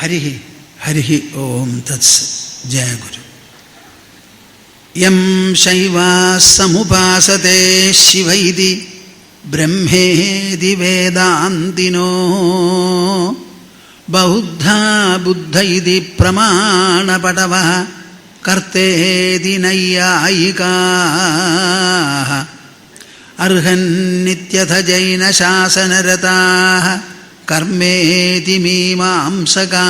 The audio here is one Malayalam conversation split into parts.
ഹരി ഹരി ഓം തത്സ്. ജയ ഗുരു. യം ശൈവാസമുപാസത്തെ ശിവൈതി ബ്രഹ്മേതി വേദാന്തിനോ ബൗദ്ധാ ബുദ്ധ ഇതി പ്രമാണപടവഃ കർത്തേതി നൈയായികാഃ അർഹന്നിത്യഥ ജൈനശാസനരതാഃ കർമ്മേതി മീമാംസകാഃ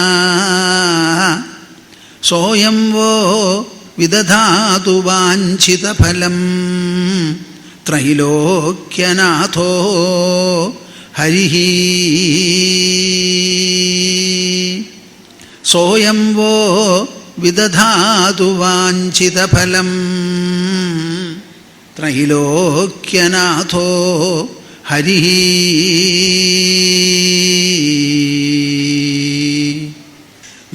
സോയം വോ വിദധാതു വാഞ്ചിതഫലം ത്രൈലോക്യനാഥോ ഹരിഃ. സോയം വോ വിദധാതു വാഞ്ചിതഫലം ത്രൈലോക്യനാഥോ ഹരിഃ.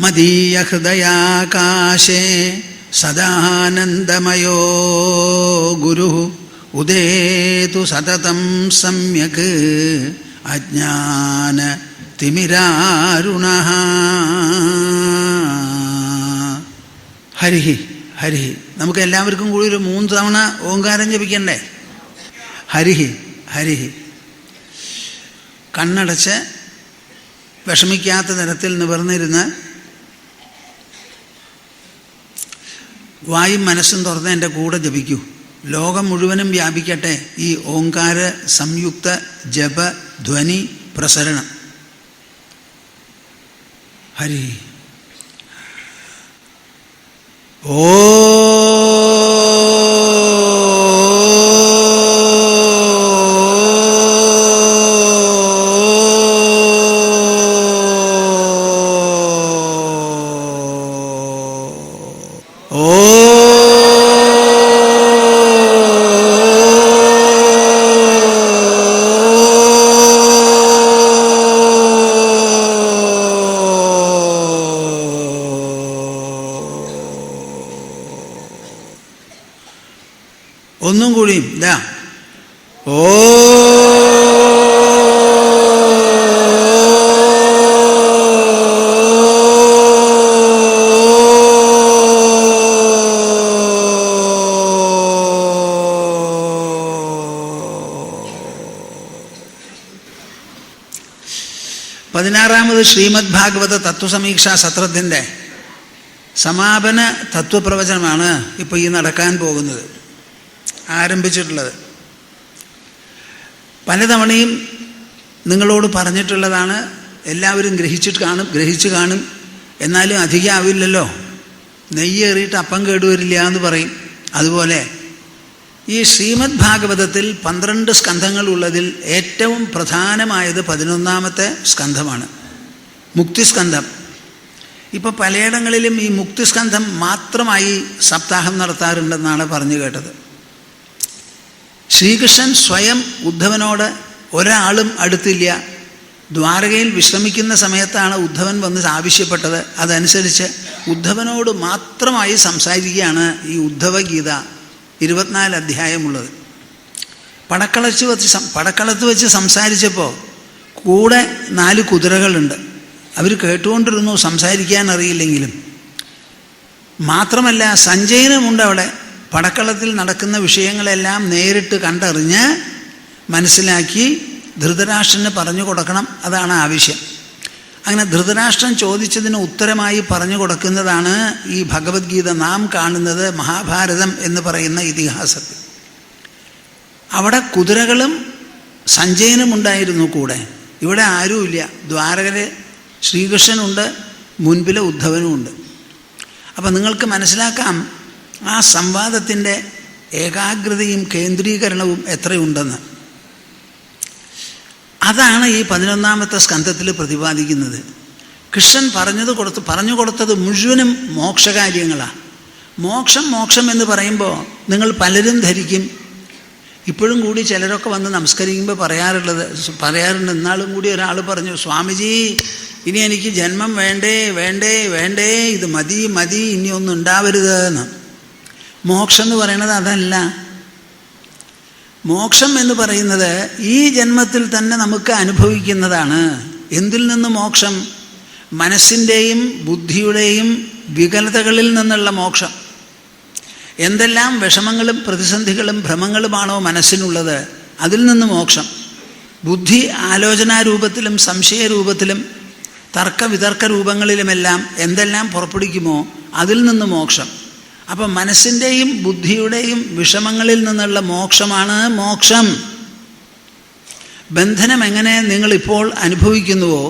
മദീയഹൃദയാകാശേ സദാനന്ദമയോ ഗുരുഃ ഉദേതു സതതം സമ്യക് അജ്ഞാനതിമിരാരുണഃ. ഹരിഃ ഹരിഃ. നമുക്ക് എല്ലാവർക്കും കൂടി ഒരു 3 തവണ ഓങ്കാരം ജപിക്കണ്ടേ? ഹരിഃ ഹരിഃ. കണ്ണടച്ച് വിഷമിക്കാത്ത തരത്തിൽ നിവർന്നിരുന്ന് വായും മനസ്സും തുറന്ന് എൻ്റെ കൂടെ ജപിക്കൂ. ലോകം മുഴുവനും വ്യാപിക്കട്ടെ ഈ ഓങ്കാര സംയുക്ത ജപ ധ്വനി പ്രസരണം. ഹരി ഓ ഒന്നും കൂടിയും ഇതാ. ഓ പതിനാറാമത് ശ്രീമദ് ഭാഗവത തത്വസമീക്ഷാ സത്രത്തിൻ്റെ സമാപന തത്വപ്രവചനമാണ് ഇപ്പോൾ ഈ നടക്കാൻ പോകുന്നത്, ആരംഭിച്ചിട്ടുള്ളത്. പലതവണയും നിങ്ങളോട് പറഞ്ഞിട്ടുള്ളതാണ്, എല്ലാവരും ഗ്രഹിച്ചു കാണും. എന്നാലും അധികം ആവില്ലല്ലോ, നെയ്യേറിയിട്ട് അപ്പം കേടുവരില്ല എന്ന് പറയും. അതുപോലെ ഈ ശ്രീമദ് ഭാഗവതത്തിൽ 12 സ്കന്ധങ്ങളുള്ളതിൽ ഏറ്റവും പ്രധാനമായത് 11ാമത്തെ സ്കന്ധമാണ്, മുക്തിസ്കന്ധം. ഇപ്പോൾ പലയിടങ്ങളിലും ഈ മുക്തിസ്കന്ധം മാത്രമായി സപ്താഹം നടത്താറുണ്ടെന്നാണ് പറഞ്ഞു കേട്ടത്. ശ്രീകൃഷ്ണൻ സ്വയം ഉദ്ധവനോട് ഒരാളും അടുത്തില്ല. ദ്വാരകയിൽ വിശ്രമിക്കുന്ന സമയത്താണ് ഉദ്ധവൻ വന്ന് ആവശ്യപ്പെട്ടത്. അതനുസരിച്ച് ഉദ്ധവനോട് മാത്രമായി സംസാരിക്കുകയാണ് ഈ ഉദ്ധവഗീത. 24 അധ്യായമുള്ളത്. പടക്കളത്ത് വെച്ച് സംസാരിച്ചപ്പോൾ കൂടെ 4 കുതിരകളുണ്ട്. അവർ കേട്ടുകൊണ്ടിരുന്നു, സംസാരിക്കാൻ അറിയില്ലെങ്കിലും. മാത്രമല്ല സഞ്ജയനുമുണ്ട് അവിടെ. പടക്കളത്തിൽ നടക്കുന്ന വിഷയങ്ങളെല്ലാം നേരിട്ട് കണ്ടറിഞ്ഞ് മനസ്സിലാക്കി ധൃതരാഷ്ട്രന് പറഞ്ഞു കൊടുക്കണം. അതാണ് ആവശ്യം. അങ്ങനെ ധൃതരാഷ്ട്രൻ ചോദിച്ചതിന് ഉത്തരമായി പറഞ്ഞു കൊടുക്കുന്നതാണ് ഈ ഭഗവത്ഗീത നാം കാണുന്നത് മഹാഭാരതം എന്ന് പറയുന്ന ഇതിഹാസത്തിൽ. അവിടെ കുതിരകളും സഞ്ജയനും ഉണ്ടായിരുന്നു കൂടെ. ഇവിടെ ആരുമില്ല. ദ്വാരകര് ശ്രീകൃഷ്ണനുണ്ട്, മുൻപിലെ ഉദ്ധവനുമുണ്ട്. അപ്പം നിങ്ങൾക്ക് മനസ്സിലാക്കാം ആ സംവാദത്തിൻ്റെ ഏകാഗ്രതയും കേന്ദ്രീകരണവും എത്രയുണ്ടെന്ന്. അതാണ് ഈ 11ാമത്തെ സ്കന്ധത്തിൽ പ്രതിപാദിക്കുന്നത്. കൃഷ്ണൻ പറഞ്ഞു കൊടുത്തത് മുഴുവനും മോക്ഷകാര്യങ്ങളാണ്. മോക്ഷം എന്ന് പറയുമ്പോൾ നിങ്ങൾ പലരും ധരിക്കും, ഇപ്പോഴും കൂടി ചിലരൊക്കെ വന്ന് നമസ്കരിക്കുമ്പോൾ പറയാറുണ്ട്. ഇന്നാളും കൂടി ഒരാൾ പറഞ്ഞു, സ്വാമിജി ഇനി എനിക്ക് ജന്മം വേണ്ടേ, ഇത് മതി, ഇനി ഒന്നും ഉണ്ടാവരുത് എന്ന്. മോക്ഷം എന്ന് പറയുന്നത് അതല്ല. മോക്ഷം എന്ന് പറയുന്നത് ഈ ജന്മത്തിൽ തന്നെ നമുക്ക് അനുഭവിക്കുന്നതാണ്. എന്തിൽ നിന്ന് മോക്ഷം? മനസ്സിൻ്റെയും ബുദ്ധിയുടെയും വികലതകളിൽ നിന്നുള്ള മോക്ഷം. എന്തെല്ലാം വിഷമങ്ങളും പ്രതിസന്ധികളും ഭ്രമങ്ങളുമാണോ മനസ്സിനുള്ളത്, അതിൽ നിന്ന് മോക്ഷം. ബുദ്ധി ആലോചനാരൂപത്തിലും സംശയരൂപത്തിലും തർക്കവിതർക്ക രൂപങ്ങളിലുമെല്ലാം എന്തെല്ലാം പുറപ്പെടുവിക്കുമോ അതിൽ നിന്ന് മോക്ഷം. അപ്പം മനസ്സിൻ്റെയും ബുദ്ധിയുടെയും വിഷമങ്ങളിൽ നിന്നുള്ള മോക്ഷമാണ് മോക്ഷം. ബന്ധനം എങ്ങനെ നിങ്ങളിപ്പോൾ അനുഭവിക്കുന്നുവോ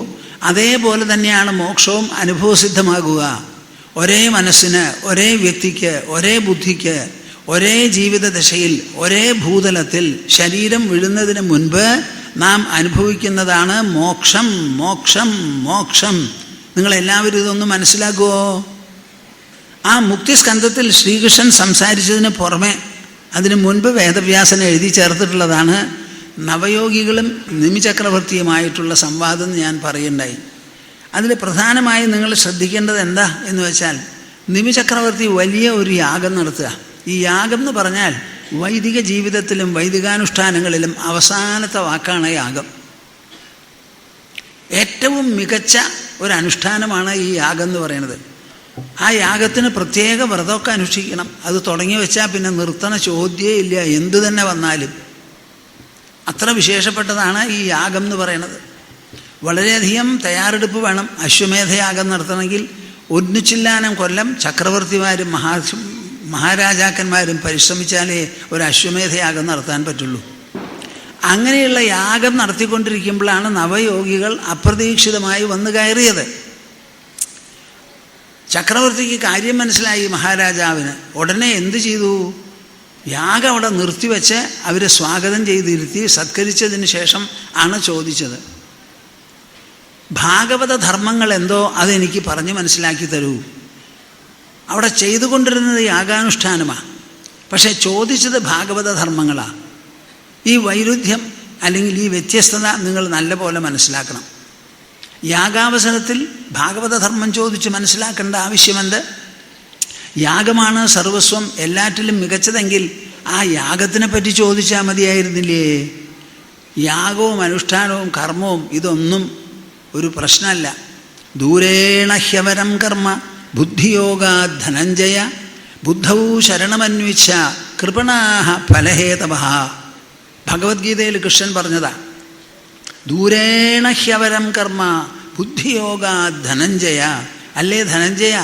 അതേപോലെ തന്നെയാണ് മോക്ഷവും അനുഭവസിദ്ധമാകുക. ഒരേ മനസ്സിന്, ഒരേ വ്യക്തിക്ക്, ഒരേ ബുദ്ധിക്ക്, ഒരേ ജീവിത ദശയിൽ, ഒരേ ഭൂതലത്തിൽ ശരീരം വിഴുന്നതിന് മുൻപ് നാം അനുഭവിക്കുന്നതാണ് മോക്ഷം. മോക്ഷം മോക്ഷം. നിങ്ങളെല്ലാവരും ഇതൊന്ന് മനസ്സിലാക്കുമോ? ആ മുക്തിസ്കന്ധത്തിൽ ശ്രീകൃഷ്ണൻ സംസാരിച്ചതിന് പുറമെ അതിനു മുൻപ് വേദവ്യാസൻ എഴുതി ചേർത്തിട്ടുള്ളതാണ് നവയോഗികളും നിമിചക്രവർത്തിയുമായിട്ടുള്ള സംവാദം ഞാൻ പറയുണ്ടായി. അതിൽ പ്രധാനമായി നിങ്ങൾ ശ്രദ്ധിക്കേണ്ടത് എന്താ എന്ന് വെച്ചാൽ, നിമിചക്രവർത്തി വലിയ ഒരു യാഗം നടത്തുക. ഈ യാഗം എന്ന് പറഞ്ഞാൽ വൈദിക ജീവിതത്തിലും വൈദികാനുഷ്ഠാനങ്ങളിലും അവസാനത്തെ വാക്കാണ് യാഗം. ഏറ്റവും മികച്ച ഒരു അനുഷ്ഠാനമാണ് ഈ യാഗം എന്ന് പറയുന്നത്. ആ യാഗത്തിന് പ്രത്യേക വ്രതമൊക്കെ അനുഷ്ഠിക്കണം. അത് തുടങ്ങി വെച്ചാൽ പിന്നെ നിർത്തണ ചോദ്യമേ ഇല്ല, എന്തു തന്നെ വന്നാലും. അത്ര വിശേഷപ്പെട്ടതാണ് ഈ യാഗം എന്ന് പറയുന്നത്. വളരെയധികം തയ്യാറെടുപ്പ് വേണം. അശ്വമേധയാഗം നടത്തണമെങ്കിൽ ഒന്നിച്ചില്ലാനം കൊല്ലം ചക്രവർത്തിമാരും മഹാരാജാക്കന്മാരും പരിശ്രമിച്ചാലേ ഒരു അശ്വമേധയാഗം നടത്താൻ പറ്റുള്ളൂ. അങ്ങനെയുള്ള യാഗം നടത്തിക്കൊണ്ടിരിക്കുമ്പോഴാണ് നവയോഗികൾ അപ്രതീക്ഷിതമായി വന്നു കയറിയത്. ചക്രവർത്തിക്ക് കാര്യം മനസ്സിലായി മഹാരാജാവിന്. ഉടനെ എന്തു ചെയ്തു? യാഗം അവിടെ നിർത്തിവെച്ച് അവരെ സ്വാഗതം ചെയ്തിരുത്തി സത്കരിച്ചതിന് ശേഷം ആണ് ചോദിച്ചത്, ഭാഗവത ധർമ്മങ്ങൾ എന്തോ അതെനിക്ക് പറഞ്ഞ് മനസ്സിലാക്കി തരൂ. അവിടെ ചെയ്തുകൊണ്ടിരുന്നത് യാഗാനുഷ്ഠാനമാണ്, പക്ഷെ ചോദിച്ചത് ഭാഗവത ധർമ്മങ്ങളാണ്. ഈ വൈരുദ്ധ്യം അല്ലെങ്കിൽ ഈ വ്യത്യസ്തത നിങ്ങൾ നല്ലപോലെ മനസ്സിലാക്കണം. യാഗാവസരത്തിൽ ഭാഗവത ധർമ്മം ചോദിച്ച് മനസ്സിലാക്കേണ്ട ആവശ്യമുണ്ട്. യാഗമാണ് സർവസ്വം, എല്ലാറ്റിലും മികച്ചതെങ്കിൽ ആ യാഗത്തിനെ പറ്റി ചോദിച്ചാൽ മതിയായിരുന്നില്ലേ? യാഗവും അനുഷ്ഠാനവും കർമ്മവും ഇതൊന്നും ഒരു പ്രശ്നമല്ല. ദൂരേണ ഹ്യവരം കർമ്മ ബുദ്ധിയോഗാ ധനഞ്ജയ ബുദ്ധൗ ശരണമന്വിച്ഛ കൃപണാഹ ഫലഹേതവഃ. ഭഗവത്ഗീതയിൽ കൃഷ്ണൻ പറഞ്ഞതാ, ദൂരേണ ഹ്യവരം കർമ്മ ബുദ്ധിയോഗാ ധനഞ്ജയ. അല്ലേ ധനഞ്ജയ,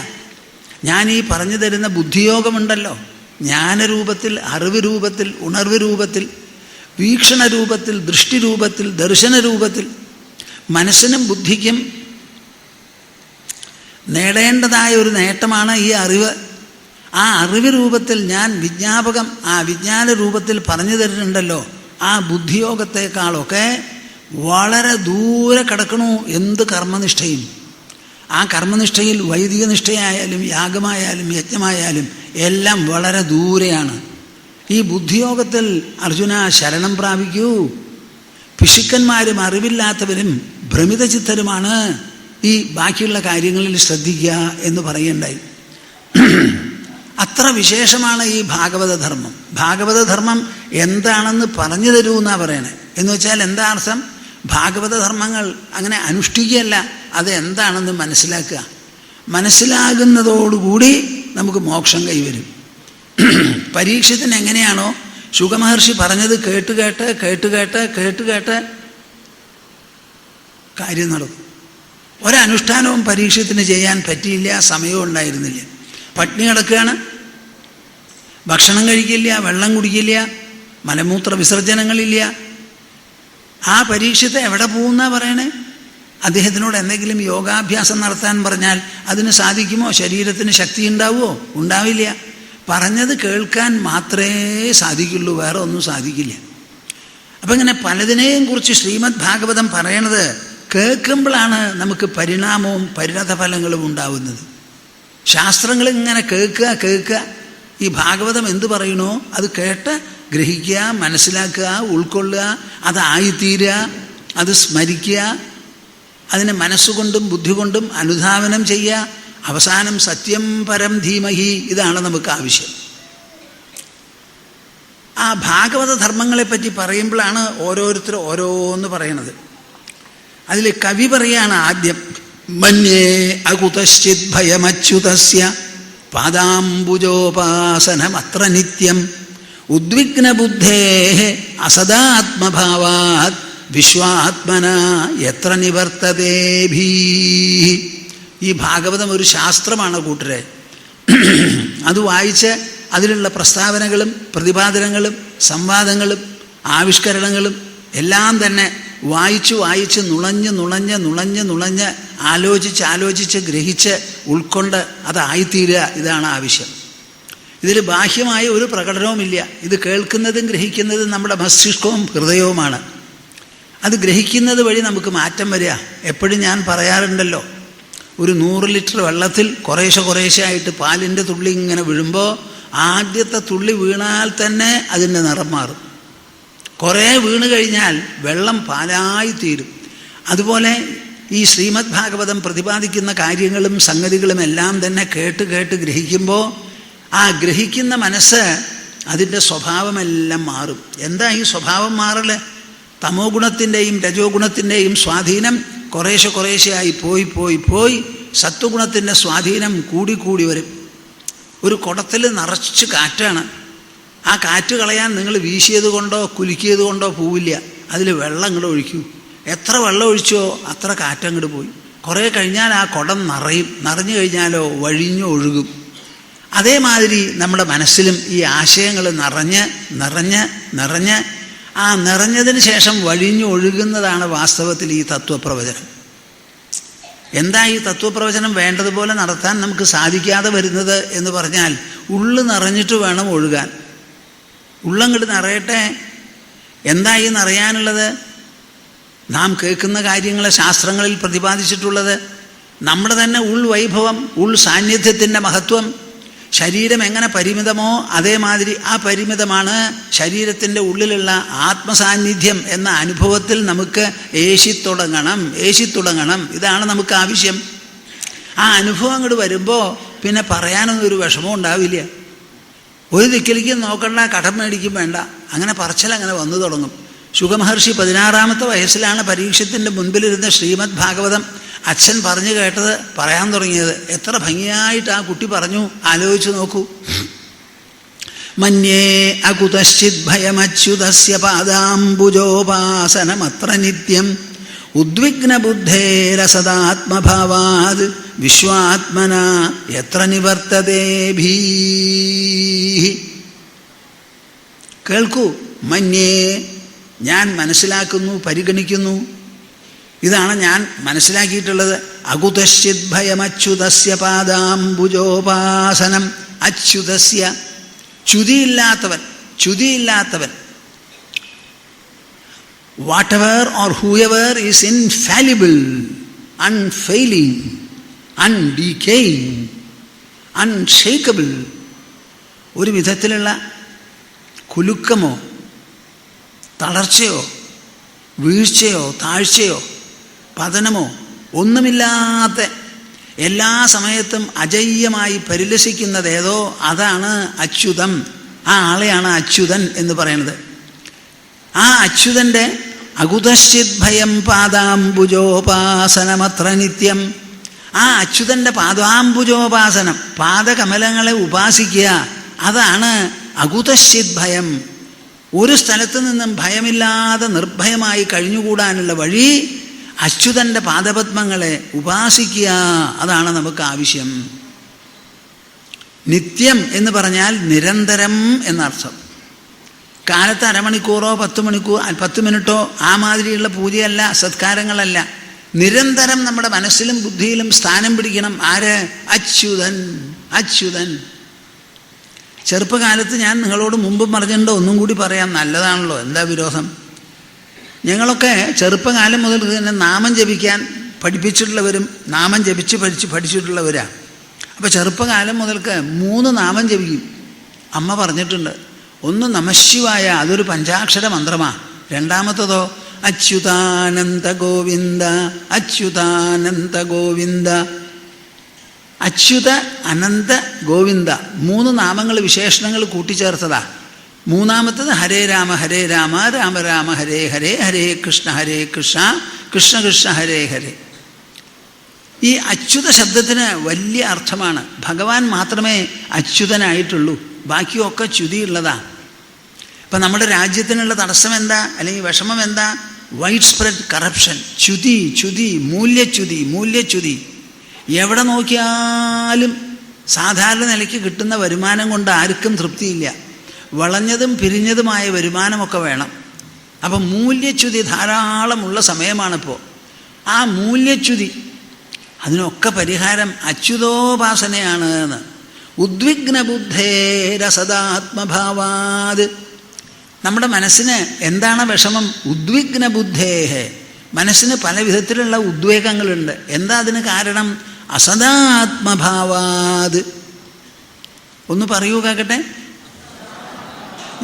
ഞാൻ ഈ പറഞ്ഞു തരുന്ന ബുദ്ധിയോഗമുണ്ടല്ലോ, ജ്ഞാനരൂപത്തിൽ, അറിവ് രൂപത്തിൽ, ഉണർവ് രൂപത്തിൽ, വീക്ഷണ രൂപത്തിൽ, ദൃഷ്ടിരൂപത്തിൽ, ദർശന രൂപത്തിൽ മനസ്സിനും ബുദ്ധിക്കും നേടേണ്ടതായ ഒരു നേട്ടമാണ് ഈ അറിവ്. ആ അറിവ് രൂപത്തിൽ ഞാൻ വിജ്ഞാപകം, ആ വിജ്ഞാന രൂപത്തിൽ പറഞ്ഞു തരുന്നുണ്ടല്ലോ, ആ ബുദ്ധിയോഗത്തെക്കാളൊക്കെ വളരെ ദൂരെ കിടക്കണു എന്ത് കർമ്മനിഷ്ഠയും. ആ കർമ്മനിഷ്ഠയിൽ വൈദിക നിഷ്ഠയായാലും യാഗമായാലും യജ്ഞമായാലും എല്ലാം വളരെ ദൂരെയാണ്. ഈ ബുദ്ധിയോഗത്തിൽ അർജുന ശരണം പ്രാപിക്കൂ. പിശുക്കന്മാരും അറിവില്ലാത്തവരും ഭ്രമിതചിത്തരുമാണ് ഈ ബാക്കിയുള്ള കാര്യങ്ങളിൽ ശ്രദ്ധിക്കുക എന്ന് പറയുണ്ടായി. അത്ര വിശേഷമാണ് ഈ ഭാഗവതധർമ്മം. ഭാഗവതധർമ്മം എന്താണെന്ന് പറഞ്ഞു തരൂ എന്നാണ് പറയണേ. എന്ന് വെച്ചാൽ എന്താ അർത്ഥം? ഭാഗവതധർമ്മങ്ങൾ അങ്ങനെ അനുഷ്ഠിക്കുകയല്ല, അത് എന്താണെന്ന് മനസ്സിലാക്കുക. മനസ്സിലാകുന്നതോടുകൂടി നമുക്ക് മോക്ഷം കൈവരും. പരീക്ഷത്തിന് എങ്ങനെയാണോ ശുകമഹർഷി പറഞ്ഞത് കേട്ട് കാര്യം നടക്കും. ഒരനുഷ്ഠാനവും പരീക്ഷത്തിന് ചെയ്യാൻ പറ്റിയില്ല, സമയവും ഉണ്ടായിരുന്നില്ല. പട്ടിണി കിടക്കുകയാണ്, ഭക്ഷണം കഴിക്കില്ല, വെള്ളം കുടിക്കില്ല, മലമൂത്ര വിസർജനങ്ങളില്ല. ആ പരീക്ഷത്തെ എവിടെ പോകുന്ന പറയണേ? അദ്ദേഹത്തിനോട് എന്തെങ്കിലും യോഗാഭ്യാസം നടത്താൻ പറഞ്ഞാൽ അതിന് സാധിക്കുമോ? ശരീരത്തിന് ശക്തി ഉണ്ടാവുമോ? ഉണ്ടാവില്ല. പറഞ്ഞത് കേൾക്കാൻ മാത്രമേ സാധിക്കുള്ളൂ, വേറെ ഒന്നും സാധിക്കില്ല. അപ്പം ഇങ്ങനെ പലതിനെയും കുറിച്ച് ശ്രീമദ് ഭാഗവതം പറയണത് കേൾക്കുമ്പോഴാണ് നമുക്ക് പരിണാമവും പരിണതഫലങ്ങളും ഉണ്ടാവുന്നത്. ശാസ്ത്രങ്ങൾ ഇങ്ങനെ കേൾക്കുക. ഈ ഭാഗവതം എന്തു പറയണോ അത് കേട്ട് ഗ്രഹിക്കുക, മനസ്സിലാക്കുക, ഉൾക്കൊള്ളുക, അതായിത്തീരുക, അത് സ്മരിക്കുക, അതിനെ മനസ്സുകൊണ്ടും ബുദ്ധി കൊണ്ടും അനുധാവനം ചെയ്യുക. അവസാനം സത്യം പരം ധീമഹി, ഇതാണ് നമുക്ക് ആവശ്യം. ആ ഭാഗവത ധർമ്മങ്ങളെപ്പറ്റി പറയുമ്പോഴാണ് ഓരോരുത്തർ ഓരോന്ന് പറയണത്. അതിൽ കവി പറയാണ് ആദ്യം, മന്യേ അകുതശ്ചിത് ഭയമച്യുതസ്യ പാദാംബുജോപാസനമത്ര നിത്യം ഉദ്വിഗ്നബുദ്ധേഃ അസദാത്മഭാവാത് വിശ്വാത്മനാ യത്ര നിവർത്തതേ ഭീഃ. ഈ ഭാഗവതം ഒരു ശാസ്ത്രമാണ് കൂട്ടരെ. അത് വായിച്ച് അതിലുള്ള പ്രസ്താവനകളും പ്രതിപാദനങ്ങളും സംവാദങ്ങളും ആവിഷ്കരണങ്ങളും എല്ലാം തന്നെ വായിച്ച് വായിച്ച് നുണഞ്ഞ് ആലോചിച്ച് ഗ്രഹിച്ച് ഉൾക്കൊണ്ട് അതായിത്തീരുക, ഇതാണ് ആവശ്യം. ഇതിൽ ബാഹ്യമായ ഒരു പ്രകടനവുമില്ല. ഇത് കേൾക്കുന്നതും ഗ്രഹിക്കുന്നതും നമ്മുടെ മസ്തിഷ്കവും ഹൃദയവുമാണ്. അത് ഗ്രഹിക്കുന്നത് വഴി നമുക്ക് മാറ്റം വരിക. എപ്പോഴും ഞാൻ പറയാറുണ്ടല്ലോ, ഒരു 100 ലിറ്റർ വെള്ളത്തിൽ കുറേശ്ശെ ആയിട്ട് പാലിൻ്റെ തുള്ളി ഇങ്ങനെ വീഴുമ്പോൾ ആദ്യത്തെ തുള്ളി വീണാൽ തന്നെ അതിൻ്റെ നിറം മാറും. കുറേ വീണ് കഴിഞ്ഞാൽ വെള്ളം പാലായി തീരും. അതുപോലെ ഈ ശ്രീമദ് ഭാഗവതം പ്രതിപാദിക്കുന്ന കാര്യങ്ങളും സംഗതികളും എല്ലാം തന്നെ കേട്ട് ഗ്രഹിക്കുമ്പോൾ ആ ഗ്രഹിക്കുന്ന മനസ്സ് അതിൻ്റെ സ്വഭാവമെല്ലാം മാറും. എന്താ ഈ സ്വഭാവം മാറല്? തമോ ഗുണത്തിൻ്റെയും രജോ ഗുണത്തിൻ്റെയും സ്വാധീനം കുറേശ്ശെയായി പോയി സത്വഗുണത്തിൻ്റെ സ്വാധീനം കൂടി വരും. ഒരു കുടത്തിൽ നിറച്ച് കാറ്റാണ്. ആ കാറ്റ് കളയാൻ നിങ്ങൾ വീശിയത് കൊണ്ടോ കുലുക്കിയത് കൊണ്ടോ പോവില്ല. അതിൽ വെള്ളം അങ്ങോട്ട് ഒഴിക്കൂ. എത്ര വെള്ളം ഒഴിച്ചോ അത്ര കാറ്റങ്ങോട്ട് പോയി. കുറേ കഴിഞ്ഞാൽ ആ കുടം നിറഞ്ഞു കഴിഞ്ഞാലോ വഴിഞ്ഞു ഒഴുകും. അതേമാതിരി നമ്മുടെ മനസ്സിലും ഈ ആശയങ്ങൾ നിറഞ്ഞ് ആ നിറഞ്ഞതിന് ശേഷം വഴിഞ്ഞു ഒഴുകുന്നതാണ് വാസ്തവത്തിൽ ഈ തത്വപ്രവചനം. എന്താ ഈ തത്വപ്രവചനം വേണ്ടതുപോലെ നടത്താൻ നമുക്ക് സാധിക്കാതെ വരുന്നത് എന്ന് പറഞ്ഞാൽ, ഉള്ളു നിറഞ്ഞിട്ട് വേണം ഒഴുകാൻ. ഉള്ളങ്ങോട്ട് നിറയട്ടെ. എന്താ ഈ നിറയാനുള്ളത്? നാം കേൾക്കുന്ന കാര്യങ്ങളെ ശാസ്ത്രങ്ങളിൽ പ്രതിപാദിച്ചിട്ടുള്ളത്, നമ്മുടെ തന്നെ ഉൾവൈഭവം, സാന്നിധ്യത്തിൻ്റെ മഹത്വം. ശരീരം എങ്ങനെ പരിമിതമോ അതേമാതിരി ആ പരിമിതമാണ് ശരീരത്തിൻ്റെ ഉള്ളിലുള്ള ആത്മസാന്നിധ്യം എന്ന അനുഭവത്തിൽ നമുക്ക് ഏശിത്തുടങ്ങണം. ഇതാണ് നമുക്ക് ആവശ്യം. ആ അനുഭവം അങ്ങോട്ട് വരുമ്പോൾ പിന്നെ പറയാനൊന്നും ഒരു വിഷമവും ഉണ്ടാവില്ല. ഒരു ദിക്കിലേക്കും നോക്കണ്ട, കടം മേടിക്കും വേണ്ട. അങ്ങനെ പറച്ചിലങ്ങനെ വന്നു തുടങ്ങും. ശുഗമഹർഷി 16-ാമത്തെ വയസ്സിലാണ് പരീക്ഷത്തിൻ്റെ മുൻപിലിരുന്ന ശ്രീമദ് ഭാഗവതം അച്ഛൻ പറഞ്ഞു കേട്ടത് പറയാൻ തുടങ്ങിയത്. എത്ര ഭംഗിയായിട്ട് ആ കുട്ടി പറഞ്ഞു, ആലോചിച്ച് നോക്കൂ. മന്യേ അകുതശ്ചിത് ഭയമച്യുതസ്യ പാദാംബുജോപാസനമത്ര നിത്യം ഉദ്വിഗ്നബുദ്ധേരസദാത്മഭാവാത് വിശ്വാത്മനാ യത്ര നിവർത്തതേ ഭീഃ. കേൾക്കൂ. മന്യേ, ഞാൻ മനസ്സിലാക്കുന്നു, പരിഗണിക്കുന്നു. ഇതാണ് ഞാൻ മനസ്സിലാക്കിയിട്ടുള്ളത്. അകുതശ്ചിത് ഭയമച്യുതസ്യ പാദാംബുജോപാസനം. അച്യുതസ്യ, ച്യുതിയില്ലാത്തവൻ. Whatever or whoever is infallible, unfailing, undecaying, unshakable, ഒരു വിധത്തിലുള്ള കുലുക്കമോ തളർച്ചയോ വീഴ്ചയോ താഴ്ചയോ പതനമോ ഒന്നുമില്ലാത്ത, എല്ലാ സമയത്തും അജയ്യമായി പരിലസിക്കുന്നതേതോ അതാണ് അച്യുതം. ആ ആളെയാണ് അച്യുതൻ എന്ന് പറയുന്നത്. ആ അച്യുതൻ്റെ അകുതശ്ചിത് ഭയം പാദാംബുജോപാസനമത്ര നിത്യം. ആ അച്യുതൻ്റെ പാദാംബുജോപാസനം, പാദകമലങ്ങളെ ഉപാസിക്കുക, അതാണ് അകുതശ്ചിത് ഭയം. ഒരു സ്ഥലത്ത് നിന്നും ഭയമില്ലാതെ നിർഭയമായി കഴിഞ്ഞുകൂടാനുള്ള വഴി അച്യുതൻ്റെ പാദപത്മങ്ങളെ ഉപാസിക്കുക. അതാണ് നമുക്ക് ആവശ്യം. നിത്യം എന്ന് പറഞ്ഞാൽ നിരന്തരം എന്നർത്ഥം. കാലത്ത് അരമണിക്കൂറോ 10 മിനിറ്റോ ആ മാതിരിയുള്ള പൂജയല്ല, സത്കാരങ്ങളല്ല. നിരന്തരം നമ്മുടെ മനസ്സിലും ബുദ്ധിയിലും സ്ഥാനം പിടിക്കണം. ആര്? അച്യുതൻ. ചെറുപ്പകാലത്ത് ഞാൻ നിങ്ങളോട് മുമ്പ് പറഞ്ഞിട്ടുണ്ടോ, ഒന്നും കൂടി പറയാം, നല്ലതാണല്ലോ, എന്താ വിരോധം? ഞങ്ങളൊക്കെ ചെറുപ്പകാലം മുതൽ തന്നെ നാമം ജപിക്കാൻ പഠിപ്പിച്ചിട്ടുള്ളവരും നാമം ജപിച്ച് പഠിച്ചിട്ടുള്ളവരാണ്. അപ്പോൾ ചെറുപ്പകാലം മുതൽക്ക് 3 നാമം ജപിക്കും. അമ്മ പറഞ്ഞിട്ടുണ്ട്. ഒന്ന് നമഃശിവായ, അതൊരു പഞ്ചാക്ഷര മന്ത്രമാണ്. രണ്ടാമത്തതോ അച്യുതാനന്ദ ഗോവിന്ദ, അച്യുതാനന്ദ ഗോവിന്ദ, അച്യുത അനന്ത ഗോവിന്ദ. 3 നാമങ്ങൾ, വിശേഷണങ്ങൾ കൂട്ടിച്ചേർത്തതാ. മൂന്നാമത്തത് ഹരേ രാമ രാമ രാമ ഹരേ ഹരേ, ഹരേ കൃഷ്ണ കൃഷ്ണ കൃഷ്ണ ഹരേ ഹരേ. ഈ അച്യുത ശബ്ദത്തിന് വലിയ അർത്ഥമാണ്. ഭഗവാൻ മാത്രമേ അച്യുതനായിട്ടുള്ളൂ, ബാക്കിയൊക്കെ ച്യുതിയുള്ളതാ. ഇപ്പം നമ്മുടെ രാജ്യത്തിനുള്ള തടസ്സം എന്താ, അല്ലെങ്കിൽ വിഷമം എന്താ? വൈഡ് സ്പ്രെഡ് കറപ്ഷൻ, ച്യുതി, മൂല്യച്യുതി. എവിടെ നോക്കിയാലും സാധാരണ നിലയ്ക്ക് കിട്ടുന്ന വരുമാനം കൊണ്ട് ആർക്കും തൃപ്തിയില്ല. വളഞ്ഞതും പിരിഞ്ഞതുമായ വരുമാനമൊക്കെ വേണം. അപ്പം മൂല്യച്യുതി ധാരാളമുള്ള സമയമാണിപ്പോൾ. ആ മൂല്യച്യുതി, അതിനൊക്കെ പരിഹാരം അച്യുതോപാസനയാണ് എന്ന്. ഉദ്വിഗ്ന ബുദ്ധേരസദാത്മഭാവാത്. നമ്മുടെ മനസ്സിന് എന്താണ് വിഷമം? ഉദ്വിഗ്ന ബുദ്ധേഹേ, മനസ്സിന് പല വിധത്തിലുള്ള ഉദ്വേഗങ്ങളുണ്ട്. എന്താ അതിന് കാരണം? അസദാത്മഭാവാത്. ഒന്ന് പറയൂ കേൾക്കട്ടെ.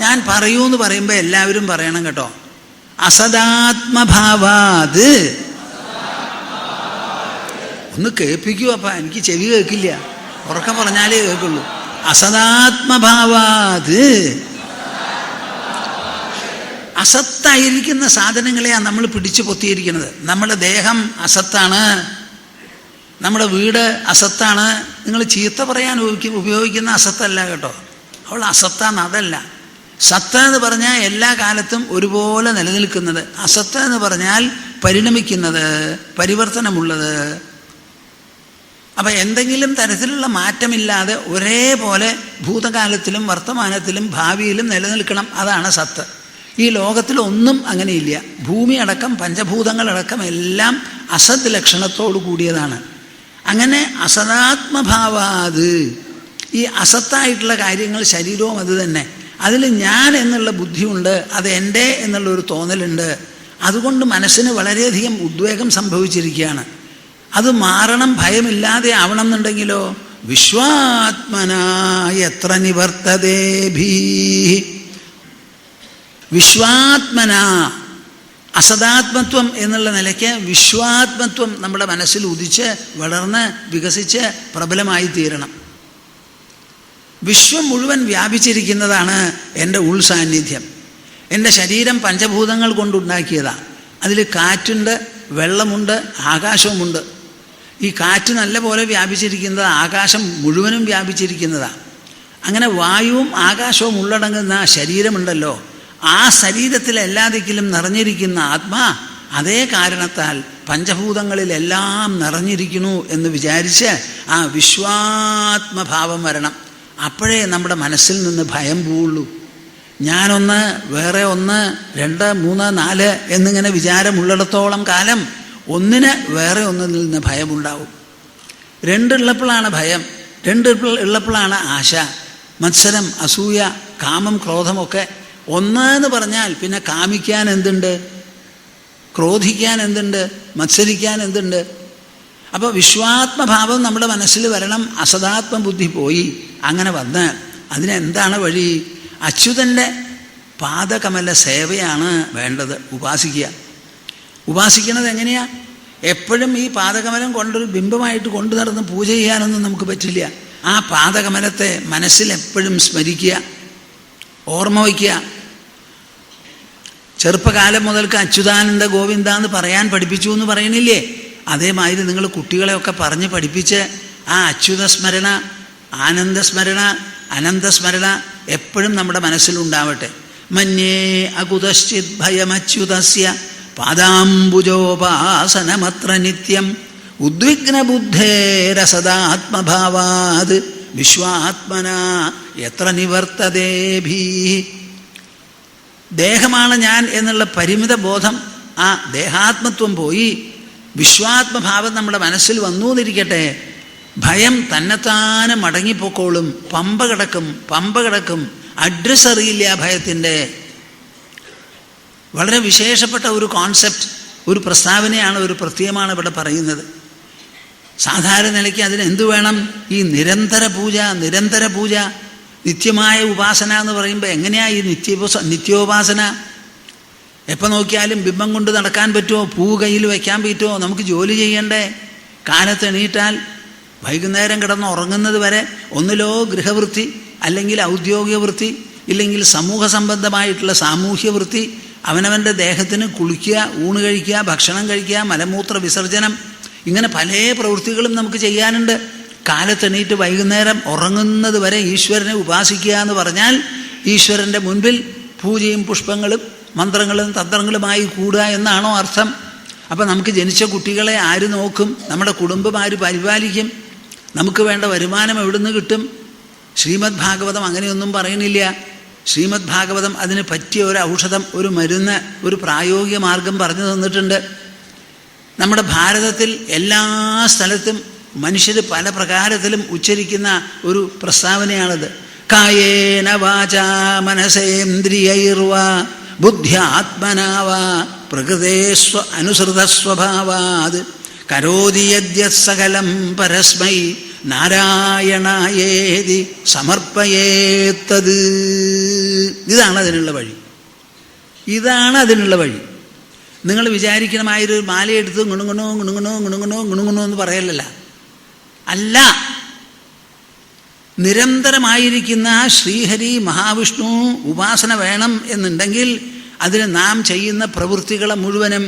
ഞാൻ പറയൂ എന്ന് പറയുമ്പോൾ എല്ലാവരും പറയണം കേട്ടോ. അസദാത്മഭാവാത്. ഒന്ന് കേൾപ്പിക്കൂ. അപ്പം എനിക്ക് ചെവി കേൾക്കില്ല, ഉറക്കെ പറഞ്ഞാലേ കേൾക്കുള്ളൂ. അസദാത്മഭാവാത്. അസത്തായിരിക്കുന്ന സാധനങ്ങളെയാണ് നമ്മൾ പിടിച്ചു പൊത്തിയിരിക്കുന്നത്. നമ്മുടെ ദേഹം അസത്താണ്, നമ്മുടെ വീട് അസത്താണ്. നിങ്ങൾ ചീത്ത പറയാൻ ഉപയോഗിക്കുന്ന അസത്തല്ല കേട്ടോ, അവൾ അസത്താണ്, അതല്ല. സത്ത് എന്ന് പറഞ്ഞാൽ എല്ലാ കാലത്തും ഒരുപോലെ നിലനിൽക്കുന്നത്. അസത്ത് എന്ന് പറഞ്ഞാൽ പരിണമിക്കുന്നത്, പരിവർത്തനമുള്ളത്. അപ്പം എന്തെങ്കിലും തരത്തിലുള്ള മാറ്റമില്ലാതെ ഒരേപോലെ ഭൂതകാലത്തിലും വർത്തമാനത്തിലും ഭാവിയിലും നിലനിൽക്കണം. അതാണ് സത്ത്. ഈ ലോകത്തിലൊന്നും അങ്ങനെയില്ല. ഭൂമി അടക്കം പഞ്ചഭൂതങ്ങളടക്കം എല്ലാം അസത് ലക്ഷണത്തോടു കൂടിയതാണ്. അങ്ങനെ അസദാത്മഭാവാത്. ഈ അസത്തായിട്ടുള്ള കാര്യങ്ങൾ, ശരീരവും അത് തന്നെ. അതിൽ ഞാൻ എന്നുള്ള ബുദ്ധിയുണ്ട്, അത് എൻ്റെ എന്നുള്ളൊരു തോന്നലുണ്ട്. അതുകൊണ്ട് മനസ്സിന് വളരെയധികം ഉദ്വേഗം സംഭവിച്ചിരിക്കുകയാണ്. അത് മാറണം, ഭയമില്ലാതെ ആവണം എന്നുണ്ടെങ്കിലോ വിശ്വാത്മനാ യത്ര നിവർത്തതേഭീ. വിശ്വാത്മന, അസദാത്മത്വം എന്നുള്ള നിലയ്ക്ക് വിശ്വാത്മത്വം നമ്മുടെ മനസ്സിൽ ഉദിച്ച് വളർന്ന് വികസിച്ച് പ്രബലമായി തീരണം. വിശ്വം മുഴുവൻ വ്യാപിച്ചിരിക്കുന്നതാണ് എൻ്റെ ഉൾസാന്നിധ്യം. എൻ്റെ ശരീരം പഞ്ചഭൂതങ്ങൾ കൊണ്ടുണ്ടാക്കിയതാണ്. അതിൽ കാറ്റുണ്ട്, വെള്ളമുണ്ട്, ആകാശവുമുണ്ട്. ഈ കാറ്റ് നല്ല പോലെ വ്യാപിച്ചിരിക്കുന്നത്, ആകാശം മുഴുവനും വ്യാപിച്ചിരിക്കുന്നതാണ്. അങ്ങനെ വായുവും ആകാശവും ഉള്ളടങ്ങുന്ന ശരീരമുണ്ടല്ലോ, ആ ശരീരത്തിൽ എല്ലാ ദിക്കിലും നിറഞ്ഞിരിക്കുന്ന ആത്മാ അതേ കാരണത്താൽ പഞ്ചഭൂതങ്ങളിലെല്ലാം നിറഞ്ഞിരിക്കുന്നു എന്ന് വിചാരിച്ച് ആ വിശ്വാത്മഭാവം വരണം. അപ്പോഴേ നമ്മുടെ മനസ്സിൽ നിന്ന് ഭയം പോവുള്ളൂ. ഞാനൊന്ന്, വേറെ ഒന്ന്, 2, 3, 4 എന്നിങ്ങനെ വിചാരമുള്ളിടത്തോളം കാലം ഒന്നിന് വേറെ ഒന്നിൽ നിന്ന് ഭയമുണ്ടാവും. 2 ഉള്ളപ്പോഴാണ് ഭയം, 2 ഉള്ളപ്പോഴാണ് ആശ, മത്സരം, അസൂയ, കാമം, ക്രോധമൊക്കെ. 1 എന്ന് പറഞ്ഞാൽ പിന്നെ കാമിക്കാൻ എന്തുണ്ട്, ക്രോധിക്കാൻ എന്തുണ്ട്, മത്സരിക്കാൻ എന്തുണ്ട്? അപ്പോൾ വിശ്വാത്മഭാവം നമ്മുടെ മനസ്സിൽ വരണം. അസദാത്മബുദ്ധി പോയി. അങ്ങനെ വന്ന് അതിനെന്താണ് വഴി? അച്യുതൻ്റെ പാദകമല സേവയാണ് വേണ്ടത്. ഉപാസിക്കുന്നത് എങ്ങനെയാ? എപ്പോഴും ഈ പാദകമലം കൊണ്ടൊരു ബിംബമായിട്ട് കൊണ്ടു നടന്ന് പൂജ ചെയ്യാനൊന്നും നമുക്ക് പറ്റില്ല. ആ പാദകമലത്തെ മനസ്സിൽ എപ്പോഴും സ്മരിക്കുക, ഓർമ്മ വയ്ക്കുക. ചെറുപ്പകാലം മുതൽക്ക് അച്യുതാനന്ദ ഗോവിന്ദ എന്ന് പറയാൻ പഠിപ്പിച്ചു എന്ന് പറയണില്ലേ? അതേമാതിരി നിങ്ങൾ കുട്ടികളെയൊക്കെ പറഞ്ഞ് പഠിപ്പിച്ച് ആ അച്യുതസ്മരണ, ആനന്ദസ്മരണ, അനന്തസ്മരണ എപ്പോഴും നമ്മുടെ മനസ്സിലുണ്ടാവട്ടെ. മന്യേ അകുതശ്ചിത് ഭയമച്യുതസ്യ പാദാംബുജോപാസനമത്ര നിത്യം ഉദ്വിഗ്നബുദ്ധേരസദാത്മഭാവാത് വിശ്വാത്മന എത്ര നിവർത്തതേഭീ. ദേഹമാണ് ഞാൻ എന്നുള്ള പരിമിത ബോധം, ആ ദേഹാത്മത്വം പോയി വിശ്വാത്മഭാവം നമ്മുടെ മനസ്സിൽ വന്നു എന്നിരിക്കട്ടെ. ഭയം തന്നെത്താനെ മടങ്ങിപ്പോക്കോളും. പമ്പ കിടക്കും. അഡ്രസ്സ് അറിയില്ല ഭയത്തിൻ്റെ. വളരെ വിശേഷപ്പെട്ട ഒരു കോൺസെപ്റ്റ്, ഒരു പ്രസ്താവനയാണ്, ഒരു പ്രത്യയമാണ് ഇവിടെ പറയുന്നത്. സാധാരണ നിലയ്ക്ക് അതിന് എന്തു വേണം? ഈ നിരന്തര പൂജ, നിത്യമായ ഉപാസന എന്ന് പറയുമ്പോൾ എങ്ങനെയാണ് ഈ നിത്യോപാസന? എപ്പോൾ നോക്കിയാലും ബിംബം കൊണ്ട് നടക്കാൻ പറ്റുമോ? പൂ കയ്യിൽ വയ്ക്കാൻ പറ്റുമോ? നമുക്ക് ജോലി ചെയ്യണ്ടേ? കാലത്ത് എണീറ്റാൽ വൈകുന്നേരം കിടന്ന് ഉറങ്ങുന്നത് വരെ ഒന്നിലോ ഗൃഹവൃത്തി, അല്ലെങ്കിൽ ഔദ്യോഗിക വൃത്തി, ഇല്ലെങ്കിൽ സമൂഹ സംബന്ധമായിട്ടുള്ള സാമൂഹ്യ വൃത്തി. അവനവൻ്റെ ദേഹത്തിന് കുളിക്കുക, ഊണ് കഴിക്കുക, ഭക്ഷണം കഴിക്കുക, മലമൂത്ര വിസർജനം, ഇങ്ങനെ പല പ്രവൃത്തികളും നമുക്ക് ചെയ്യാനുണ്ട്. കാലത്തെണീറ്റ് വൈകുന്നേരം ഉറങ്ങുന്നത് വരെ ഈശ്വരനെ ഉപാസിക്കുക എന്ന് പറഞ്ഞാൽ ഈശ്വരൻ്റെ മുൻപിൽ പൂജയും പുഷ്പങ്ങളും മന്ത്രങ്ങളും തന്ത്രങ്ങളുമായി കൂടുക എന്നാണോ അർത്ഥം? അപ്പം നമുക്ക് ജനിച്ച കുട്ടികളെ ആര് നോക്കും? നമ്മുടെ കുടുംബം ആര് പരിപാലിക്കും? നമുക്ക് വേണ്ട വരുമാനം എവിടുന്ന് കിട്ടും? ശ്രീമദ് ഭാഗവതം അങ്ങനെയൊന്നും പറയുന്നില്ല. ശ്രീമദ് ഭാഗവതം അതിന് പറ്റിയ ഒരു ഔഷധം, ഒരു മരുന്ന്, ഒരു പ്രായോഗിക മാർഗം പറഞ്ഞു തന്നിട്ടുണ്ട്. നമ്മുടെ ഭാരതത്തിൽ എല്ലാ സ്ഥലത്തും മനുഷ്യർ പല പ്രകാരത്തിലും ഉച്ചരിക്കുന്ന ഒരു പ്രസ്താവനയാണത്. കായേന വാചാ മനസേന്ദ്രിയൈർവാ ബുദ്ധ്യാത്മനാവാ പ്രകൃതേസ്വ അനുസൃതസ്വഭാവാത് കരോതി യദ്യത് സകലം പരസ്മൈ നാരായണായേതി സമർപ്പയേത്തത്. ഇതാണ് അതിനുള്ള വഴി. ഇതാണ് അതിനുള്ള വഴി. നിങ്ങൾ വിചാരിക്കണമായൊരു മാലയെടുത്ത് ഗുണുഗുണോ ഗുണുഗുണോ ഗുണുഗുണോ ഗുണുഗുണോ എന്ന് പറയലല്ല. അല്ല, നിരന്തരമായിരിക്കുന്ന ശ്രീഹരി മഹാവിഷ്ണു ഉപാസന വേണം എന്നുണ്ടെങ്കിൽ അതിന് നാം ചെയ്യുന്ന പ്രവൃത്തികളെ മുഴുവനും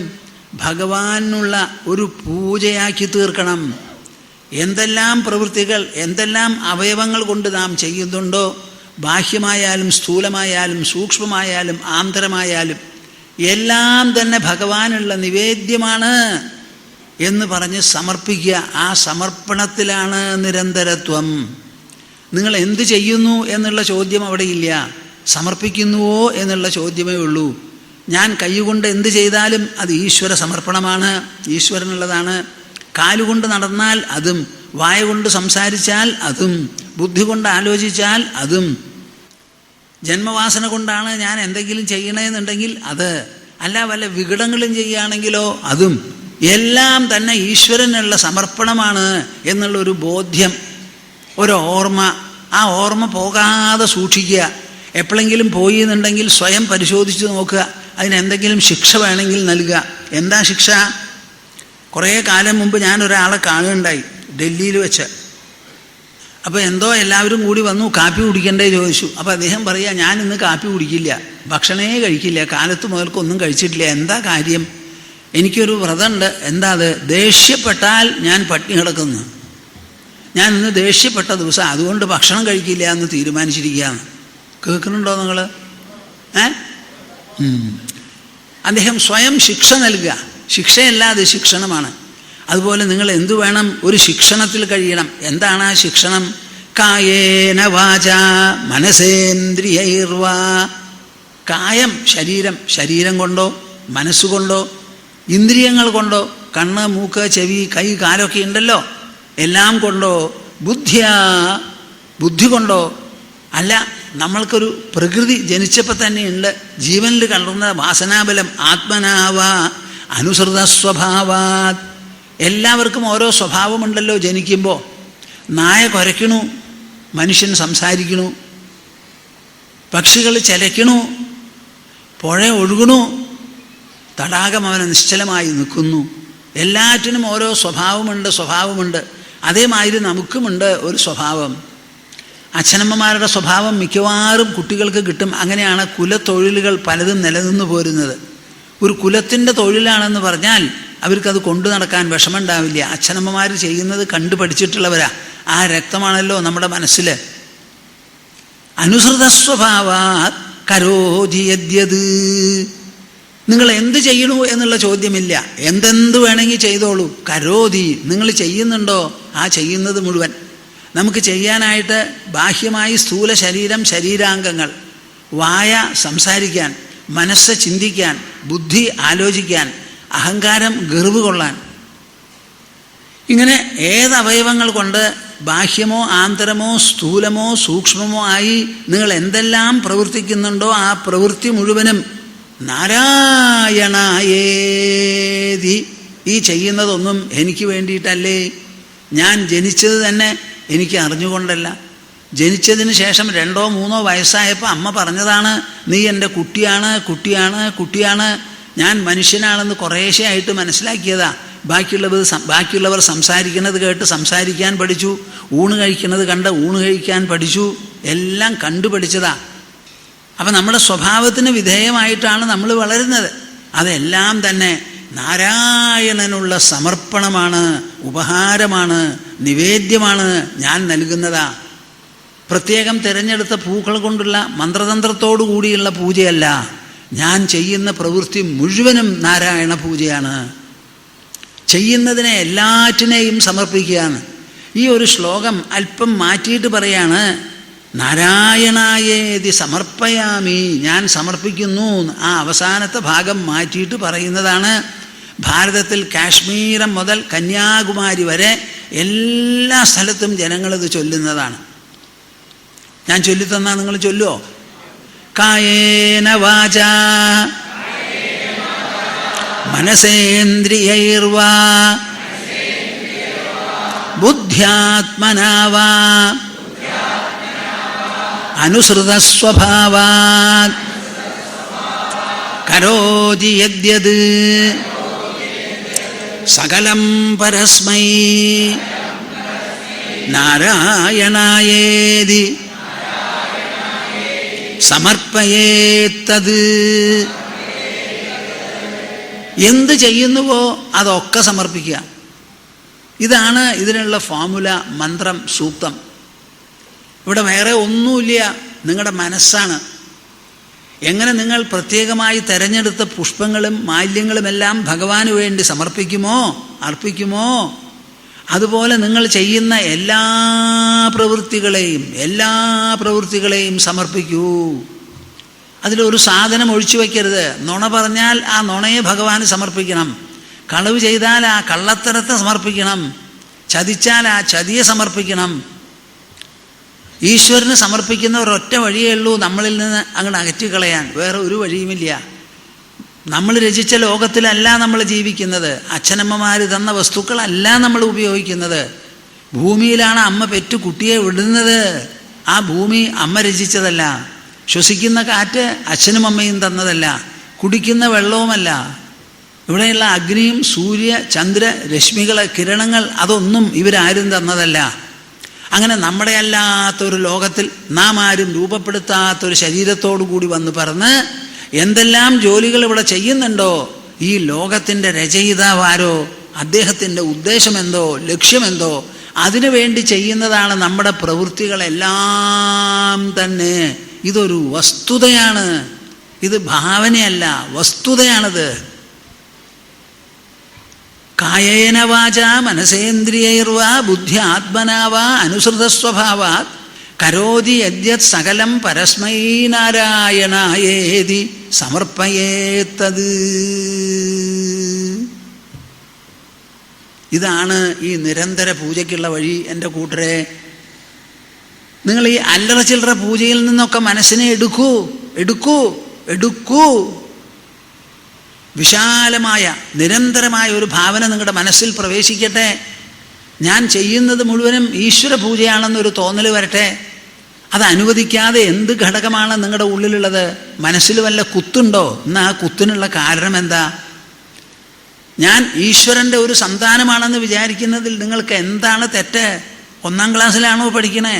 ഭഗവാനുള്ള ഒരു പൂജയാക്കി തീർക്കണം. എന്തെല്ലാം പ്രവൃത്തികൾ, എന്തെല്ലാം അവയവങ്ങൾ കൊണ്ട് നാം ചെയ്യുന്നുണ്ടോ, ബാഹ്യമായാലും സ്ഥൂലമായാലും സൂക്ഷ്മമായാലും ആന്തരമായാലും എല്ലാം തന്നെ ഭഗവാനുള്ള നിവേദ്യമാണ് എന്ന് പറഞ്ഞ് സമർപ്പിക്കുക. ആ സമർപ്പണത്തിലാണ് നിരന്തരത്വം. നിങ്ങൾ എന്ത് ചെയ്യുന്നു എന്നുള്ള ചോദ്യം അവിടെ ഇല്ല. സമർപ്പിക്കുന്നുവോ എന്നുള്ള ചോദ്യമേ ഉള്ളൂ. ഞാൻ കൈകൊണ്ട് എന്ത് ചെയ്താലും അത് ഈശ്വര സമർപ്പണമാണ്, ഈശ്വരനുള്ളതാണ്. കാലുകൊണ്ട് നടന്നാൽ അതും, വായ കൊണ്ട് സംസാരിച്ചാൽ അതും, ബുദ്ധി കൊണ്ട് ആലോചിച്ചാൽ അതും, ജന്മവാസന കൊണ്ടാണ് ഞാൻ എന്തെങ്കിലും ചെയ്യണമെന്നുണ്ടെങ്കിൽ അത്, അല്ല വല്ല വികടങ്ങളും ചെയ്യുകയാണെങ്കിലോ അതും, എല്ലാം തന്നെ ഈശ്വരനുള്ള സമർപ്പണമാണ് എന്നുള്ളൊരു ബോധ്യം, ഒരു ഓർമ്മ. ആ ഓർമ്മ പോകാതെ സൂക്ഷിക്കുക. എപ്പോഴെങ്കിലും പോയി എന്നുണ്ടെങ്കിൽ സ്വയം പരിശോധിച്ച് നോക്കുക. അതിനെന്തെങ്കിലും ശിക്ഷ വേണമെങ്കിൽ നൽകുക. എന്താ ശിക്ഷ? കുറേ കാലം മുമ്പ് ഞാനൊരാളെ കാണുകയുണ്ടായി ഡൽഹിയിൽ വെച്ച്. അപ്പോൾ എന്തോ എല്ലാവരും കൂടി വന്നു കാപ്പി കുടിക്കണ്ടേ ചോദിച്ചു. അപ്പോൾ അദ്ദേഹം പറയുക, ഞാൻ ഇന്ന് കാപ്പി കുടിക്കില്ല, ഭക്ഷണമേ കഴിക്കില്ല, കാലത്ത് മുതൽക്കൊന്നും കഴിച്ചിട്ടില്ല. എന്താ കാര്യം? എനിക്കൊരു വ്രതമുണ്ട്. എന്താ അത്? ദേഷ്യപ്പെട്ടാൽ ഞാൻ പട്ടിണി കിടക്കുന്നു. ഞാൻ ഇന്ന് ദേഷ്യപ്പെട്ട ദിവസം, അതുകൊണ്ട് ഭക്ഷണം കഴിക്കില്ല എന്ന് തീരുമാനിച്ചിരിക്കുകയാണ്. കേൾക്കുന്നുണ്ടോ നിങ്ങൾ? അദ്ദേഹം സ്വയം ശിക്ഷ നൽകുക. ശിക്ഷയല്ലാതെ ശിക്ഷണമാണ്. അതുപോലെ നിങ്ങൾ എന്തു വേണം? ഒരു ശിക്ഷണത്തിൽ കഴിയണം. എന്താണ് ആ ശിക്ഷണം? കായേന വാചാ മനസേന്ദ്രിയൈർവാ. കായം ശരീരം, ശരീരം കൊണ്ടോ മനസ്സുകൊണ്ടോ ഇന്ദ്രിയങ്ങൾ കൊണ്ടോ, കണ്ണ് മൂക്ക് ചെവി കൈ കാലൊക്കെ ഉണ്ടല്ലോ, എല്ലാം കൊണ്ടോ, ബുദ്ധി കൊണ്ടോ. അല്ല, നമ്മൾക്കൊരു പ്രകൃതി ജനിച്ചപ്പോൾ തന്നെയുണ്ട്, ജീവനിൽ കലർന്ന വാസനാബലം. ആത്മനാവ അനുസൃത സ്വഭാവാത്. എല്ലാവർക്കും ഓരോ സ്വഭാവമുണ്ടല്ലോ ജനിക്കുമ്പോൾ. നായ കുരയ്ക്കണു, മനുഷ്യൻ സംസാരിക്കണു, പക്ഷികൾ ചിലയ്ക്കണു, പുഴ ഒഴുകണു, തടാകം അവനെ നിശ്ചലമായി നിൽക്കുന്നു. എല്ലാറ്റിനും ഓരോ സ്വഭാവമുണ്ട്. അതേമാതിരി നമുക്കുമുണ്ട് ഒരു സ്വഭാവം. അച്ഛനമ്മമാരുടെ സ്വഭാവം മിക്കവാറും കുട്ടികൾക്ക് കിട്ടും. അങ്ങനെയാണ് കുലത്തൊഴിലുകൾ പലതും നിലനിന്ന് പോരുന്നത്. ഒരു കുലത്തിൻ്റെ തൊഴിലാണെന്ന് പറഞ്ഞാൽ അവർക്കത് കൊണ്ടു നടക്കാൻ വിഷമമുണ്ടാവില്ല. അച്ഛനമ്മമാർ ചെയ്യുന്നത് കണ്ടു പഠിച്ചിട്ടുള്ളവരാ. ആ രക്തമാണല്ലോ നമ്മുടെ മനസ്സിൽ. അനുസൃത സ്വഭാവാ കരോതി യദ്യത്. നിങ്ങൾ എന്ത് ചെയ്യണു എന്നുള്ള ചോദ്യമില്ല. എന്തെന്ത് വേണമെങ്കിൽ ചെയ്തോളൂ. കരോതി, നിങ്ങൾ ചെയ്യുന്നുണ്ടോ? ആ ചെയ്യുന്നത് മുഴുവൻ. നമുക്ക് ചെയ്യാനായിട്ട് ബാഹ്യമായി സ്ഥൂല ശരീരം, ശരീരാംഗങ്ങൾ, വായ സംസാരിക്കാൻ, മനസ്സ് ചിന്തിക്കാൻ, ബുദ്ധി ആലോചിക്കാൻ, അഹങ്കാരം ഗർവ് കൊള്ളാൻ. ഇങ്ങനെ ഏതവയവങ്ങൾ കൊണ്ട് ബാഹ്യമോ ആന്തരമോ സ്ഥൂലമോ സൂക്ഷ്മമോ ആയി നിങ്ങൾ എന്തെല്ലാം പ്രവർത്തിക്കുന്നുണ്ടോ ആ പ്രവൃത്തി മുഴുവനും നാരായണായേതി. ഈ ചെയ്യുന്നതൊന്നും എനിക്ക് വേണ്ടിയിട്ടല്ലേ. ഞാൻ ജനിച്ചത് തന്നെ എനിക്ക് അറിഞ്ഞുകൊണ്ടല്ല. ജനിച്ചതിന് ശേഷം 2 or 3 വയസ്സായപ്പോൾ അമ്മ പറഞ്ഞതാണ്, നീ എൻ്റെ കുട്ടിയാണ്, ഞാൻ മനുഷ്യനാണെന്ന് കുറേശ്ശെ ആയിട്ട് മനസ്സിലാക്കിയതാ. ബാക്കിയുള്ളവർ സംസാരിക്കുന്നത് കേട്ട് സംസാരിക്കാൻ പഠിച്ചു, ഊണ് കഴിക്കുന്നത് കണ്ട് ഊണ് കഴിക്കാൻ പഠിച്ചു, എല്ലാം കണ്ടുപഠിച്ചതാ. അപ്പം നമ്മുടെ സ്വഭാവത്തിന് വിധേയമായിട്ടാണ് നമ്മൾ വളരുന്നത്. അതെല്ലാം തന്നെ നാരായണനുള്ള സമർപ്പണമാണ്, ഉപഹാരമാണ്, നിവേദ്യമാണ് ഞാൻ നൽകുന്നതാ. പ്രത്യേകം തിരഞ്ഞെടുത്ത പൂക്കൾ കൊണ്ടുള്ള മന്ത്രതന്ത്രത്തോടു കൂടിയുള്ള പൂജയല്ല. ഞാൻ ചെയ്യുന്ന പ്രവൃത്തി മുഴുവനും നാരായണ പൂജയാണ്. ചെയ്യുന്നതിനെ എല്ലാറ്റിനെയും സമർപ്പിക്കുകയാണ്. ഈ ഒരു ശ്ലോകം അല്പം മാറ്റിയിട്ട് പറയാണ്, നാരായണായേതി സമർപ്പയാമി, ഞാൻ സമർപ്പിക്കുന്നു. ആ അവസാനത്തെ ഭാഗം മാറ്റിയിട്ട് പറയുന്നതാണ്. ഭാരതത്തിൽ കാശ്മീരം മുതൽ കന്യാകുമാരി വരെ എല്ലാ സ്ഥലത്തും ജനങ്ങളിത് ചൊല്ലുന്നതാണ്. ഞാൻ ചൊല്ലിത്തന്നാൽ നിങ്ങൾ ചൊല്ലുമോ? കായേന വാചാ മനസേന്ദ്രിയൈർവാ ബുദ്ധ്യാത്മനാ വാ അനുസൃതസ്വഭാവാത് കരോതി യദ്യത് സകലം പരസ്മൈ നാരായണായേതി സമർപ്പയേത്തത്. എന്ത് ചെയ്യുന്നുവോ അതൊക്കെ സമർപ്പിക്കുക. ഇതാണ് ഇതിനുള്ള ഫോമുല, മന്ത്രം, സൂക്തം. ഇവിടെ വേറെ ഒന്നുമില്ല, നിങ്ങളുടെ മനസ്സാണ്. എങ്ങനെ നിങ്ങൾ പ്രത്യേകമായി തിരഞ്ഞെടുത്ത പുഷ്പങ്ങളും മാല്യങ്ങളുമെല്ലാം ഭഗവാന് വേണ്ടി സമർപ്പിക്കുമോ, അർപ്പിക്കുമോ, അതുപോലെ നിങ്ങൾ ചെയ്യുന്ന എല്ലാ പ്രവൃത്തികളെയും സമർപ്പിക്കൂ. അതിലൊരു സാധനം ഒഴിച്ചു വയ്ക്കരുത്. നുണ പറഞ്ഞാൽ ആ നുണയെ ഭഗവാന് സമർപ്പിക്കണം. കളവ് ചെയ്താൽ ആ കള്ളത്തരത്തെ സമർപ്പിക്കണം. ചതിച്ചാൽ ആ ചതിയെ സമർപ്പിക്കണം. ഈശ്വരന് സമർപ്പിക്കുന്ന ഒരൊറ്റ വഴിയേ ഉള്ളൂ, നമ്മളിൽ നിന്ന് അങ്ങോട്ട് അകറ്റിക്കളയാൻ. വേറെ ഒരു വഴിയുമില്ല. നമ്മൾ രചിച്ച ലോകത്തിലല്ല നമ്മൾ ജീവിക്കുന്നത്. അച്ഛനമ്മമാർ തന്ന വസ്തുക്കളല്ല നമ്മൾ ഉപയോഗിക്കുന്നത്. ഭൂമിയിലാണ് അമ്മ പെറ്റു കുട്ടിയെ വിടുന്നത്. ആ ഭൂമി അമ്മ രചിച്ചതല്ല. ശ്വസിക്കുന്ന കാറ്റ് അച്ഛനും അമ്മയും തന്നതല്ല. കുടിക്കുന്ന വെള്ളവുമല്ല. ഇവിടെയുള്ള അഗ്നിയും സൂര്യ ചന്ദ്ര രശ്മികൾ, കിരണങ്ങൾ, അതൊന്നും ഇവരാരും തന്നതല്ല. അങ്ങനെ നമ്മുടെ അല്ലാത്തൊരു ലോകത്തിൽ നാം ആരും രൂപപ്പെടുത്താത്തൊരു ശരീരത്തോടു കൂടി വന്ന് പറഞ്ഞ് എന്തെല്ലാം ജോലികൾ ഇവിടെ ചെയ്യുന്നുണ്ടോ, ഈ ലോകത്തിൻ്റെ രചയിതാവാരോ, അദ്ദേഹത്തിൻ്റെ ഉദ്ദേശമെന്തോ, ലക്ഷ്യമെന്തോ, അതിനു വേണ്ടി ചെയ്യുന്നതാണ് നമ്മുടെ പ്രവൃത്തികളെല്ലാം തന്നെ. ഇതൊരു വസ്തുതയാണ്. ഇത് ഭാവനയല്ല, വസ്തുതയാണിത്. കായേന വാചാ മനസേന്ദ്രിയൈർവാ ബുദ്ധ്യാത്മനാവാ അനുസൃതസ്വഭാവാത് കരോതി യദ്യത് സകലം പരസ്മൈ നാരായണായേതി സമർപ്പയേത്തത്. ഇതാണ് ഈ നിരന്തര പൂജയ്ക്കുള്ള വഴി. എൻ്റെ കൂട്ടരെ, നിങ്ങൾ ഈ അല്ലറ ചില്ലറ പൂജയിൽ നിന്നൊക്കെ മനസ്സിനെ എടുക്കൂ. വിശാലമായ നിരന്തരമായ ഒരു ഭാവന നിങ്ങളുടെ മനസ്സിൽ പ്രവേശിക്കട്ടെ. ഞാൻ ചെയ്യുന്നത് മുഴുവനും ഈശ്വര പൂജയാണെന്നൊരു തോന്നൽ വരട്ടെ. അത് അനുവദിക്കാതെ എന്ത് ഘടകമാണ് നിങ്ങളുടെ ഉള്ളിലുള്ളത്? മനസ്സിൽ വല്ല കുത്തുണ്ടോ? എന്നാൽ ആ കുത്തിനുള്ള കാരണം എന്താ? ഞാൻ ഈശ്വരൻ്റെ ഒരു സന്താനമാണെന്ന് വിചാരിക്കുന്നതിൽ നിങ്ങൾക്ക് എന്താണ് തെറ്റ്? 1ാം ക്ലാസ്സിലാണോ പഠിക്കണേ?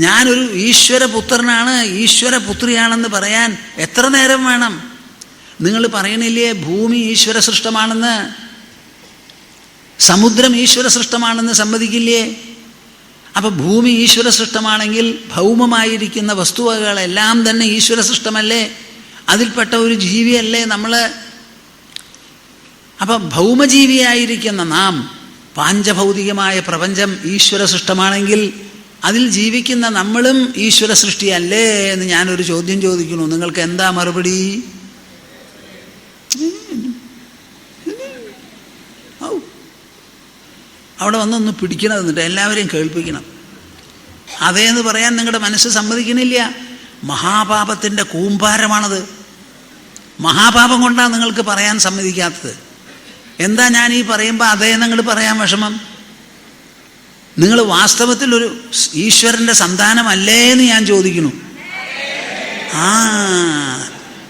ഞാനൊരു ഈശ്വരപുത്രനാണ്, ഈശ്വരപുത്രിയാണെന്ന് പറയാൻ എത്ര നേരം വേണം? നിങ്ങൾ പറയണില്ലേ ഭൂമി ഈശ്വര സൃഷ്ടമാണെന്ന്? സമുദ്രം ഈശ്വര സൃഷ്ടമാണെന്ന് സമ്മതിക്കില്ലേ? അപ്പം ഭൂമി ഈശ്വര സൃഷ്ടമാണെങ്കിൽ ഭൗമമായിരിക്കുന്ന വസ്തുവകകളെല്ലാം തന്നെ ഈശ്വര സൃഷ്ടമല്ലേ? അതിൽപ്പെട്ട ഒരു ജീവിയല്ലേ നമ്മൾ? അപ്പം ഭൗമജീവിയായിരിക്കുന്ന നാം, പാഞ്ചഭൗതികമായ പ്രപഞ്ചം ഈശ്വര സൃഷ്ടമാണെങ്കിൽ അതിൽ ജീവിക്കുന്ന നമ്മളും ഈശ്വര സൃഷ്ടിയല്ലേ എന്ന് ഞാനൊരു ചോദ്യം ചോദിക്കുന്നു. നിങ്ങൾക്ക് എന്താ മറുപടി? അവിടെ വന്നൊന്ന് പിടിക്കണം, എന്നിട്ട് എല്ലാവരെയും കേൾപ്പിക്കണം. അതേന്ന് പറയാൻ നിങ്ങളുടെ മനസ്സ് സമ്മതിക്കണില്ല. മഹാപാപത്തിൻ്റെ കൂമ്പാരമാണത്. മഹാപാപം കൊണ്ടാണ് നിങ്ങൾക്ക് പറയാൻ സമ്മതിക്കാത്തത്. എന്താ ഞാൻ ഈ പറയുമ്പോൾ അതേ നിങ്ങൾ പറയാൻ വിഷമം? നിങ്ങൾ വാസ്തവത്തിൽ ഒരു ഈശ്വരൻ്റെ സന്താനമല്ലേ എന്ന് ഞാൻ ചോദിക്കുന്നു.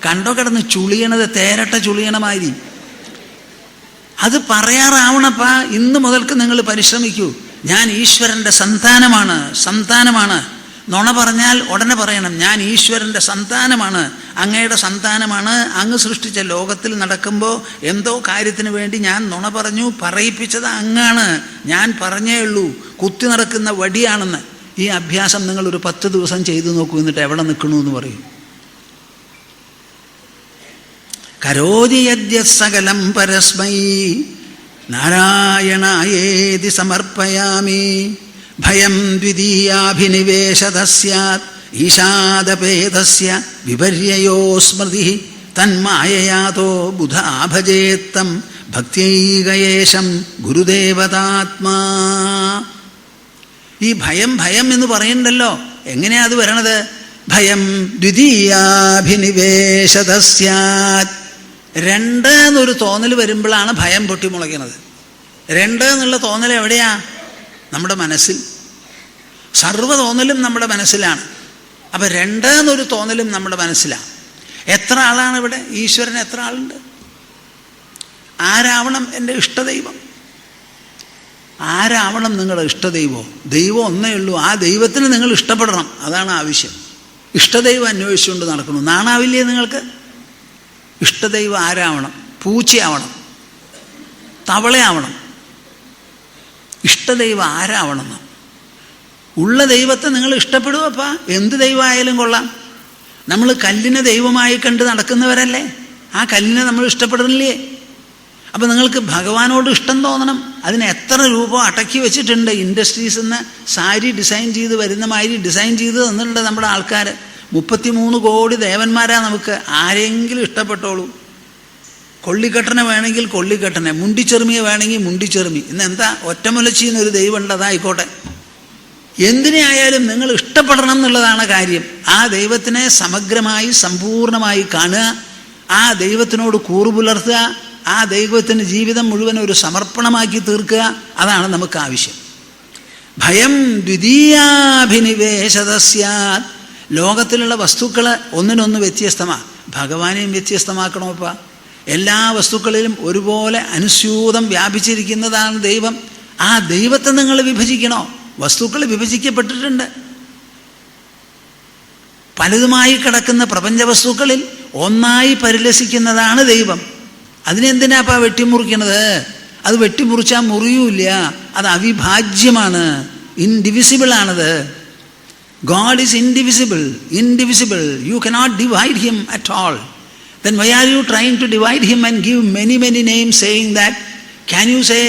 കണ്ടോ കിടന്ന് ചുളിയണത്, തേരട്ട ചുളിയണമാതിരി. അത് പറയാറാവണപ്പാ. ഇന്ന് മുതൽക്ക് നിങ്ങൾ പരിശ്രമിക്കൂ. ഞാൻ ഈശ്വരൻ്റെ സന്താനമാണ്. നുണ പറഞ്ഞാൽ ഉടനെ പറയണം, ഞാൻ ഈശ്വരൻ്റെ സന്താനമാണ്, അങ്ങയുടെ സന്താനമാണ്, അങ്ങ് സൃഷ്ടിച്ച ലോകത്തിൽ നടക്കുമ്പോൾ എന്തോ കാര്യത്തിന് വേണ്ടി ഞാൻ നുണ പറഞ്ഞു, പറയിപ്പിച്ചത് അങ്ങാണ്, ഞാൻ പറഞ്ഞേ ഉള്ളൂ, കുത്തി നടക്കുന്ന വടിയാണെന്ന്. ഈ അഭ്യാസം നിങ്ങളൊരു 10 ദിവസം ചെയ്തു നോക്കൂ, എന്നിട്ട് എവിടെ നിൽക്കണു എന്ന് പറയും. കരോതി യദ്യത് സകലം പരസ്മൈ നാരായണായേതി സമർപ്പയാമി ഭയം ദ്വിതീയാഭിനിവേശത സ്യാത് ഈശാദപേതസ്യ വിപര്യയോ സ്മൃതി തന്മായയാതോ ബുധാഭജേത്തം ഭക്ത്യൈകയേശം ഗുരുദേവതാത്മാ. ഈ ഭയം ഭയം എന്ന് പറയുന്നുണ്ടല്ലോ, എങ്ങനെയാ അത് വരണത്? ഭയം ദ്വിതീയാഭിനിവേശത സ്യാത്. 2 എന്നൊരു തോന്നൽ വരുമ്പോഴാണ് ഭയം പൊട്ടിമുളയ്ക്കുന്നത്. 2 എന്നുള്ള തോന്നൽ എവിടെയാ? നമ്മുടെ മനസ്സിൽ. സർവ്വ തോന്നലും നമ്മുടെ മനസ്സിലാണ്. അപ്പം 2 എന്നൊരു തോന്നലും നമ്മുടെ മനസ്സിലാണ്. എത്ര ആളാണ് ഇവിടെ? ഈശ്വരൻ എത്ര ആളുണ്ട്? ആരാവണം എൻ്റെ ഇഷ്ടദൈവം? ആരാവണം നിങ്ങളുടെ ഇഷ്ടദൈവം? ദൈവം ഒന്നേ ഉള്ളൂ. ആ ദൈവത്തിന് നിങ്ങൾ ഇഷ്ടപ്പെടണം, അതാണ് ആവശ്യം. ഇഷ്ടദൈവം അന്വേഷിച്ചുകൊണ്ട് നടക്കണം. നാണാവില്ലേ നിങ്ങൾക്ക്? ഇഷ്ടദൈവം ആരാവണം? പൂച്ചയാവണം, തവളയാവണം. ഇഷ്ടദൈവം ആരാവണമെന്ന്? ഉള്ള ദൈവത്തെ നിങ്ങൾ ഇഷ്ടപ്പെടുവപ്പാ. എന്ത് ദൈവമായാലും കൊള്ളാം. നമ്മൾ കല്ലിനെ ദൈവമായി കണ്ട് നടക്കുന്നവരല്ലേ? ആ കല്ലിനെ നമ്മൾ ഇഷ്ടപ്പെടുന്നില്ലേ? അപ്പം നിങ്ങൾക്ക് ഭഗവാനോട് ഇഷ്ടം തോന്നണം. അതിന് എത്ര രൂപ അടക്കി വെച്ചിട്ടുണ്ട്. ഇൻഡസ്ട്രീസിൽ നിന്ന് സാരി ഡിസൈൻ ചെയ്ത് വരുന്ന മാതിരി ഡിസൈൻ ചെയ്ത് തന്നിട്ടുണ്ട് നമ്മുടെ ആൾക്കാർ. 33 കോടി ദേവന്മാരാ നമുക്ക്. ആരെങ്കിലും ഇഷ്ടപ്പെട്ടോളൂ. കൊള്ളിക്കെട്ടനെ വേണമെങ്കിൽ കൊള്ളിക്കെട്ടനെ, മുണ്ടിച്ചെറുമിയെ വേണമെങ്കിൽ മുണ്ടിച്ചെറുമി. ഇന്നെന്താ ഒറ്റമുലച്ചിന്നൊരു ദൈവമുണ്ട്, അതായിക്കോട്ടെ. എന്തിനെ ആയാലും നിങ്ങൾ ഇഷ്ടപ്പെടണം എന്നുള്ളതാണ് കാര്യം. ആ ദൈവത്തിനെ സമഗ്രമായി സമ്പൂർണമായി കാണുക, ആ ദൈവത്തിനോട് കൂറുപുലർത്തുക, ആ ദൈവത്തിന് ജീവിതം മുഴുവൻ ഒരു സമർപ്പണമാക്കി തീർക്കുക. അതാണ് നമുക്ക് ആവശ്യം. ഭയം ദ്വിതീയാഭിനിവേശത സ്യാത്. ലോകത്തിലുള്ള വസ്തുക്കൾ ഒന്നിനൊന്ന് വ്യത്യസ്തമാണ്. ഭഗവാനെയും വ്യത്യസ്തമാക്കണമപ്പ. എല്ലാ വസ്തുക്കളിലും ഒരുപോലെ അനുസ്യൂതം വ്യാപിച്ചിരിക്കുന്നതാണ് ദൈവം. ആ ദൈവത്തെ നിങ്ങൾ വിഭജിക്കണോ? വസ്തുക്കൾ വിഭജിക്കപ്പെട്ടിട്ടുണ്ട്. പലതുമായി കിടക്കുന്ന പ്രപഞ്ച വസ്തുക്കളിൽ ഒന്നായി പരിലസിക്കുന്നതാണ് ദൈവം. അതിനെന്തിനാപ്പാ വെട്ടിമുറിക്കണത്? അത് വെട്ടിമുറിച്ചാൽ മുറിയൂല്ല. അത് അവിഭാജ്യമാണ്, ഇൻഡിവിസിബിൾ ആണത്. God is indivisible, indivisible. You cannot divide him at all. Then why are you trying to divide him and give many, many names saying that? Can you say,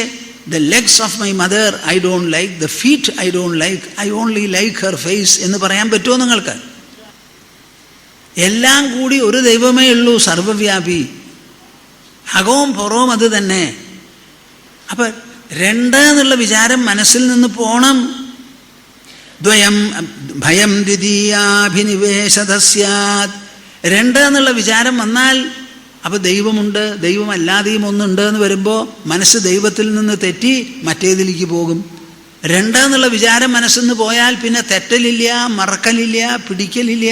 the legs of my mother I don't like, the feet I don't like, I only like her face എന്ന് പറയാൻ പറ്റുമോ നിങ്ങൾക്ക്? എല്ലാം കൂടി ഒരു ദൈവമേ ഉള്ളൂ, സർവവ്യാപി. അകവും പുറവും അത് തന്നെ. അപ്പം 2 എന്നുള്ള വിചാരം മനസ്സിൽ നിന്ന് പോണം. ദ്വയം ഭയം ദ്വിതീയാഭിനിവേശത സ്യാത്. 2 എന്നുള്ള വിചാരം വന്നാൽ അപ്പോൾ ദൈവമുണ്ട്, ദൈവമല്ലാതെയും ഒന്നുണ്ട് എന്ന് വരുമ്പോൾ മനസ്സ് ദൈവത്തിൽ നിന്ന് തെറ്റി മറ്റേതിലേക്ക് പോകും. 2 എന്നുള്ള വിചാരം മനസ്സിൽ നിന്ന് പോയാൽ പിന്നെ തെറ്റലില്ല, മറക്കലില്ല, പിടിക്കലില്ല,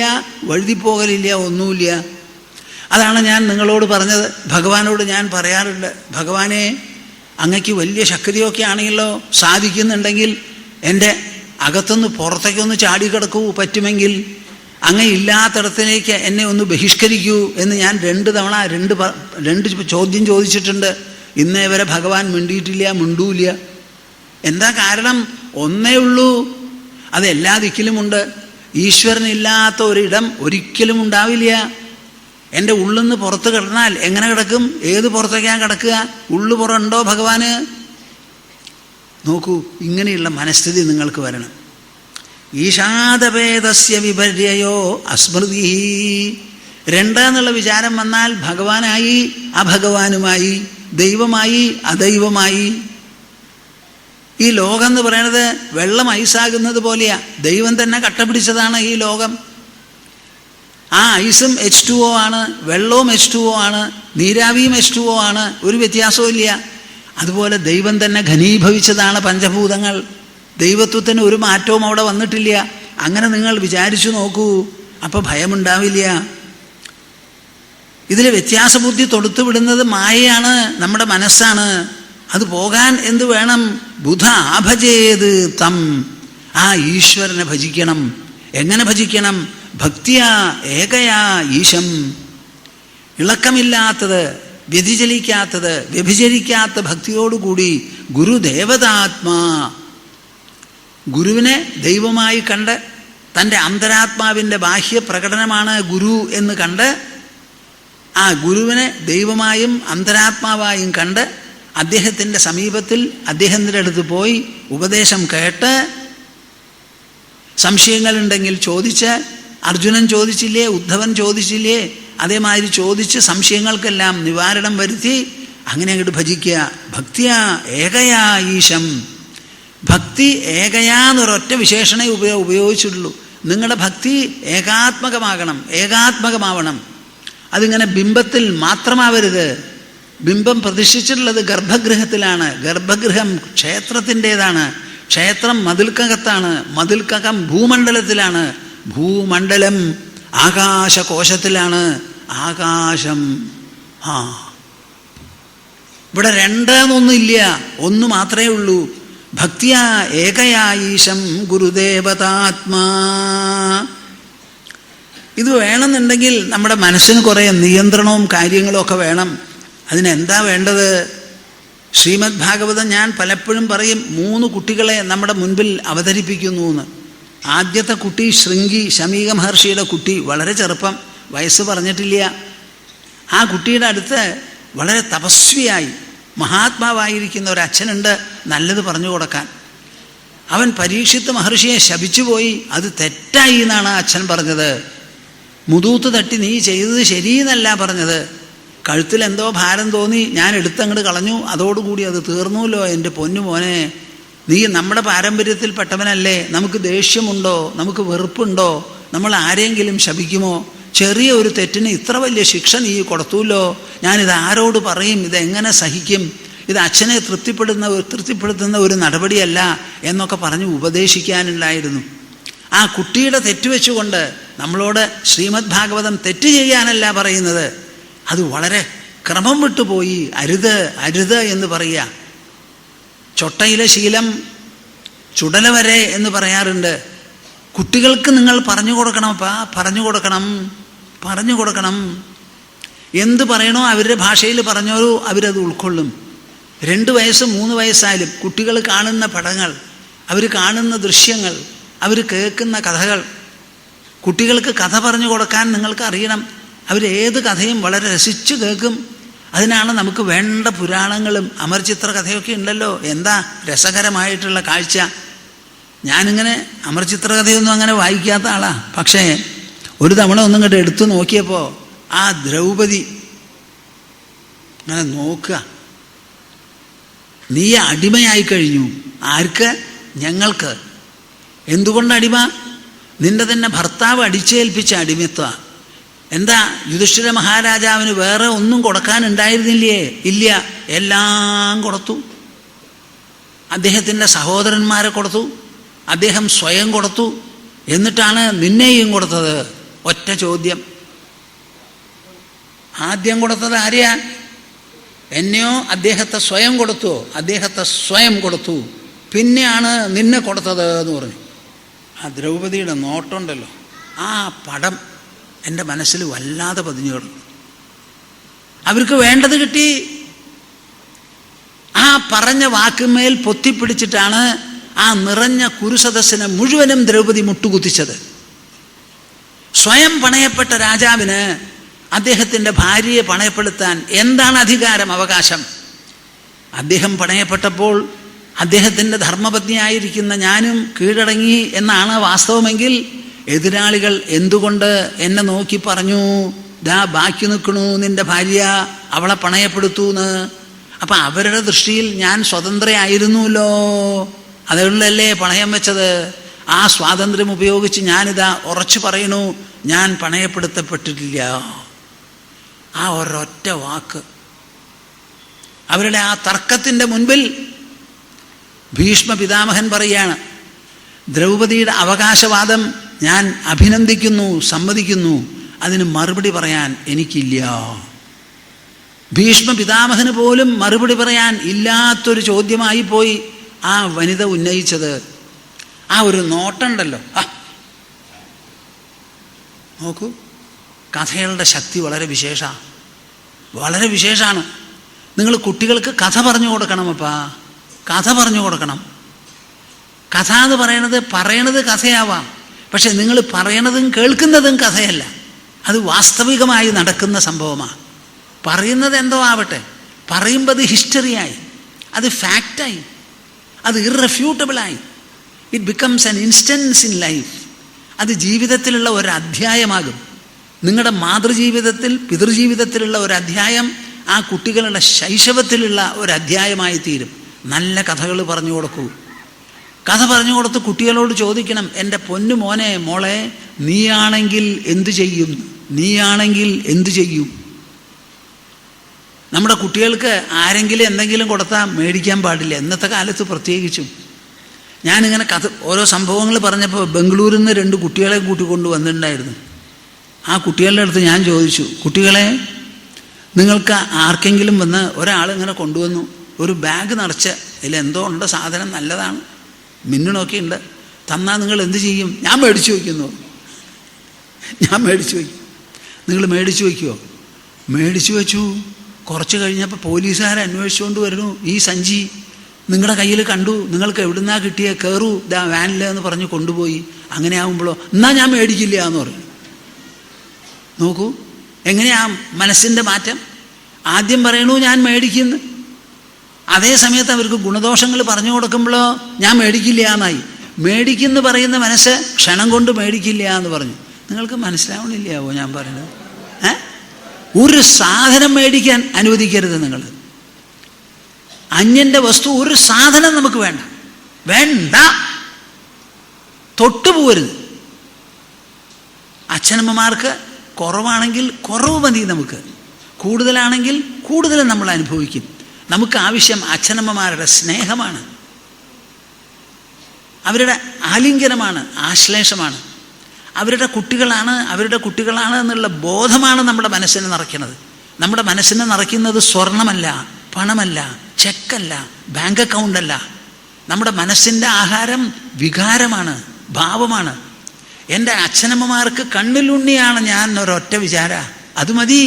വഴുതിപ്പോകലില്ല, ഒന്നുമില്ല. അതാണ് ഞാൻ നിങ്ങളോട് പറഞ്ഞത്. ഭഗവാനോട് ഞാൻ പറയാറുണ്ട്, ഭഗവാനെ അങ്ങയ്ക്ക് വലിയ ശക്തിയൊക്കെ ആണെങ്കിലോ, സാധിക്കുന്നുണ്ടെങ്കിൽ എൻ്റെ അകത്തുനിന്ന് പുറത്തേക്കൊന്ന് ചാടിക്കിടക്കൂ, പറ്റുമെങ്കിൽ അങ്ങ് ഇല്ലാത്തിടത്തിലേക്ക് എന്നെ ഒന്ന് ബഹിഷ്കരിക്കൂ എന്ന് ഞാൻ 2 തവണ 2 ചോദ്യം ചോദിച്ചിട്ടുണ്ട്. ഇന്നേ വരെ ഭഗവാൻ മിണ്ടിയിട്ടില്ല, മിണ്ടൂല്ല. എന്താ കാരണം? ഒന്നേ ഉള്ളൂ, അത് എല്ലാ ദിക്കിലുമുണ്ട്. ഈശ്വരനില്ലാത്ത ഒരിടം ഒരിക്കലും ഉണ്ടാവില്ല. എൻ്റെ ഉള്ളിൽ നിന്ന് പുറത്ത് കിടന്നാൽ എങ്ങനെ കിടക്കും? ഏത് പുറത്തേക്കാ കിടക്കുക? ഉള്ളു പുറമുണ്ടോ ഭഗവാന്? നോക്കൂ, ഇങ്ങനെയുള്ള മനസ്ഥിതി നിങ്ങൾക്ക് വരണം. ഈശാദപേതസ്യ വിപര്യയോ അസ്മൃതി. 2 എന്നുള്ള വിചാരം വന്നാൽ ഭഗവാനായി അഭഗവാനുമായി, ദൈവമായി അദൈവമായി. ഈ ലോകം എന്ന് പറയുന്നത് വെള്ളം ഐസാകുന്നത് പോലെയാ. ദൈവം തന്നെ കട്ടപിടിച്ചതാണ് ഈ ലോകം. ആ ഐസും H2O ആണ്, വെള്ളവും H2O ആണ്, നീരാവിയും H2O ആണ്. ഒരു വ്യത്യാസവും ഇല്ല. അതുപോലെ ദൈവം തന്നെ ഘനീഭവിച്ചതാണ് പഞ്ചഭൂതങ്ങൾ. ദൈവത്വത്തിന് ഒരു മാറ്റവും അവിടെ വന്നിട്ടില്ല. അങ്ങനെ നിങ്ങൾ വിചാരിച്ചു നോക്കൂ, അപ്പോൾ ഭയമുണ്ടാവില്ല. ഇതിൽ വ്യത്യാസബുദ്ധി തൊടുത്തു വിടുന്നത് മായയാണ്, നമ്മുടെ മനസ്സാണ്. അത് പോകാൻ എന്ത് വേണം? ബുധ ആഭജേത് തം. ആ ഈശ്വരനെ ഭജിക്കണം. എങ്ങനെ ഭജിക്കണം? ഭക്തിയാ ഏകയാ ഈശം. ഇളക്കമില്ലാത്തത്, വ്യതിചലിക്കാത്തത്, വ്യഭിചരിക്കാത്ത ഭക്തിയോടുകൂടി ഗുരുദേവതാത്മാ, ഗുരുവിനെ ദൈവമായി കണ്ട്, തൻ്റെ അന്തരാത്മാവിൻ്റെ ബാഹ്യ പ്രകടനമാണ് ഗുരു എന്ന് കണ്ട്, ആ ഗുരുവിനെ ദൈവമായും അന്തരാത്മാവായും കണ്ട് അദ്ദേഹത്തിൻ്റെ സമീപത്തിൽ അദ്ദേഹത്തിൻ്റെ അടുത്ത് പോയി ഉപദേശം കേട്ട്, സംശയങ്ങളുണ്ടെങ്കിൽ ചോദിച്ച്, അർജുനൻ ചോദിച്ചില്ലേ, ഉദ്ധവൻ ചോദിച്ചില്ലേ, അതേമാതിരി ചോദിച്ച് സംശയങ്ങൾക്കെല്ലാം നിവാരണം വരുത്തി അങ്ങനെ അങ്ങോട്ട് ഭജിക്കുക. ഭക്തിയാ ഏകയാ ഈശം. ഭക്തി ഏകയാന്നൊരൊറ്റ വിശേഷണേ ഉപയോഗിച്ചിട്ടുള്ളൂ. നിങ്ങളുടെ ഭക്തി ഏകാത്മകമാകണം, ഏകാത്മകമാവണം. അതിങ്ങനെ ബിംബത്തിൽ മാത്രമാവരുത്. ബിംബം പ്രതിഷ്ഠിച്ചിട്ടുള്ളത് ഗർഭഗൃഹത്തിലാണ്. ഗർഭഗൃഹം ക്ഷേത്രത്തിൻ്റേതാണ്. ക്ഷേത്രം മതിൽക്കകത്താണ്. മതിൽക്കകം ഭൂമണ്ഡലത്തിലാണ്. ഭൂമണ്ഡലം ആകാശകോശത്തിലാണ്. ആകാശം ഇവിടെ രണ്ടെന്നൊന്നുമില്ല, ഒന്ന് മാത്രമേ ഉള്ളൂ. ഭക്തിയാ ഏകയാ ഈശം ഗുരുദേവതാത്മാ. ഇത് വേണമെന്നുണ്ടെങ്കിൽ നമ്മുടെ മനസ്സിന് കുറേ നിയന്ത്രണവും കാര്യങ്ങളും ഒക്കെ വേണം. അതിനെന്താ വേണ്ടത്? ശ്രീമദ് ഭാഗവതം ഞാൻ പലപ്പോഴും പറയും, 3 കുട്ടികളെ നമ്മുടെ മുൻപിൽ അവതരിപ്പിക്കുന്നു എന്ന്. ആദ്യത്തെ കുട്ടി ശൃംഗി, ശമീക മഹർഷിയുടെ കുട്ടി, വളരെ ചെറുപ്പം, വയസ്സ് പറഞ്ഞിട്ടില്ല. ആ കുട്ടിയുടെ അടുത്ത് വളരെ തപസ്വിയായി മഹാത്മാവായിരിക്കുന്ന ഒരു അച്ഛനുണ്ട്, നല്ലത് പറഞ്ഞു കൊടുക്കാൻ. അവൻ പരീക്ഷിത്ത് മഹർഷിയെ ശപിച്ചുപോയി. അത് തെറ്റായി എന്നാണ് അച്ഛൻ പറഞ്ഞത്. മുതൂത്ത് തട്ടി നീ ചെയ്തത് ശരിയെന്നല്ല പറഞ്ഞത്. കഴുത്തിൽ എന്തോ ഭാരം തോന്നി, ഞാൻ എടുത്തങ്ങോട്ട് കളഞ്ഞു, അതോടുകൂടി അത് തീർന്നുല്ലോ. എൻ്റെ പൊന്നു മോനെ, നീ നമ്മുടെ പാരമ്പര്യത്തിൽപ്പെട്ടവനല്ലേ. നമുക്ക് ദേഷ്യമുണ്ടോ? നമുക്ക് വെറുപ്പുണ്ടോ? നമ്മൾ ആരെങ്കിലും ശപിക്കുമോ? ചെറിയ ഒരു തെറ്റിന് ഇത്ര വലിയ ശിക്ഷ നീ കൊടുത്തൂല്ലോ. ഞാനിത് ആരോട് പറയും? ഇതെങ്ങനെ സഹിക്കും? ഇത് അച്ഛനെ തൃപ്തിപ്പെടുത്തുന്ന ഒരു നടപടിയല്ല എന്നൊക്കെ പറഞ്ഞ് ഉപദേശിക്കാനുണ്ടായിരുന്നു. ആ കുട്ടിയുടെ തെറ്റുവെച്ചുകൊണ്ട് നമ്മളോട് ശ്രീമദ് ഭാഗവതം തെറ്റ് ചെയ്യാനല്ല പറയുന്നത്. അത് വളരെ ക്രമം വിട്ടുപോയി. അരുത് അരുത് എന്ന് പറയുക. ചൊട്ടയിലെ ശീലം ചുടല വരെ എന്ന് പറയാറുണ്ട്. കുട്ടികൾക്ക് നിങ്ങൾ പറഞ്ഞു കൊടുക്കണമപ്പാ, പറഞ്ഞു കൊടുക്കണം. എന്ത് പറയണോ അവരുടെ ഭാഷയിൽ പറഞ്ഞോളൂ, അവരത് ഉൾക്കൊള്ളും. 2 വയസ്സ് 3 വയസ്സായാലും കുട്ടികൾ കാണുന്ന പടങ്ങൾ, അവർ കാണുന്ന ദൃശ്യങ്ങൾ, അവർ കേൾക്കുന്ന കഥകൾ, കുട്ടികൾക്ക് കഥ പറഞ്ഞു കൊടുക്കാൻ നിങ്ങൾക്ക് അറിയണം. അവരേത് കഥയും വളരെ രസിച്ച് കേൾക്കും. അതിനാണ് നമുക്ക് വേണ്ട പുരാണങ്ങളും അമർചിത്ര കഥയൊക്കെ ഉണ്ടല്ലോ. എന്താ രസകരമായിട്ടുള്ള കാഴ്ച. ഞാനിങ്ങനെ അമർചിത്ര കഥയൊന്നും അങ്ങനെ വായിക്കാത്ത ആളാ. പക്ഷേ ഒരു തവണ ഒന്നും ഇങ്ങോട്ട് എടുത്തു നോക്കിയപ്പോൾ ആ ദ്രൗപദി അങ്ങനെ നോക്കുക. നീ അടിമയായി കഴിഞ്ഞു. ആർക്ക്? ഞങ്ങൾക്ക്. എന്തുകൊണ്ട് അടിമ? നിന്റെ തന്നെ ഭർത്താവ് അടിച്ചേൽപ്പിച്ച അടിമത്വ. എന്താ യുധിഷ്ഠിര മഹാരാജാവിന് വേറെ ഒന്നും കൊടുക്കാനുണ്ടായിരുന്നില്ലേ? ഇല്ല, എല്ലാം കൊടുത്തു. അദ്ദേഹത്തിൻ്റെ സഹോദരന്മാരെ കൊടുത്തു, അദ്ദേഹം സ്വയം കൊടുത്തു. എന്നിട്ടാണ് നിന്നെയും കൊടുത്തത്. ഒറ്റ ചോദ്യം, ആദ്യം കൊടുത്തത് ആരെയാ? എന്നെയോ അദ്ദേഹത്തെ സ്വയം കൊടുത്തുവോ? അദ്ദേഹത്തെ സ്വയം കൊടുത്തു. പിന്നെയാണ് നിന്നെ കൊടുത്തത് എന്ന് പറഞ്ഞു. ആ ദ്രൗപദിയുടെ നോട്ടമുണ്ടല്ലോ, ആ പടം എൻ്റെ മനസ്സിൽ വല്ലാതെ പതിഞ്ഞു കിടന്നു. അവർക്ക് വേണ്ടത് കിട്ടി. ആ പറഞ്ഞ വാക്കുമേൽ പൊത്തിപ്പിടിച്ചിട്ടാണ് ആ നിറഞ്ഞ കുരുസദസ്സിനെ മുഴുവനും ദ്രൗപദി മുട്ടുകുത്തിച്ചത്. സ്വയം പണയപ്പെട്ട രാജാവിന് അദ്ദേഹത്തിൻ്റെ ഭാര്യയെ പണയപ്പെടുത്താൻ എന്താണ് അധികാരം, അവകാശം? അദ്ദേഹം പണയപ്പെട്ടപ്പോൾ അദ്ദേഹത്തിൻ്റെ ധർമ്മപത്നിയായിരിക്കുന്ന ഞാനും കീഴടങ്ങി എന്നാണ് വാസ്തവമെങ്കിൽ, എതിരാളികൾ എന്തുകൊണ്ട് എന്നെ നോക്കി പറഞ്ഞു, ദാ ബാക്കി നിൽക്കണു നിൻ്റെ ഭാര്യ, അവളെ പണയപ്പെടുത്തൂന്ന്. അപ്പം അവരുടെ ദൃഷ്ടിയിൽ ഞാൻ സ്വതന്ത്രയായിരുന്നല്ലോ. അതുകൊണ്ടല്ലേ പണയം വെച്ചത്. ആ സ്വാതന്ത്ര്യം ഉപയോഗിച്ച് ഞാനിതാ ഉറച്ചു പറയണു, ഞാൻ പണയപ്പെടുത്തപ്പെട്ടിട്ടില്ല. ആ ഒരൊറ്റ വാക്ക്. അവരുടെ ആ തർക്കത്തിൻ്റെ മുൻപിൽ ഭീഷ്മ പിതാമഹൻ പറയാണ്, ദ്രൗപദിയുടെ അവകാശവാദം ഞാൻ അഭിനന്ദിക്കുന്നു, സമ്മതിക്കുന്നു, അതിന് മറുപടി പറയാൻ എനിക്കില്ല. ഭീഷ്മ പിതാമഹന് പോലും മറുപടി പറയാൻ ഇല്ലാത്തൊരു ചോദ്യമായി പോയി ആ വനിത ഉന്നയിച്ചത്. ആ ഒരു നോട്ടമുണ്ടല്ലോ, നോക്കൂ, കഥകളുടെ ശക്തി വളരെ വളരെ വിശേഷമാണ്. നിങ്ങൾ കുട്ടികൾക്ക് കഥ പറഞ്ഞു കൊടുക്കണം. അപ്പാ കഥ പറഞ്ഞു കൊടുക്കണം. കഥ എന്ന് പറയണത് കഥയാവാം, പക്ഷെ നിങ്ങൾ പറയണതും കേൾക്കുന്നതും കഥയല്ല. അത് വാസ്തവികമായി നടക്കുന്ന സംഭവമാണ്. പറയുന്നത് എന്തോ ആവട്ടെ, പറയുമ്പോൾ അത് ഹിസ്റ്ററിയായി, അത് ഫാക്റ്റായി, അത് ഇറഫ്യൂട്ടബിളായി. It becomes an instance in life. അത് ജീവിതത്തിലുള്ള ഒരു അധ്യായമാകും. നിങ്ങളുടെ മാതൃജീവിതത്തിൽ, പിതൃജീവിതത്തിലുള്ള ഒരു അധ്യായം ആ കുട്ടികളുടെ ശൈശവത്തിലുള്ള ഒരു അധ്യായമായി തീരും. നല്ല കഥകൾ പറഞ്ഞു കൊടുക്കൂ. കഥ പറഞ്ഞു കൊടുത്ത് കുട്ടികളോട് ചോദിക്കണം, എൻ്റെ പൊന്നു മോനെ മോളെ, നീയാണെങ്കിൽ എന്തു ചെയ്യും? നീയാണെങ്കിൽ എന്തു ചെയ്യും? നമ്മുടെ കുട്ടികൾക്ക് ആരെങ്കിലും എന്തെങ്കിലും കൊടുത്താൽ മേടിക്കാൻ പാടില്ല, ഇന്നത്തെ കാലത്ത് പ്രത്യേകിച്ചും. ഞാനിങ്ങനെ ഓരോ സംഭവങ്ങൾ പറഞ്ഞപ്പോൾ ബംഗളൂരിൽ നിന്ന് 2 കുട്ടികളെ കൂട്ടിക്കൊണ്ട് വന്നിട്ടുണ്ടായിരുന്നു. ആ കുട്ടികളുടെ അടുത്ത് ഞാൻ ചോദിച്ചു, കുട്ടികളെ, നിങ്ങൾക്ക് ആർക്കെങ്കിലും വന്ന് ഒരാളിങ്ങനെ കൊണ്ടുവന്നു ഒരു ബാഗ് നിറച്ച് ഇതിലെന്തോ ഉണ്ട്, സാധനം നല്ലതാണ്, മിന്നണമൊക്കെ ഉണ്ട്, തന്നാൽ നിങ്ങൾ എന്ത് ചെയ്യും? ഞാൻ മേടിച്ചു വയ്ക്കുന്നു. ഞാൻ മേടിച്ചു വയ്ക്കും. നിങ്ങൾ മേടിച്ചു വയ്ക്കുമോ? മേടിച്ചു വെച്ചു. കുറച്ച് കഴിഞ്ഞപ്പോൾ പോലീസുകാർ അന്വേഷിച്ചുകൊണ്ട് വരുന്നു, ഈ സഞ്ചി നിങ്ങളുടെ കയ്യിൽ കണ്ടു, നിങ്ങൾക്ക് എവിടുന്നാ കിട്ടിയേ, കയറൂ ഇതാ വാനിൽ എന്ന് പറഞ്ഞ് കൊണ്ടുപോയി. അങ്ങനെ ആകുമ്പോഴോ എന്നാൽ ഞാൻ മേടിക്കില്ല എന്ന് പറഞ്ഞു. നോക്കൂ എങ്ങനെയാ മനസ്സിൻ്റെ മാറ്റം. ആദ്യം പറയണു ഞാൻ മേടിക്കുന്നു, അതേ സമയത്ത് അവർക്ക് ഗുണദോഷങ്ങൾ പറഞ്ഞു കൊടുക്കുമ്പോഴോ ഞാൻ മേടിക്കില്ല എന്നായി. മേടിക്കുന്നു പറയുന്ന മനസ്സ് ക്ഷണം കൊണ്ട് മേടിക്കില്ല എന്ന് പറഞ്ഞു. നിങ്ങൾക്ക് മനസ്സിലാവണില്ലാവോ ഞാൻ പറയുന്നത്? ഒരു സാധനം മേടിക്കാൻ അനുവദിക്കരുത് നിങ്ങൾ. അന്യൻ്റെ വസ്തു ഒരു സാധനം നമുക്ക് വേണ്ട, തൊട്ടുപോകരുത്. അച്ഛനമ്മമാർക്ക് കുറവാണെങ്കിൽ കുറവ് മതി, നമുക്ക് കൂടുതലാണെങ്കിൽ കൂടുതൽ നമ്മൾ അനുഭവിക്കും. നമുക്ക് ആവശ്യം അച്ഛനമ്മമാരുടെ സ്നേഹമാണ്, അവരുടെ ആലിംഗനമാണ്, ആശ്ലേഷമാണ്. അവരുടെ കുട്ടികളാണ് എന്നുള്ള ബോധമാണ് നമ്മുടെ മനസ്സിനെ നിറയ്ക്കുന്നത്. നമ്മുടെ മനസ്സിനെ നിറയ്ക്കുന്നത് സ്വർണമല്ല, പണമല്ല, ചെക്കല്ല, ബാങ്ക് അക്കൗണ്ടല്ല. നമ്മുടെ മനസ്സിൻ്റെ ആഹാരം വികാരമാണ്, ഭാവമാണ്. എൻ്റെ അച്ഛനമ്മമാർക്ക് കണ്ണിലുണ്ണിയാണ് ഞാൻ ഒരൊറ്റ വിചാര, അത് മതി.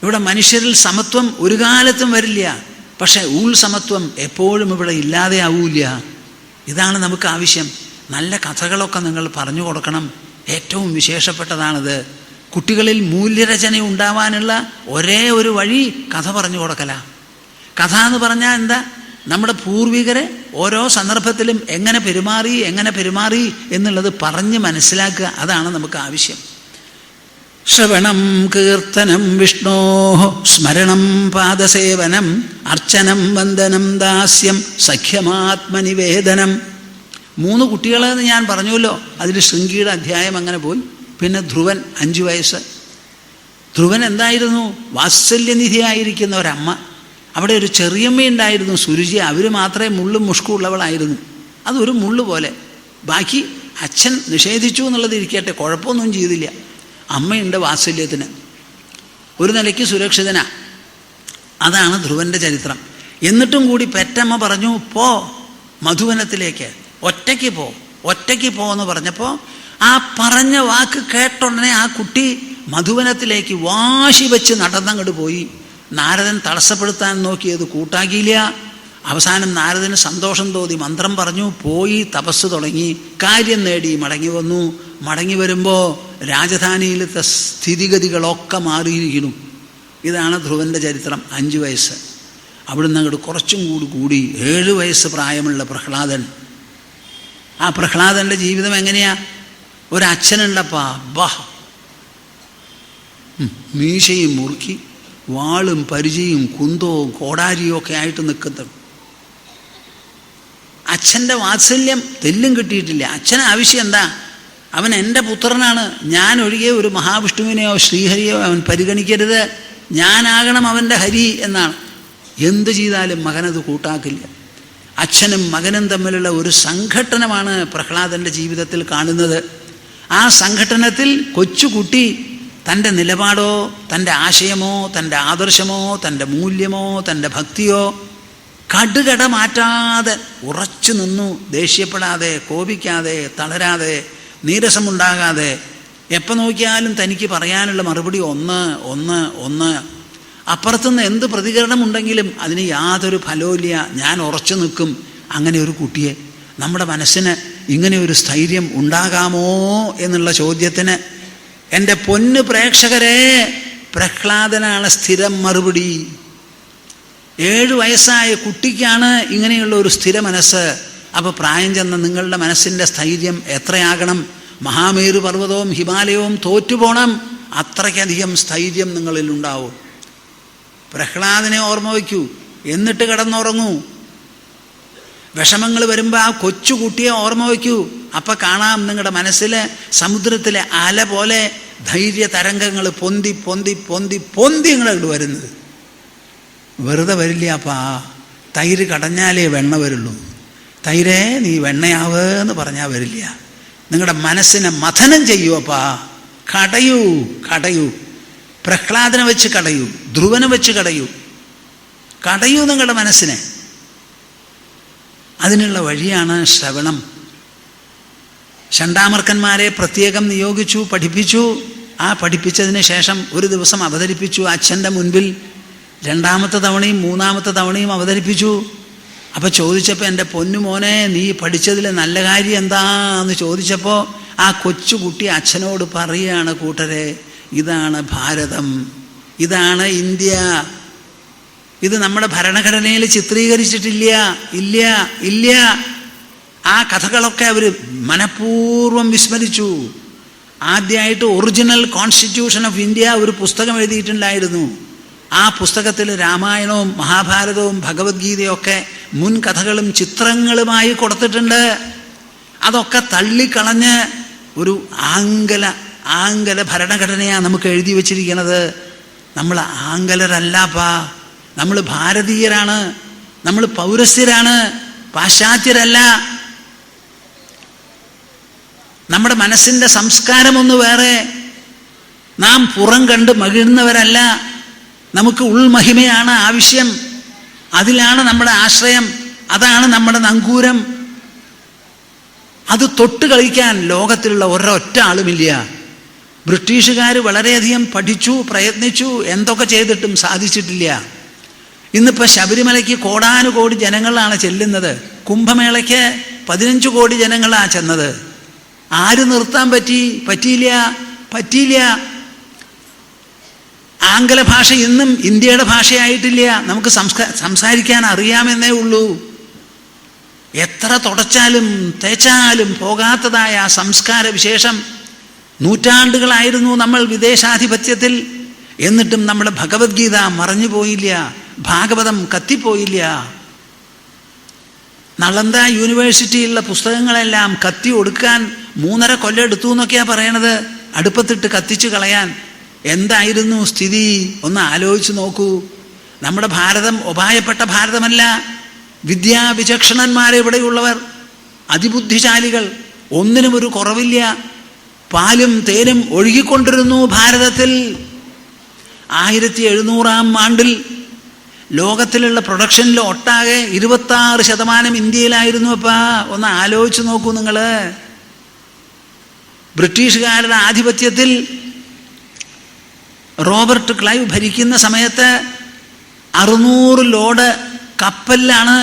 ഇവിടെ മനുഷ്യരിൽ സമത്വം ഒരു കാലത്തും വരില്ല, പക്ഷേ സമത്വം എപ്പോഴും ഇവിടെ ഇല്ലാതെ ആവൂല. ഇതാണ് നമുക്ക് ആവശ്യം. നല്ല കഥകളൊക്കെ നിങ്ങൾ പറഞ്ഞു കൊടുക്കണം. ഏറ്റവും വിശേഷപ്പെട്ടതാണിത്. കുട്ടികളിൽ മൂല്യരചന ഉണ്ടാവാനുള്ള ഒരേ ഒരു വഴി കഥ പറഞ്ഞു കൊടുക്കല. കഥ എന്ന് പറഞ്ഞാൽ എന്താ? നമ്മുടെ പൂർവികരെ ഓരോ സന്ദർഭത്തിലും എങ്ങനെ പെരുമാറി എന്നുള്ളത് പറഞ്ഞ് മനസ്സിലാക്കുക. അതാണ് നമുക്ക് ആവശ്യം. ശ്രവണം കീർത്തനം വിഷ്ണോ സ്മരണം പാദസേവനം അർച്ചനം വന്ദനം ദാസ്യം സഖ്യമാത്മനിവേദനം. 3 കുട്ടികളെന്ന് ഞാൻ പറഞ്ഞുവല്ലോ. അതിൽ ശൃംഗിയുടെ അധ്യായം അങ്ങനെ പോയി. പിന്നെ ധ്രുവൻ 5 വയസ്സ്. ധ്രുവൻ എന്തായിരുന്നു? വാത്സല്യനിധിയായിരിക്കുന്ന ഒരമ്മ. അവിടെ ഒരു ചെറിയമ്മയുണ്ടായിരുന്നു, സുരുചി. അവർ മാത്രമേ മുള്ളും മുഷ്കുള്ളവളായിരുന്നു. അതൊരു മുള്ളു പോലെ. ബാക്കി അച്ഛൻ നിഷേധിച്ചു എന്നുള്ളത് ഇരിക്കട്ടെ, കുഴപ്പമൊന്നും ചെയ്തില്ല. അമ്മയുണ്ട് വാത്സല്യത്തിന്, ഒരു നിലയ്ക്ക് സുരക്ഷിതനാ. അതാണ് ധ്രുവൻ്റെ ചരിത്രം. എന്നിട്ടും കൂടി പെറ്റമ്മ പറഞ്ഞു, പോ മധുവനത്തിലേക്ക്, ഒറ്റയ്ക്ക് പോ എന്ന് പറഞ്ഞപ്പോൾ ആ പറഞ്ഞ വാക്ക് കേട്ടുടനെ ആ കുട്ടി മധുവനത്തിലേക്ക് വാശി വെച്ച് നടന്നങ്ങോട്ട് പോയി. നാരദൻ തടസ്സപ്പെടുത്താൻ നോക്കിയത് കൂട്ടാക്കിയില്ല. അവസാനം നാരദന് സന്തോഷം തോന്നി, മന്ത്രം പറഞ്ഞു, പോയി തപസ് തുടങ്ങി, കാര്യം നേടി മടങ്ങി വന്നു. മടങ്ങി വരുമ്പോൾ രാജധാനിയിലത്തെ സ്ഥിതിഗതികളൊക്കെ മാറിയിരിക്കുന്നു. ഇതാണ് ധ്രുവൻ്റെ ചരിത്രം. 5 വയസ്സ്. അവിടുന്ന് അങ്ങോട്ട് കുറച്ചും കൂടി 7 വയസ്സ് പ്രായമുള്ള പ്രഹ്ലാദൻ. ആ പ്രഹ്ലാദൻ്റെ ജീവിതം എങ്ങനെയാ? ഒരച്ഛനുണ്ടപ്പാ, മീശയും മുറുക്കി വാളും പരിചയും കുന്തവും കോടാരിയും ഒക്കെ ആയിട്ട് നിൽക്കുന്നത്. അച്ഛൻ്റെ വാത്സല്യം തെല്ലും കിട്ടിയിട്ടില്ല. അച്ഛന് ആവശ്യം എന്താ? അവൻ എൻ്റെ പുത്രനാണ്, ഞാൻ ഒഴികെ ഒരു മഹാവിഷ്ണുവിനെയോ ശ്രീഹരിയോ അവൻ പരിഗണിക്കരുത്, ഞാനാകണം അവൻ്റെ ഹരി എന്നാണ്. എന്ത് ചെയ്താലും മകനത് കൂട്ടാക്കില്ല. അച്ഛനും മകനും തമ്മിലുള്ള ഒരു സംഘട്ടനമാണ് പ്രഹ്ലാദൻ്റെ ജീവിതത്തിൽ കാണുന്നത്. ആ സംഘട്ടനത്തിൽ കൊച്ചുകുട്ടി തൻ്റെ നിലപാടോ, തൻ്റെ ആശയമോ, തൻ്റെ ആദർശമോ, തൻ്റെ മൂല്യമോ, തൻ്റെ ഭക്തിയോ കടുകട മാറ്റാതെ ഉറച്ചു നിന്നു. ദേഷ്യപ്പെടാതെ, കോപിക്കാതെ, തളരാതെ, നീരസമുണ്ടാകാതെ എപ്പോൾ നോക്കിയാലും തനിക്ക് പറയാനുള്ള മറുപടി ഒന്ന് ഒന്ന് ഒന്ന്. അപ്പുറത്തുനിന്ന് എന്ത് പ്രതികരണമുണ്ടെങ്കിലും അതിന് യാതൊരു ഫലവുമില്ല. ഞാൻ ഉറച്ചു നിൽക്കും. അങ്ങനെ ഒരു കുട്ടിയെ നമ്മുടെ മനസ്സിന് ഇങ്ങനെ ഒരു സ്ഥൈര്യം ഉണ്ടാകാമോ എന്നുള്ള ചോദ്യത്തിന് എൻ്റെ പൊന്ന് പ്രേക്ഷകരെ, പ്രഹ്ലാദനാണ് സ്ഥിരം മറുപടി. 7 വയസ്സായ കുട്ടിക്കാണ് ഇങ്ങനെയുള്ള ഒരു സ്ഥിര മനസ്സ്. അപ്പോൾ പ്രായം ചെന്ന നിങ്ങളുടെ മനസ്സിൻ്റെ സ്ഥൈര്യം എത്രയാകണം? മഹാമേരു പർവ്വതവും ഹിമാലയവും തോറ്റുപോകണം, അത്രയ്ക്കധികം സ്ഥൈര്യം നിങ്ങളിൽ ഉണ്ടാവും. പ്രഹ്ലാദനെ ഓർമ്മ വയ്ക്കൂ, എന്നിട്ട് കിടന്നുറങ്ങൂ. വിഷമങ്ങൾ വരുമ്പോൾ ആ കൊച്ചുകുട്ടിയെ ഓർമ്മ വയ്ക്കൂ. അപ്പം കാണാം നിങ്ങളുടെ മനസ്സിൽ സമുദ്രത്തിലെ അല പോലെ ധൈര്യ തരംഗങ്ങൾ പൊന്തി പൊന്തി പൊന്തി പൊന്തി ഇങ്ങോട്ട് വരുന്നത്. വെറുതെ വരില്ല അപ്പാ. തൈര് കടഞ്ഞാലേ വെണ്ണ വരുള്ളൂ. തൈരേ നീ വെണ്ണയാവെന്ന് പറഞ്ഞാൽ വരില്ല. നിങ്ങളുടെ മനസ്സിനെ മഥനം ചെയ്യൂ അപ്പാ. കടയൂ കടയൂ. പ്രഹ്ലാദനെ വെച്ച് കടയൂ, ധ്രുവനെ വെച്ച് കടയൂ. കടയൂ നിങ്ങളുടെ മനസ്സിനെ. അതിനുള്ള വഴിയാണ് ശ്രവണം. ഷണ്ടാമർക്കന്മാരെ പ്രത്യേകം നിയോഗിച്ചു, പഠിപ്പിച്ചു. ആ പഠിപ്പിച്ചതിന് ശേഷം ഒരു ദിവസം അവതരിപ്പിച്ചു അച്ഛൻ്റെ മുൻപിൽ. 2ാമത്തെ തവണയും 3ാമത്തെ തവണയും അവതരിപ്പിച്ചു. അപ്പോൾ ചോദിച്ചപ്പോൾ എൻ്റെ പൊന്നുമോനെ, നീ പഠിച്ചതിൽ നല്ല കാര്യം എന്താന്ന് ചോദിച്ചപ്പോൾ ആ കൊച്ചുകുട്ടി അച്ഛനോട് പറയുകയാണ്, കൂട്ടരെ, ഇതാണ് ഭാരതം, ഇതാണ് ഇന്ത്യ. ഇത് നമ്മുടെ ഭരണഘടനയിൽ ചിത്രീകരിച്ചിട്ടില്ല. ഇല്ല ഇല്ല. ആ കഥകളൊക്കെ അവർ മനഃപൂർവ്വം വിസ്മരിച്ചു. ആദ്യമായിട്ട് ഒറിജിനൽ കോൺസ്റ്റിറ്റ്യൂഷൻ ഓഫ് ഇന്ത്യ ഒരു പുസ്തകം എഴുതിയിട്ടുണ്ടായിരുന്നു. ആ പുസ്തകത്തിൽ രാമായണവും മഹാഭാരതവും ഭഗവത്ഗീതയും ഒക്കെ മുൻ കഥകളും ചിത്രങ്ങളുമായി കൊടുത്തിട്ടുണ്ട്. അതൊക്കെ തള്ളിക്കളഞ്ഞ് ഒരു ആംഗല ഭരണഘടനയാണ് നമുക്ക് എഴുതി വച്ചിരിക്കുന്നത്. നമ്മൾ ആംഗലരല്ലാപ്പാ, നമ്മൾ ഭാരതീയരാണ്, നമ്മൾ പൗരസ്യരാണ്, പാശ്ചാത്യരല്ല. നമ്മുടെ മനസ്സിൻ്റെ സംസ്കാരമൊന്നു വേറെ. നാം പുറം കണ്ട് മകിഴുന്നവരല്ല. നമുക്ക് ഉൾമഹിമയാണ് ആവശ്യം. അതിലാണ് നമ്മുടെ ആശ്രയം. അതാണ് നമ്മുടെ നങ്കൂരം. അത് തൊട്ട് കളിക്കാൻ ലോകത്തിലുള്ള ഒരൊറ്റ ആളുമില്ല. ബ്രിട്ടീഷുകാർ വളരെയധികം പഠിച്ചു, പ്രയത്നിച്ചു, എന്തൊക്കെ ചെയ്തിട്ടും സാധിച്ചിട്ടില്ല. ഇന്നിപ്പോൾ ശബരിമലയ്ക്ക് കോടാനുകോടി ജനങ്ങളാണ് ചെല്ലുന്നത്. കുംഭമേളയ്ക്ക് 15 കോടി ജനങ്ങളാണ് ചെന്നത്. ആര് നിർത്താൻ പറ്റിയില്ല. ആംഗല ഭാഷ ഇന്നും ഇന്ത്യയുടെ ഭാഷയായിട്ടില്ല. നമുക്ക് സംസാരിക്കാൻ അറിയാമെന്നേ ഉള്ളൂ. എത്ര തുടച്ചാലും തേച്ചാലും പോകാത്തതായ ആ സംസ്കാര വിശേഷം. നൂറ്റാണ്ടുകളായിരുന്നു നമ്മൾ വിദേശാധിപത്യത്തിൽ. എന്നിട്ടും നമ്മുടെ ഭഗവത്ഗീത മറഞ്ഞു പോയില്ല, ഭാഗവതം കത്തിപ്പോയില്ല. നളന്ദ യൂണിവേഴ്സിറ്റിയിലുള്ള പുസ്തകങ്ങളെല്ലാം കത്തി ഒടുക്കാൻ 3.5 കൊല്ലം എടുത്തു എന്നൊക്കെയാണ് പറയണത്, അടുപ്പത്തിട്ട് കത്തിച്ചു കളയാൻ. എന്തായിരുന്നു സ്ഥിതി ഒന്ന് ആലോചിച്ച് നോക്കൂ. നമ്മുടെ ഭാരതം ഉപായപ്പെട്ട ഭാരതമല്ല. വിദ്യാവിചക്ഷണന്മാരെ ഇവിടെയുള്ളവർ, അതിബുദ്ധിശാലികൾ, ഒന്നിനും ഒരു കുറവില്ല. പാലും തേനും ഒഴുകിക്കൊണ്ടിരുന്നു ഭാരതത്തിൽ. 1700-ാം ആണ്ടിൽ ലോകത്തിലുള്ള പ്രൊഡക്ഷനിൽ ഒട്ടാകെ 26% ഇന്ത്യയിലായിരുന്നു. അപ്പാ ഒന്ന് ആലോചിച്ച് നോക്കൂ നിങ്ങൾ. ബ്രിട്ടീഷുകാരുടെ ആധിപത്യത്തിൽ റോബർട്ട് ക്ലൈവ് ഭരിക്കുന്ന സമയത്ത് 600 ലോഡ് കപ്പലിലാണ്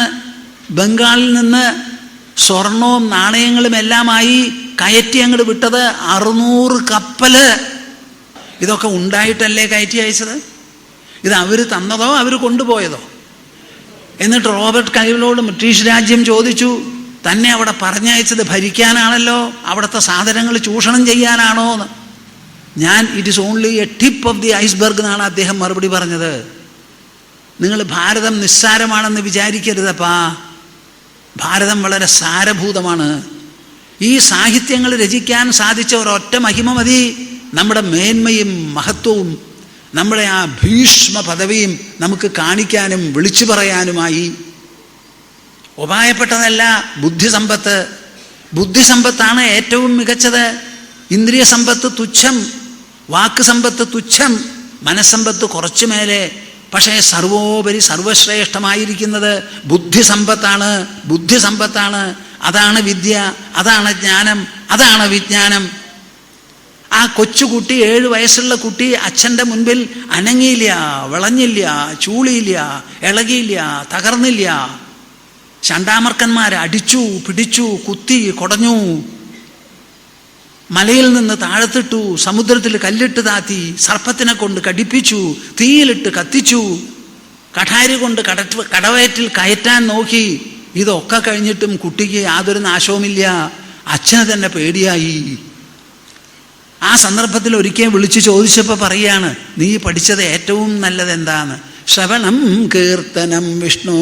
ബംഗാളിൽ നിന്ന് സ്വർണവും നാണയങ്ങളും എല്ലാമായി കയറ്റി അങ്ങോട്ട് വിട്ടത്. 600 കപ്പല്. ഇതൊക്കെ ഉണ്ടായിട്ടല്ലേ കയറ്റി അയച്ചത്? ഇത് അവർ തന്നതോ അവർ കൊണ്ടുപോയതോ? എന്നിട്ട് റോബർട്ട് ക്ലൈവിനോട് ബ്രിട്ടീഷ് രാജ്യം ചോദിച്ചു, തന്നെ അവിടെ പറഞ്ഞയച്ചത് ഭരിക്കാനാണല്ലോ, അവിടുത്തെ സാധനങ്ങൾ ചൂഷണം ചെയ്യാനാണോ എന്ന്. It is only A tip of the iceberg എന്നാണ് അദ്ദേഹം മറുപടി പറഞ്ഞത്. നിങ്ങൾ ഭാരതം നിസ്സാരമാണെന്ന് വിചാരിക്കരുതപ്പാ. ഭാരതം വളരെ സാരഭൂതമാണ്. ഈ സാഹിത്യങ്ങൾ രചിക്കാൻ സാധിച്ച ഒരൊറ്റ മഹിമ മതി. നമ്മുടെ മേന്മയും മഹത്വവും നമ്മുടെ ആ ഭീഷ്മ പദവിയും നമുക്ക് കാണിക്കാനും വിളിച്ചു പറയാനുമായി. ഉപായപ്പെട്ടതല്ല ബുദ്ധിസമ്പത്ത്. ബുദ്ധിസമ്പത്താണ് ഏറ്റവും മികച്ചത്. ഇന്ദ്രിയ സമ്പത്ത് തുച്ഛം, വാക്ക് സമ്പത്ത് തുച്ഛം, മനസ്സമ്പത്ത് കുറച്ചു മേലെ. പക്ഷേ സർവോപരി സർവശ്രേഷ്ഠമായിരിക്കുന്നത് ബുദ്ധിസമ്പത്താണ്. ബുദ്ധിസമ്പത്താണ്. അതാണ് വിദ്യ, അതാണ് ജ്ഞാനം, അതാണ് വിജ്ഞാനം. ആ കൊച്ചുകുട്ടി 7 വയസ്സുള്ള കുട്ടി അച്ഛൻ്റെ മുൻപിൽ അനങ്ങിയില്ല, വിളഞ്ഞില്ല, ചൂളിയില്ല, ഇളകിയില്ല, തകർന്നില്ല. ചണ്ടാമർക്കന്മാരെ അടിച്ചു, പിടിച്ചു, കുത്തി, കൊടഞ്ഞു, മലയിൽ നിന്ന് താഴത്തിട്ടു, സമുദ്രത്തിൽ കല്ലിട്ട് താത്തി, സർപ്പത്തിനെ കൊണ്ട് കടിപ്പിച്ചു, തീയിലിട്ട് കത്തിച്ചു, കഠാരി കൊണ്ട് കടവയറ്റിൽ കയറ്റാൻ നോക്കി. ഇതൊക്കെ കഴിഞ്ഞിട്ടും കുട്ടിക്ക് യാതൊരു നാശവുമില്ല. അച്ഛന് തന്നെ പേടിയായി. ആ സന്ദർഭത്തിൽ ഒരിക്കൽ വിളിച്ചു ചോദിച്ചപ്പോൾ പറയാണ്, നീ പഠിച്ചത് ഏറ്റവും നല്ലത് എന്താണ്? ശ്രവണം കീർത്തനം വിഷ്ണോ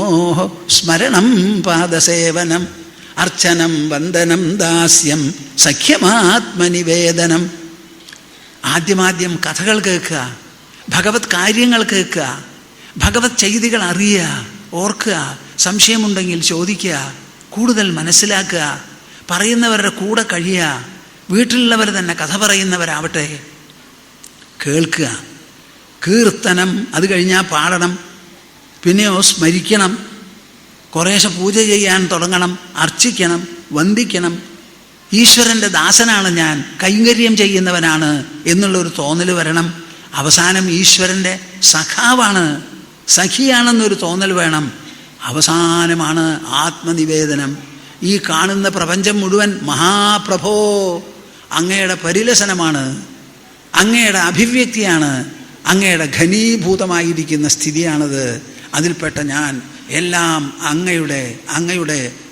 സ്മരണം പാദസേവനം അർച്ചനം വന്ദനം ദാസ്യം സഖ്യമാത്മനിവേദനം. ആദ്യമാദ്യം കഥകൾ കേൾക്കുക, ഭഗവത് കാര്യങ്ങൾ കേൾക്കുക, ഭഗവത് ചെയ്തികൾ അറിയുക, ഓർക്കുക, സംശയമുണ്ടെങ്കിൽ ചോദിക്കുക, കൂടുതൽ മനസ്സിലാക്കുക, പറയുന്നവരുടെ കൂടെ കഴിയുക, വീട്ടിലുള്ളവർ തന്നെ കഥ പറയുന്നവരാവട്ടെ, കേൾക്കുക. കീർത്തനം, അത് കഴിഞ്ഞാൽ പാടണം, പിന്നെയോ സ്മരിക്കണം, കുറേശ്ശെ പൂജ ചെയ്യാൻ തുടങ്ങണം, അർച്ചിക്കണം, വന്ദിക്കണം. ഈശ്വരൻ്റെ ദാസനാണ് ഞാൻ, കൈങ്കര്യം ചെയ്യുന്നവനാണ് എന്നുള്ളൊരു തോന്നൽ വരണം. അവസാനം ഈശ്വരൻ്റെ സഖാവാണ്, സഖിയാണെന്നൊരു തോന്നൽ വേണം. അവസാനമാണ് ആത്മനിവേദനം. ഈ കാണുന്ന പ്രപഞ്ചം മുഴുവൻ മഹാപ്രഭോ അങ്ങയുടെ പരിലസനമാണ്, അങ്ങയുടെ അഭിവ്യക്തിയാണ്, അങ്ങയുടെ ഘനീഭൂതമായിരിക്കുന്ന സ്ഥിതിയാണത്. അതിൽപ്പെട്ട ഞാൻ എല്ലാം അങ്ങയുടെ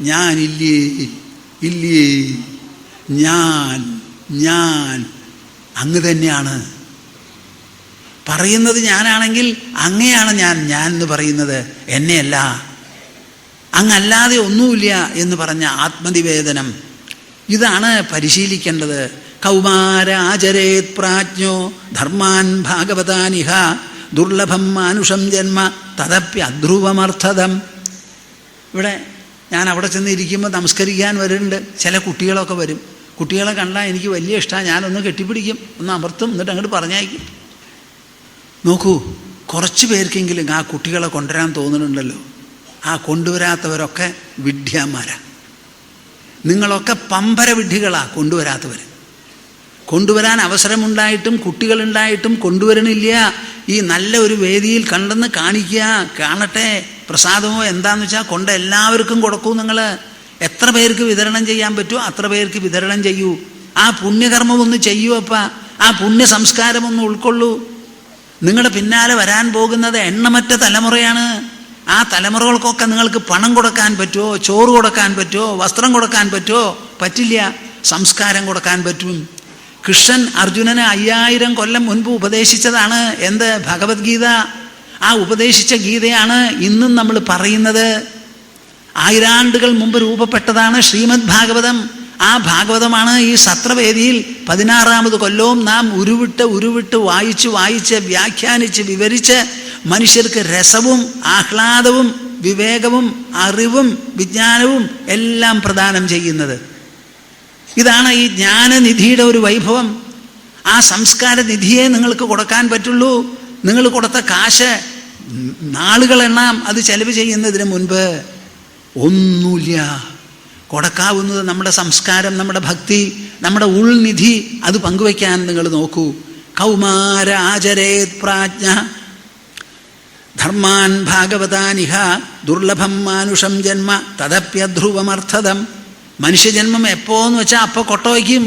ഞാനില്ലേ, ഇല്ലേ, ഞാൻ അങ്ങ് തന്നെയാണ്. പറയുന്നത് ഞാനാണെങ്കിൽ അങ്ങയാണ് ഞാൻ എന്ന് പറയുന്നത്, എന്നെയല്ല. അങ്ങല്ലാതെ ഒന്നുമില്ല എന്ന് പറഞ്ഞ ആത്മനിവേദനം, ഇതാണ് പരിശീലിക്കേണ്ടത്. കൗമാരാചരേത് പ്രാജ്ഞോ ധർമാൻ ഭാഗവതാനിഹ ദുർലഭം മാനുഷം ജന്മ തദപ്യധ്രുവമർത്ഥതം. ഇവിടെ ഞാൻ അവിടെ ചെന്നിരിക്കുമ്പോൾ നമസ്കരിക്കാൻ വരുന്നുണ്ട്. ചില കുട്ടികളൊക്കെ വരും. കുട്ടികളെ കണ്ടാൽ എനിക്ക് വലിയ ഇഷ്ടമാണ്. ഞാനൊന്ന് കെട്ടിപ്പിടിക്കും, ഒന്ന് അമർത്തും, എന്നിട്ട് അങ്ങോട്ട് പറഞ്ഞയക്കും. നോക്കൂ, കുറച്ച് പേർക്കെങ്കിലും ആ കുട്ടികളെ കൊണ്ടുവരാൻ തോന്നുന്നുണ്ടല്ലോ. ആ കൊണ്ടുവരാത്തവരൊക്കെ വിഡ്ഢിയന്മാരാ. നിങ്ങളൊക്കെ പമ്പര വിഡ്ഢികളാ കൊണ്ടുവരാത്തവർ. കൊണ്ടുവരാൻ അവസരമുണ്ടായിട്ടും കുട്ടികളുണ്ടായിട്ടും കൊണ്ടുവരണില്ല. ഈ നല്ല ഒരു വേദിയിൽ കണ്ടെന്ന് കാണിക്കുക, കാണട്ടെ, പ്രസാദമോ എന്താന്ന് വെച്ചാൽ കൊണ്ട് എല്ലാവർക്കും കൊടുക്കൂ. നിങ്ങൾ എത്ര പേർക്ക് വിതരണം ചെയ്യാൻ പറ്റുമോ അത്ര പേർക്ക് വിതരണം ചെയ്യൂ. ആ പുണ്യകർമ്മം ഒന്ന് ചെയ്യൂ. ആ പുണ്യ സംസ്കാരം ഒന്ന് ഉൾക്കൊള്ളൂ. നിങ്ങളുടെ പിന്നാലെ വരാൻ പോകുന്നത് എണ്ണമറ്റ തലമുറയാണ്. ആ തലമുറകൾക്കൊക്കെ നിങ്ങൾക്ക് പണം കൊടുക്കാൻ പറ്റുമോ, ചോറ് കൊടുക്കാൻ പറ്റുമോ, വസ്ത്രം കൊടുക്കാൻ പറ്റുമോ? പറ്റില്ല. സംസ്കാരം കൊടുക്കാൻ പറ്റും. കൃഷ്ണൻ അർജുനന് 5000 കൊല്ലം മുൻപ് ഉപദേശിച്ചതാണ് എന്ത്? ഭഗവത്ഗീത. ആ ഉപദേശിച്ച ഗീതയാണ് ഇന്നും നമ്മൾ പറയുന്നത്. 1000 ആണ്ടുകൾ മുമ്പ് രൂപപ്പെട്ടതാണ് ശ്രീമദ് ഭാഗവതം. ആ ഭാഗവതമാണ് ഈ സത്രവേദിയിൽ 16ാമത് കൊല്ലവും നാം ഉരുവിട്ട് വായിച്ച് വ്യാഖ്യാനിച്ച് വിവരിച്ച് മനുഷ്യർക്ക് രസവും ആഹ്ലാദവും വിവേകവും അറിവും വിജ്ഞാനവും എല്ലാം പ്രദാനം ചെയ്യുന്നത്. ഇതാണ് ഈ ജ്ഞാനനിധിയുടെ ഒരു വൈഭവം. ആ സംസ്കാര നിധിയെ നിങ്ങൾക്ക് കൊടുക്കാൻ പറ്റുള്ളൂ. നിങ്ങൾ കൊടുത്ത കാശ് നാളുകളെണ്ണാം അത് ചെലവ് ചെയ്യുന്നതിന് മുൻപ്. ഒന്നുമില്ല. കൊടുക്കാവുന്നത് നമ്മുടെ സംസ്കാരം, നമ്മുടെ ഭക്തി, നമ്മുടെ ഉൾനിധി, അത് പങ്കുവയ്ക്കാൻ നിങ്ങൾ നോക്കൂ. കൗമാരാചരേത് പ്രാജ്ഞ ധർമാൻ ഭാഗവതാനിഹ ദുർലഭം മാനുഷം ജന്മ തദപ്യധ്രുവമർത്ഥതം. മനുഷ്യജന്മം എപ്പോന്ന് വെച്ചാൽ അപ്പോൾ കൊട്ടവയ്ക്കും.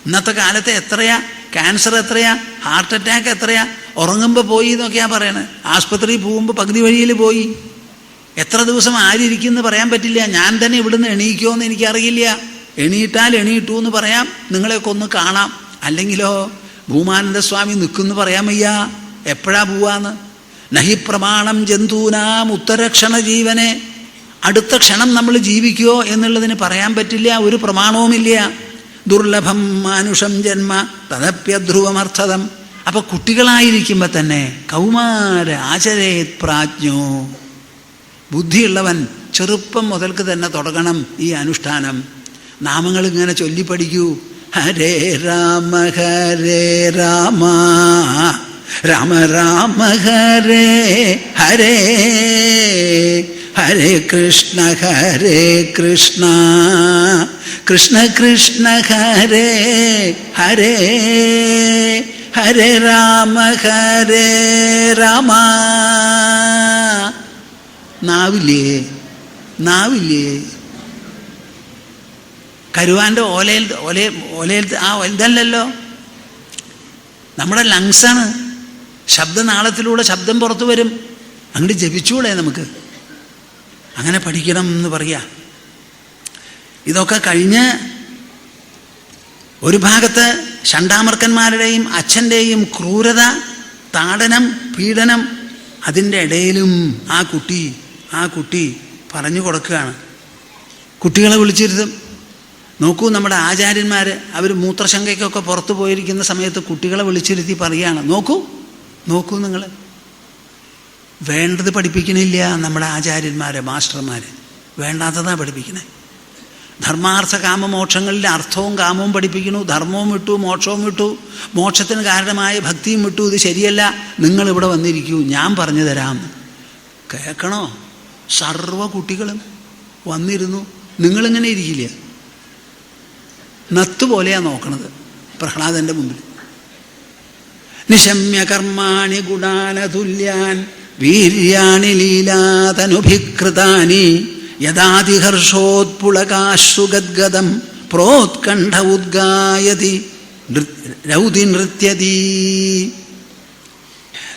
ഇന്നത്തെ കാലത്ത് എത്രയാ ക്യാൻസർ, എത്രയാ ഹാർട്ട് അറ്റാക്ക്, എത്രയാ ഉറങ്ങുമ്പോൾ പോയി എന്നൊക്കെയാ പറയണത്. ആസ്പത്രിയിൽ പോകുമ്പോൾ പകുതി വഴിയിൽ പോയി. എത്ര ദിവസം ആരിയ്ക്കുമെന്ന് പറയാൻ പറ്റില്ല. ഞാൻ തന്നെ ഇവിടുന്ന് എണീക്കുമോ എന്ന് എനിക്കറിയില്ല. എണീറ്റാൽ എണീറ്റു എന്ന് പറയാം, നിങ്ങളെയൊക്കെ ഒന്ന് കാണാം. അല്ലെങ്കിലോ ഭൂമാനന്ദസ്വാമി നിൽക്കുമെന്ന് പറയാൻ വയ്യ, എപ്പോഴാ പോവാന്ന്. നഹി പ്രമാണം ജന്തൂനാം ഉത്തരക്ഷണ ജീവനെ. അടുത്ത ക്ഷണം നമ്മൾ ജീവിക്കുമോ എന്നുള്ളതിന് പറയാൻ പറ്റില്ല, ഒരു പ്രമാണവുമില്ല. ദുർലഭം മാനുഷം ജന്മ തദപ്യധ്രുവമർത്ഥതം. അപ്പൊ കുട്ടികളായിരിക്കുമ്പോൾ തന്നെ കൗമാര ആചരേത് പ്രാജ്ഞോ, ബുദ്ധിയുള്ളവൻ ചെറുപ്പം മുതൽക്ക് തന്നെ തുടങ്ങണം ഈ അനുഷ്ഠാനം. നാമങ്ങൾ ഇങ്ങനെ ചൊല്ലിപ്പഠിക്കൂ. ഹരേ രാമ രാമ രാമ ഹരേ ഹരേ ഹരേ കൃഷ്ണ കൃഷ്ണ കൃഷ്ണ ഹരേ ഹരേ, ഹരേ രാമ നാവില്ലേ കരുവാൻ്റെ ഓലയിൽ ആ ഇതല്ലല്ലോ, നമ്മുടെ ലങ്സാണ്. ശബ്ദനാളത്തിലൂടെ ശബ്ദം പുറത്തു വരും. അങ്ങോട്ട് ജപിച്ചൂടെ നമുക്ക്? അങ്ങനെ പഠിക്കണം എന്ന് പറയാ. ഇതൊക്കെ കഴിഞ്ഞ് ഒരു ഭാഗത്ത് ഷണ്ടാമർക്കന്മാരുടെയും അച്ഛൻ്റെയും ക്രൂരത, താടനം, പീഡനം, അതിൻ്റെ ഇടയിലും ആ കുട്ടി പറഞ്ഞു കൊടുക്കുകയാണ്. കുട്ടികളെ വിളിച്ചിരുത്തും. നോക്കൂ, നമ്മുടെ ആചാര്യന്മാർ അവർ മൂത്രശങ്കയ്ക്കൊക്കെ പുറത്തു പോയിരിക്കുന്ന സമയത്ത് കുട്ടികളെ വിളിച്ചിരുത്തി പറയുകയാണ്, നോക്കൂ നിങ്ങൾ. വേണ്ടത് പഠിപ്പിക്കണില്ല നമ്മുടെ ആചാര്യന്മാർ, മാസ്റ്റർമാർ. വേണ്ടാത്തതാണ് പഠിപ്പിക്കണേ. ധർമാർത്ഥ കാമമോക്ഷങ്ങളിൽ അർത്ഥവും കാമവും പഠിപ്പിക്കുന്നു. ധർമ്മവും വിട്ടു, മോക്ഷവും വിട്ടു, മോക്ഷത്തിന് കാരണമായ ഭക്തിയും വിട്ടു. ഇത് ശരിയല്ല, നിങ്ങളിവിടെ വന്നിരിക്കൂ, ഞാൻ പറഞ്ഞു തരാം. കേൾക്കണോ? സർവ്വ കുട്ടികളും വന്നിരുന്നു. നിങ്ങളിങ്ങനെ ഇരിക്കില്ല, നത്തുപോലെയാണ് നോക്കണത് പ്രഹ്ലാദൻ്റെ മുമ്പിൽ. നിശമ്യ കർമാണി ഗുണാനതുല്യാൻ വീര്യാണി ലീലാതനുഭികൃതാനി യദാതിഹർഷോത്പുളകാശ്രുഗദ്ഗദം പ്രോത്കണ്ഠ ഉദ്ഗായതി രൗതി നൃത്യതി.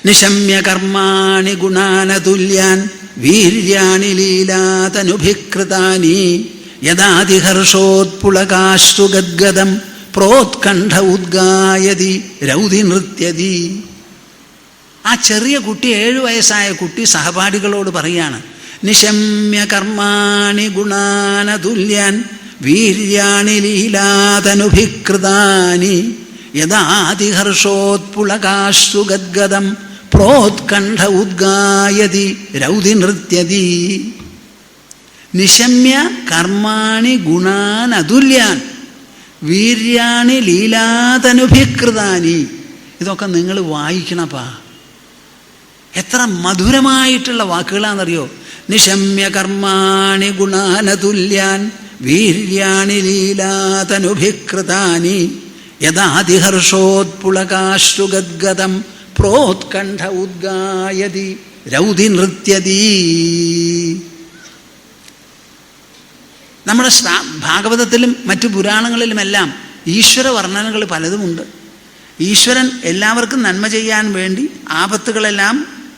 നിശമ്യ കർമാണി ഗുണാനതുല്യാൻ വീര്യാണി ലീലാതനുഭികൃതാനി യദാതിഹർഷോത്പുളകാശ്രുഗദ്ഗദം പ്രോത്കണ്ഠ ഉദ്ഗായതി രൗതി നൃത്യതി. ആ ചെറിയ കുട്ടി, 7 വയസ്സായ കുട്ടി സഹപാഠികളോട് പറയാണ്, നിശമ്യ കർമാണി ഗുണാനതുല്യാൻ വീര്യാണി ലീലാതനുഭികൃതാനി യദാതിഹർഷോത്പുളകാശ്രുഗദ്ഗദം പ്രോത്കണ്ഠ ഉദ്ഗായതി രൗതി നൃത്യതി. നിശമ്യ കർമാണി ഗുണാനതുല്യാൻ വീര്യാണി ലീലാതനുഭികൃതാനി. ഇതൊക്കെ നിങ്ങൾ വായിക്കണപ്പാ. എത്ര മധുരമായിട്ടുള്ള വാക്കുകളാണെന്നറിയോ? നിശമ്യ കർമാണി ഗുണാനതുല്യാൻ വീര്യാണി ലീലാതനുഭികൃതാനി യദാതിഹർഷോത്പുളകാശ്രുഗദ്ഗദം പ്രോത്കണ്ഠ ഉദ്ഗായതി രൗതി നൃത്യതി. നമ്മുടെ ഭാഗവതത്തിലും മറ്റു പുരാണങ്ങളിലുമെല്ലാം ഈശ്വര വർണ്ണനകൾ പലതുമുണ്ട്. ഈശ്വരൻ എല്ലാവർക്കും നന്മ ചെയ്യാൻ വേണ്ടി, ആപത്തുകളെല്ലാം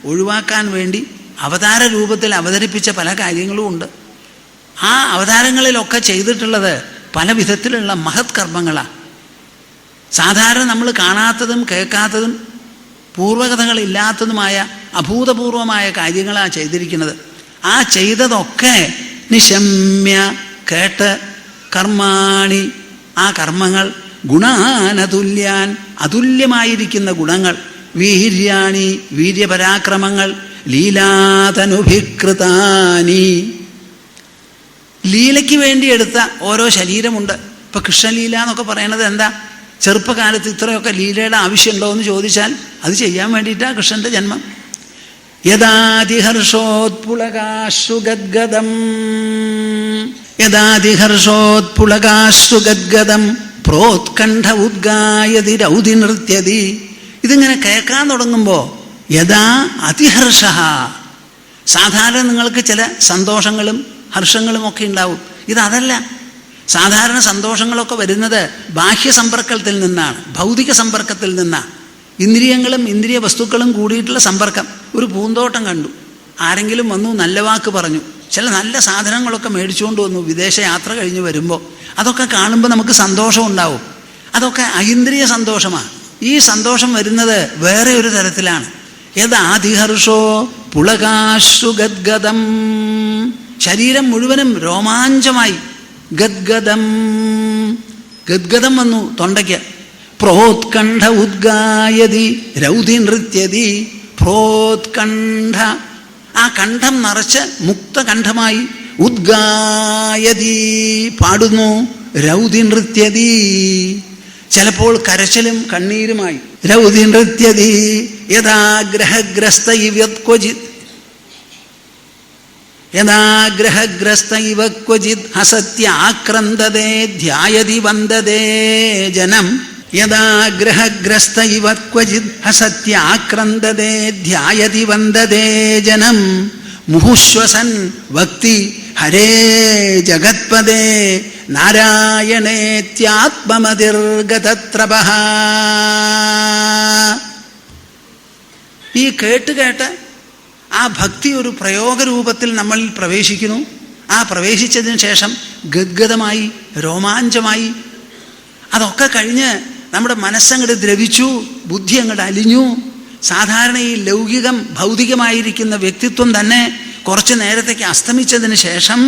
ഒഴിവാക്കാൻ വേണ്ടി അവതാര രൂപത്തിൽ അവതരിപ്പിച്ച പല കാര്യങ്ങളും ഉണ്ട്. ആ അവതാരങ്ങളിലൊക്കെ ചെയ്തിട്ടുള്ളത് പല വിധത്തിലുള്ള മഹത് കർമ്മങ്ങളാണ്. സാധാരണ നമ്മൾ കാണാത്തതും കേൾക്കാത്തതും പൂർവകഥകളില്ലാത്തതുമായ അഭൂതപൂർവമായ കാര്യങ്ങളാണ് ചെയ്തിരിക്കുന്നത്. ആ ചെയ്തതൊക്കെ നിശമ്യ, കേട്ട്, കർമാണി, ആ കർമ്മങ്ങൾ, ഗുണാനതുല്യാൻ, അതുല്യമായിരിക്കുന്ന ഗുണങ്ങൾ, വീര്യാണി, വീര്യപരാക്രമങ്ങൾ, ലീലാതനുഭികൃതാനി, ലീലയ്ക്ക് വേണ്ടി എടുത്ത ഓരോ ശരീരമുണ്ട്. ഇപ്പം കൃഷ്ണലീല എന്നൊക്കെ പറയണത് എന്താ? ചെറുപ്പകാലത്ത് ഇത്രയൊക്കെ ലീലയുടെ ആവശ്യമുണ്ടോ എന്ന് ചോദിച്ചാൽ അത് ചെയ്യാൻ വേണ്ടിയിട്ടാണ് കൃഷ്ണൻ്റെ ജന്മം. യദാതിഹർഷോത്പുളകാശ്രുഗദ്ഗദം യദാതിഹർഷോത്പുളകാശ്രുഗദ്ഗദം പ്രോത്കണ്ഠ ഉദ്ഗായതി രൗതി നൃത്യതി. ഇതിങ്ങനെ കേൾക്കാൻ തുടങ്ങുമ്പോൾ യഥാ അതിഹർഷ, സാധാരണ നിങ്ങൾക്ക് ചില സന്തോഷങ്ങളും ഹർഷങ്ങളും ഒക്കെ ഉണ്ടാവും. ഇതല്ല. സാധാരണ സന്തോഷങ്ങളൊക്കെ വരുന്നത് ബാഹ്യ സമ്പർക്കത്തിൽ നിന്നാണ്, ഭൗതിക സമ്പർക്കത്തിൽ നിന്നാണ്. ഇന്ദ്രിയങ്ങളും ഇന്ദ്രിയ വസ്തുക്കളും കൂടിയിട്ടുള്ള സമ്പർക്കം. ഒരു പൂന്തോട്ടം കണ്ടു, ആരെങ്കിലും വന്നു നല്ല വാക്ക് പറഞ്ഞു, ചില നല്ല സാധനങ്ങളൊക്കെ മേടിച്ചുകൊണ്ട് വന്നു വിദേശ യാത്ര കഴിഞ്ഞ് വരുമ്പോൾ, അതൊക്കെ കാണുമ്പോൾ നമുക്ക് സന്തോഷം ഉണ്ടാവും. അതൊക്കെ ഐന്ദ്രിയ സന്തോഷമാണ്. ഈ സന്തോഷം വരുന്നത് വേറെ ഒരു തരത്തിലാണ്. യദാതിഹർഷോ പുളകാശ്രുഗദ്ഗദം, ശരീരം മുഴുവനും രോമാഞ്ചമായി. ഗദ്ഗദം, ഗദ്ഗദം വന്നു തൊണ്ടയ്ക്ക്. പ്രോത്കണ്ഠ ഉദ്ഗായതി രൗതി നൃത്യതി. പ്രോത്കണ്ഠ, ആ കണ്ഠം നിറച്ച് മുക്തകണ്ഠമായി. ഉദ്ഗായതി, പാടുന്നു. രൗതി നൃത്യതി, ചിലപ്പോൾ കരച്ചിലും കണ്ണീരുമായി. രൗതി നൃത്യതി യഥാഗ്രഹഗ്രസ്ത ക്വചിത്. യഥാഗ്രഹഗ്രസ്ത ഇവ ക്വചിത് ഹസത്യാക്രന്ദതേ ധ്യായതി വന്ദതേ ജനം. യഥാഗ്രഹഗ്രസ്ത ഇവ ക്വചിത് ഹസത്യാക്രന്ദതേ ധ്യായതി വന്ദതേ ജനം. മുഹുശ്വസൻ ഭക്തി ഹരേ ജഗത്പദേ നാരായണേത്യാത്മമതിർഗതത്രപഃ. ഈ കേട്ട് ആ ഭക്തി ഒരു പ്രയോഗരൂപത്തിൽ നമ്മളിൽ പ്രവേശിക്കുന്നു. ആ പ്രവേശിച്ചതിന് ശേഷം ഗദ്ഗതമായി, രോമാഞ്ചമായി, അതൊക്കെ കഴിഞ്ഞ് നമ്മുടെ മനസ്സങ്ങോട്ട് ദ്രവിച്ചു, ബുദ്ധി അങ്ങോട്ട് അലിഞ്ഞു. സാധാരണ ഈ ലൗകികം ഭൗതികമായിരിക്കുന്ന വ്യക്തിത്വം തന്നെ കുറച്ച് നേരത്തേക്ക് അസ്തമിച്ചതിന് ശേഷം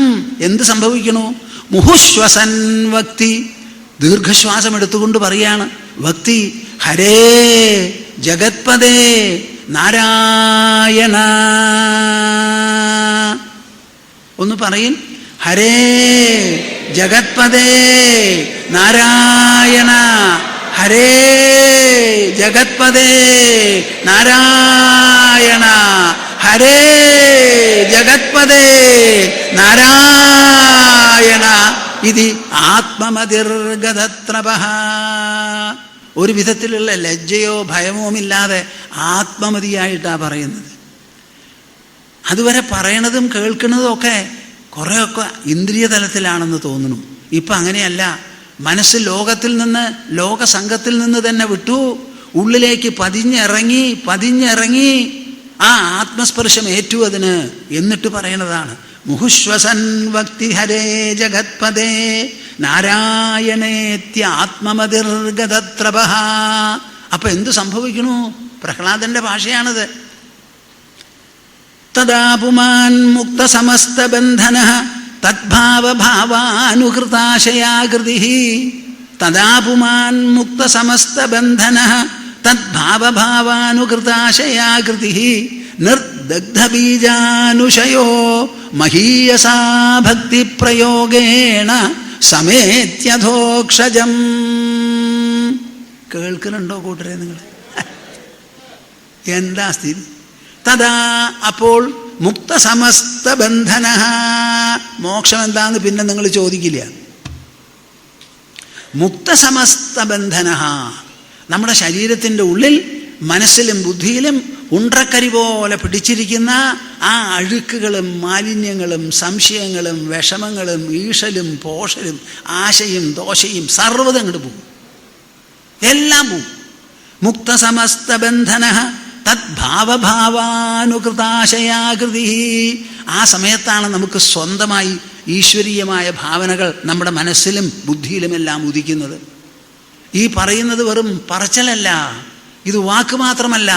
എന്ത് സംഭവിക്കണു? മുഹുശ്വസൻ ഭക്തി, ദീർഘശ്വാസം എടുത്തുകൊണ്ട് പറയാണ് ഭക്തി ഹരേ ജഗത്പദേ നാരായണ. ഒന്ന് പറയും, ഹരേ ജഗത്പദേ നാരായണ, ഹരേ ജഗത്പദേ നാരായണ, ഹരേ ജഗത്പദേ നാരായണ. ഇത് ആത്മമതിർഗതത്രപഃ. ഒരു വിധത്തിലുള്ള ലജ്ജയോ ഭയമോമില്ലാതെ ആത്മമതിയായിട്ടാണ് പറയുന്നത്. അതുവരെ പറയണതും കേൾക്കുന്നതും ഒക്കെ കുറേയൊക്കെ ഇന്ദ്രിയ തലത്തിലാണെന്ന് തോന്നുന്നു. ഇപ്പം അങ്ങനെയല്ല. മനസ്സ് ലോകത്തിൽ നിന്ന്, ലോകസംഘത്തിൽ നിന്ന് തന്നെ വിട്ടു, ഉള്ളിലേക്ക് പതിഞ്ഞിറങ്ങി ആ ആത്മസ്പർശം ഏറ്റു അതിന്. എന്നിട്ട് പറയണതാണ് മുഹുശ്വസൻ ഭക്തി ഹരേ ജഗത്പദേ നാരായണേത്യാത്മമതിർഗതത്രപഃ. അപ്പൊ എന്തു സംഭവിക്കണു? പ്രഹ്ലാദന്റെ ഭാഷയാണത്. തദാ പുമാൻ മുക്ത സമസ്ത ബന്ധനഃ തദ്ഭാവഭാവാനുകൃതാശയാകൃതിഃ. തദാ പുമാൻ മുക്ത സമസ്ത ബന്ധനഃ തദ്ഭാവഭാവാനുകൃതാശയാകൃതിഃ. നിർദഗ്ധബീജാനുശയോ മഹീയസാ ഭക്തി പ്രയോഗേണ സമേത്യധോക്ഷജം. കേൾക്കുന്നുണ്ടോ കൂട്ടരെ നിങ്ങൾ? എന്താ സ്ഥിതി? തഥാ അപ്പോൾ മുക്ത സമസ്ത ബന്ധന. മോക്ഷം എന്താന്ന് പിന്നെ നിങ്ങൾ ചോദിക്കില്ല. മുക്ത സമസ്ത ബന്ധന, നമ്മുടെ ശരീരത്തിൻ്റെ ഉള്ളിൽ മനസ്സിലും ബുദ്ധിയിലും ഉണ്ടക്കരി പോലെ പിടിച്ചിരിക്കുന്ന ആ അഴുക്കുകളും മാലിന്യങ്ങളും സംശയങ്ങളും വിഷമങ്ങളും ഈഷലും പോഷലും ആശയും ദോഷയും സർവ്വതും അങ്ങോട്ട് പോകും, എല്ലാം പോകും. മുക്ത സമസ്ത ബന്ധന തദ്ഭാവഭാവാനുകൃതാശയാകൃതി. ആ സമയത്താണ് നമുക്ക് സ്വന്തമായി ഈശ്വരീയമായ ഭാവനകൾ നമ്മുടെ മനസ്സിലും ബുദ്ധിയിലുമെല്ലാം ഉദിക്കുന്നത്. ഈ പറയുന്നത് വെറും പറച്ചലല്ല, ഇത് വാക്ക് മാത്രമല്ല.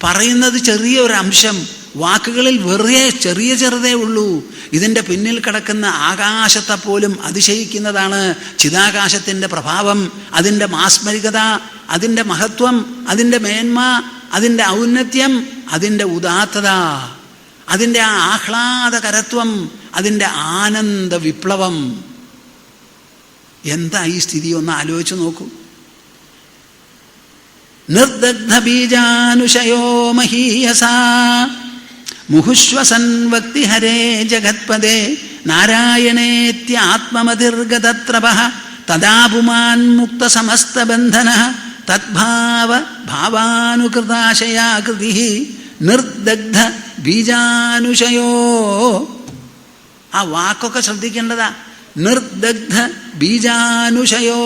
പറയുന്നത് ചെറിയ ഒരു അംശം, വാക്കുകളിൽ വെറുതെ ചെറുതേ ഉള്ളൂ. ഇതിൻ്റെ പിന്നിൽ കിടക്കുന്ന ആകാശത്തെ പോലും അതിശയിക്കുന്നതാണ് ചിതാകാശത്തിൻ്റെ പ്രഭാവം, അതിൻ്റെ മാസ്മരികത, അതിൻ്റെ മഹത്വം, അതിൻ്റെ മേന്മ, അതിൻ്റെ ഔന്നത്യം, അതിൻ്റെ ഉദാത്തത, അതിൻ്റെ ആ ആഹ്ലാദകരത്വം, അതിൻ്റെ ആനന്ദ വിപ്ലവം. എന്താ ഈ സ്ഥിതി? ഒന്ന് ആലോചിച്ച് നോക്കൂ. നിർദഗ്ധ ബീജാനുശയോ മഹീയസാ മുഹുശ്വസൻ ഭക്തി ഹരേ ജഗത്പദേ നാരായണേത്യാത്മമതിർഗതത്രപഃ. തദാ പുമാൻ മുക്ത സമസ്ത ബന്ധനഃ തദ്ഭാവ ഭാവാനുകൃതാശയാകൃതിഃ. നിർദഗ്ധ ബീജാനുശയോ. ആ വാക്കൊക്കെ ശ്രദ്ധിക്കേണ്ടതാ. നിർദഗ്ധ ബീജാനുശയോ.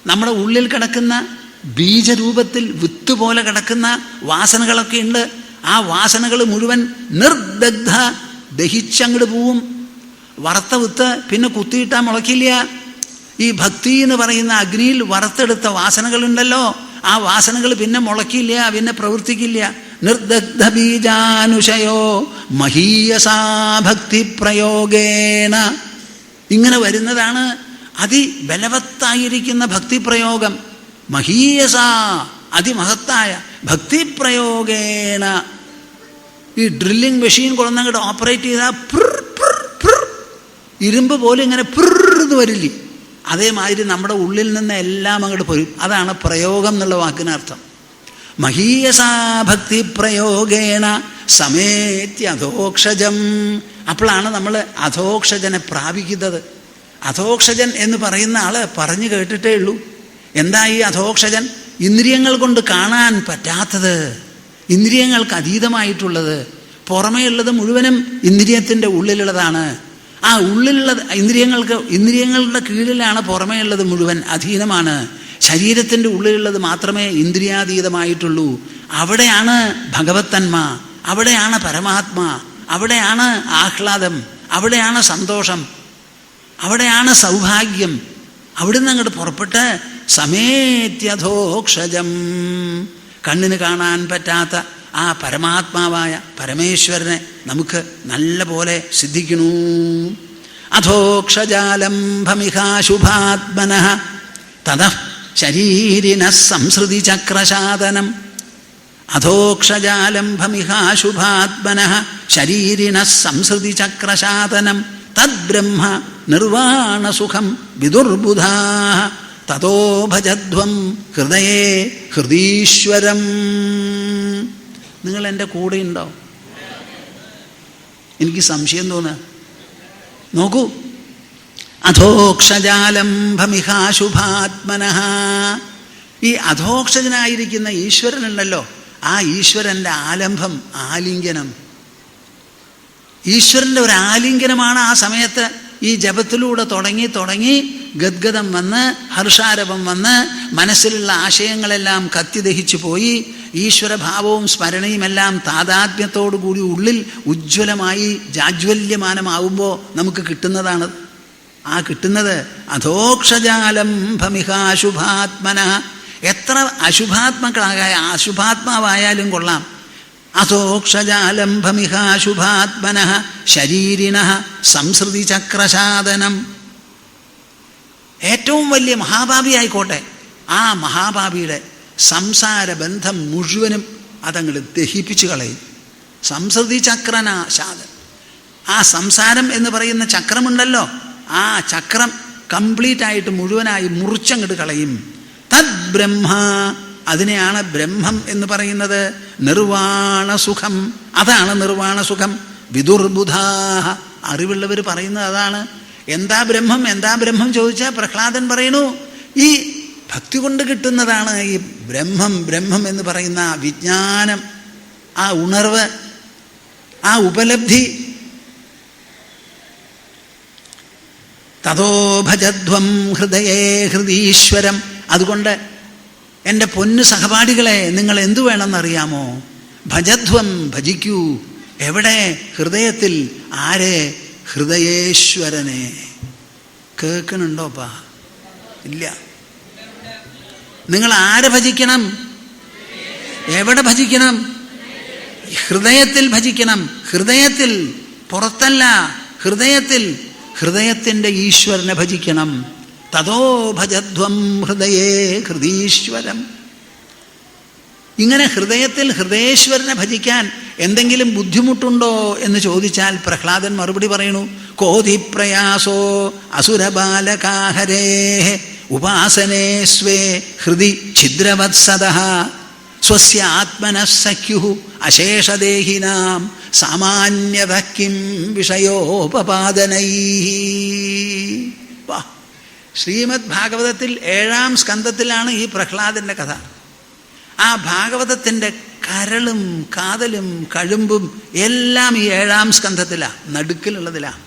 നമ്മുടെ ഉള്ളിൽ കിടക്കുന്ന ബീജരൂപത്തിൽ വിത്ത് പോലെ കിടക്കുന്ന വാസനകളൊക്കെ ഉണ്ട്. ആ വാസനകൾ മുഴുവൻ നിർദഗ്ധ, ദഹിച്ചങ്ങോട്ട് പോവും. വറുത്ത വിത്ത് പിന്നെ കുത്തിയിട്ടാൽ മുളയ്ക്കില്ല. ഈ ഭക്തി എന്ന് പറയുന്ന അഗ്നിയിൽ വറുത്തെടുത്ത വാസനകളുണ്ടല്ലോ, ആ വാസനകൾ പിന്നെ മുളയ്ക്കില്ല, പിന്നെ പ്രവർത്തിക്കില്ല. നിർദഗ്ധ ബീജാനുശയോ മഹീയസാ ഭക്തി പ്രയോഗേണ. ഇങ്ങനെ വരുന്നതാണ് അതിബലവത്തായിരിക്കുന്ന ഭക്തിപ്രയോഗം. മഹീയസ, അതിമഹത്തായ ഭക്തിപ്രയോഗേണ. ഈ ഡ്രില്ലിംഗ് മെഷീൻ കൊണ്ടങ്ങോട്ട് ഓപ്പറേറ്റ് ചെയ്താൽ ഇരുമ്പ് പോലെ ഇങ്ങനെ എന്ന് വരില്ലേ, അതേമാതിരി നമ്മുടെ ഉള്ളിൽ നിന്ന് എല്ലാം അങ്ങോട്ട് പോരും. അതാണ് പ്രയോഗം എന്നുള്ള വാക്കിനർത്ഥം. മഹീയസാ ഭക്തി പ്രയോഗേണ സമേത്യധോക്ഷജം. അപ്പോഴാണ് നമ്മൾ അധോക്ഷജനെ പ്രാപിക്കുന്നത്. അധോക്ഷജൻ എന്ന് പറയുന്ന ആള് പറഞ്ഞു കേട്ടിട്ടേ ഉള്ളൂ. എന്താ ഈ അധോക്ഷജൻ? ഇന്ദ്രിയങ്ങൾ കൊണ്ട് കാണാൻ പറ്റാത്തത്, ഇന്ദ്രിയങ്ങൾക്ക് അതീതമായിട്ടുള്ളത്, പുറമേയുള്ളത് മുഴുവനും ഇന്ദ്രിയത്തിൻ്റെ ഉള്ളിലുള്ളതാണ്. ആ ഉള്ളിലുള്ള ഇന്ദ്രിയങ്ങളുടെ കീഴിലാണ് പുറമേയുള്ളത് മുഴുവൻ, അധീനമാണ്. ശരീരത്തിൻ്റെ ഉള്ളിലുള്ളത് മാത്രമേ ഇന്ദ്രിയാതീതമായിട്ടുള്ളൂ. അവിടെയാണ് ഭഗവത്തന്മ, അവിടെയാണ് പരമാത്മാ, അവിടെയാണ് ആഹ്ലാദം, അവിടെയാണ് സന്തോഷം, അവിടെയാണ് സൗഭാഗ്യം. അവിടുന്ന് അങ്ങോട്ട് പുറപ്പെട്ട് സമേത്യധോക്ഷജം, കണ്ണിന് കാണാൻ പറ്റാത്ത ആ പരമാത്മാവായ പരമേശ്വരനെ നമുക്ക് നല്ല പോലെ സിദ്ധിക്കണു. അധോക്ഷജാലംഭമിഹാശുഭാത്മനഃ തതഃ ശരീരിനഃ സംസൃതി ചക്രശാതനം. അധോക്ഷജാലംഭമിഹാശുഭാത്മനഃ ശരീരിനഃ സംസൃതി ചക്രശാതനം തദ്ബ്രഹ്മ നിർവാണസുഖം വിദുർബുധാഃ തതോ ഭജധ്വം ഹൃദയേ ഹൃദീശ്വരം. നിങ്ങൾ എൻ്റെ കൂടെ ഉണ്ടോ? എനിക്ക് സംശയം തോന്നുക. നോക്കൂ, അധോക്ഷജാലംഭമിഹാശുഭാത്മനഃ. ഈ അധോക്ഷജനായിരിക്കുന്ന ഈശ്വരനുണ്ടല്ലോ, ആ ഈശ്വരൻ്റെ ആലംബം, ആലിംഗനം, ഈശ്വരൻ്റെ ഒരു ആലിംഗനമാണ് ആ സമയത്ത്. ഈ ജപത്തിലൂടെ തുടങ്ങി ഗദ്ഗതം വന്ന് ഹർഷാരവം വന്ന് മനസ്സിലുള്ള ആശയങ്ങളെല്ലാം കത്തിദഹിച്ചു പോയി ഈശ്വരഭാവവും സ്മരണയുമെല്ലാം താതാത്മ്യത്തോടുകൂടി ഉള്ളിൽ ഉജ്ജ്വലമായി ജാജ്വല്യമാനമാവുമ്പോൾ നമുക്ക് കിട്ടുന്നതാണ്. ആ കിട്ടുന്നത് അധോക്ഷജാലംഭമിഹാശുഭാത്മനഃ. എത്ര അശുഭാത്മാവായാലും കൊള്ളാം. അധോക്ഷജാലംഭമിഹാശുഭാത്മനഃ ശരീരിണഃ സംസൃതി ചക്രശാതനം. ഏറ്റവും വലിയ മഹാഭാവി ആയിക്കോട്ടെ, ആ മഹാഭാവിയുടെ സംസാര ബന്ധം മുഴുവനും അതങ്ങൾ ദഹിപ്പിച്ചു കളയും. സംസൃതി ചക്രനാശാദൻ. ആ സംസാരം എന്ന് പറയുന്ന ചക്രമുണ്ടല്ലോ, ആ ചക്രം കംപ്ലീറ്റ് ആയിട്ട് മുഴുവനായി മുറിച്ചങ്ങോട്ട് കളയും. തദ് ബ്രഹ്മ, അതിനെയാണ് ബ്രഹ്മം എന്ന് പറയുന്നത്. നിർവാണസുഖം, അതാണ് നിർവാണസുഖം. വിദുർബുധാഃ, അറിവുള്ളവർ പറയുന്നത് അതാണ്. എന്താ ബ്രഹ്മം, എന്താ ബ്രഹ്മം ചോദിച്ചാൽ പ്രഹ്ലാദൻ പറയണു, ഈ ഭക്തി കൊണ്ട് കിട്ടുന്നതാണ് ഈ ബ്രഹ്മം. ബ്രഹ്മം എന്ന് പറയുന്ന ആ വിജ്ഞാനം, ആ ഉണർവ്, ആ ഉപലബ്ധി. തതോ ഭജധ്വം ഹൃദയേ ഹൃദീശ്വരം. അതുകൊണ്ട് എൻ്റെ പൊന്നു സഹപാഠികളെ, നിങ്ങൾ എന്തു വേണമെന്നറിയാമോ? ഭജധ്വം, ഭജിക്കൂ. എവിടെ? ഹൃദയത്തിൽ. ആരെ? ഹൃദയേശ്വരനെ. കേൾക്കണുണ്ടോപ്പാ? ഇല്ല. നിങ്ങൾ ആരെ ഭജിക്കണം? എവിടെ ഭജിക്കണം? ഹൃദയത്തിൽ ഭജിക്കണം. ഹൃദയത്തിൽ, പുറത്തല്ല, ഹൃദയത്തിൽ. ഹൃദയത്തിൻ്റെ ഈശ്വരനെ ഭജിക്കണം. തതോ ഭജധ്വം ഹൃദയേ ഹൃദീശ്വരം. ഇങ്ങനെ ഹൃദയത്തിൽ ഹൃദയേശ്വരനെ ഭജിക്കാൻ എന്തെങ്കിലും ബുദ്ധിമുട്ടുണ്ടോ എന്ന് ചോദിച്ചാൽ പ്രഹ്ലാദൻ മറുപടി പറയണു, കോതി പ്രയാസോ അസുരബാലകാഹരേ ഉപാസനേ സ്വേ ഹൃദി ഛിദ്രവത്സദഃ സ്വസ്യ ആത്മനഃ സഖ്യുഃ അശേഷദേഹിനാം സാമാന്യതഃ കിം വിഷയോപപാദനൈഃ. ശ്രീമദ് ഭാഗവതത്തിൽ 7-ാം സ്കന്ധത്തിലാണ് ഈ പ്രഹ്ലാദൻ്റെ കഥ. ആ ഭാഗവതത്തിൻ്റെ കരളും കാതലും കഴുമ്പും എല്ലാം ഈ 7-ാം സ്കന്ധത്തിലാണ്, നടുക്കിലുള്ളതിലാണ്.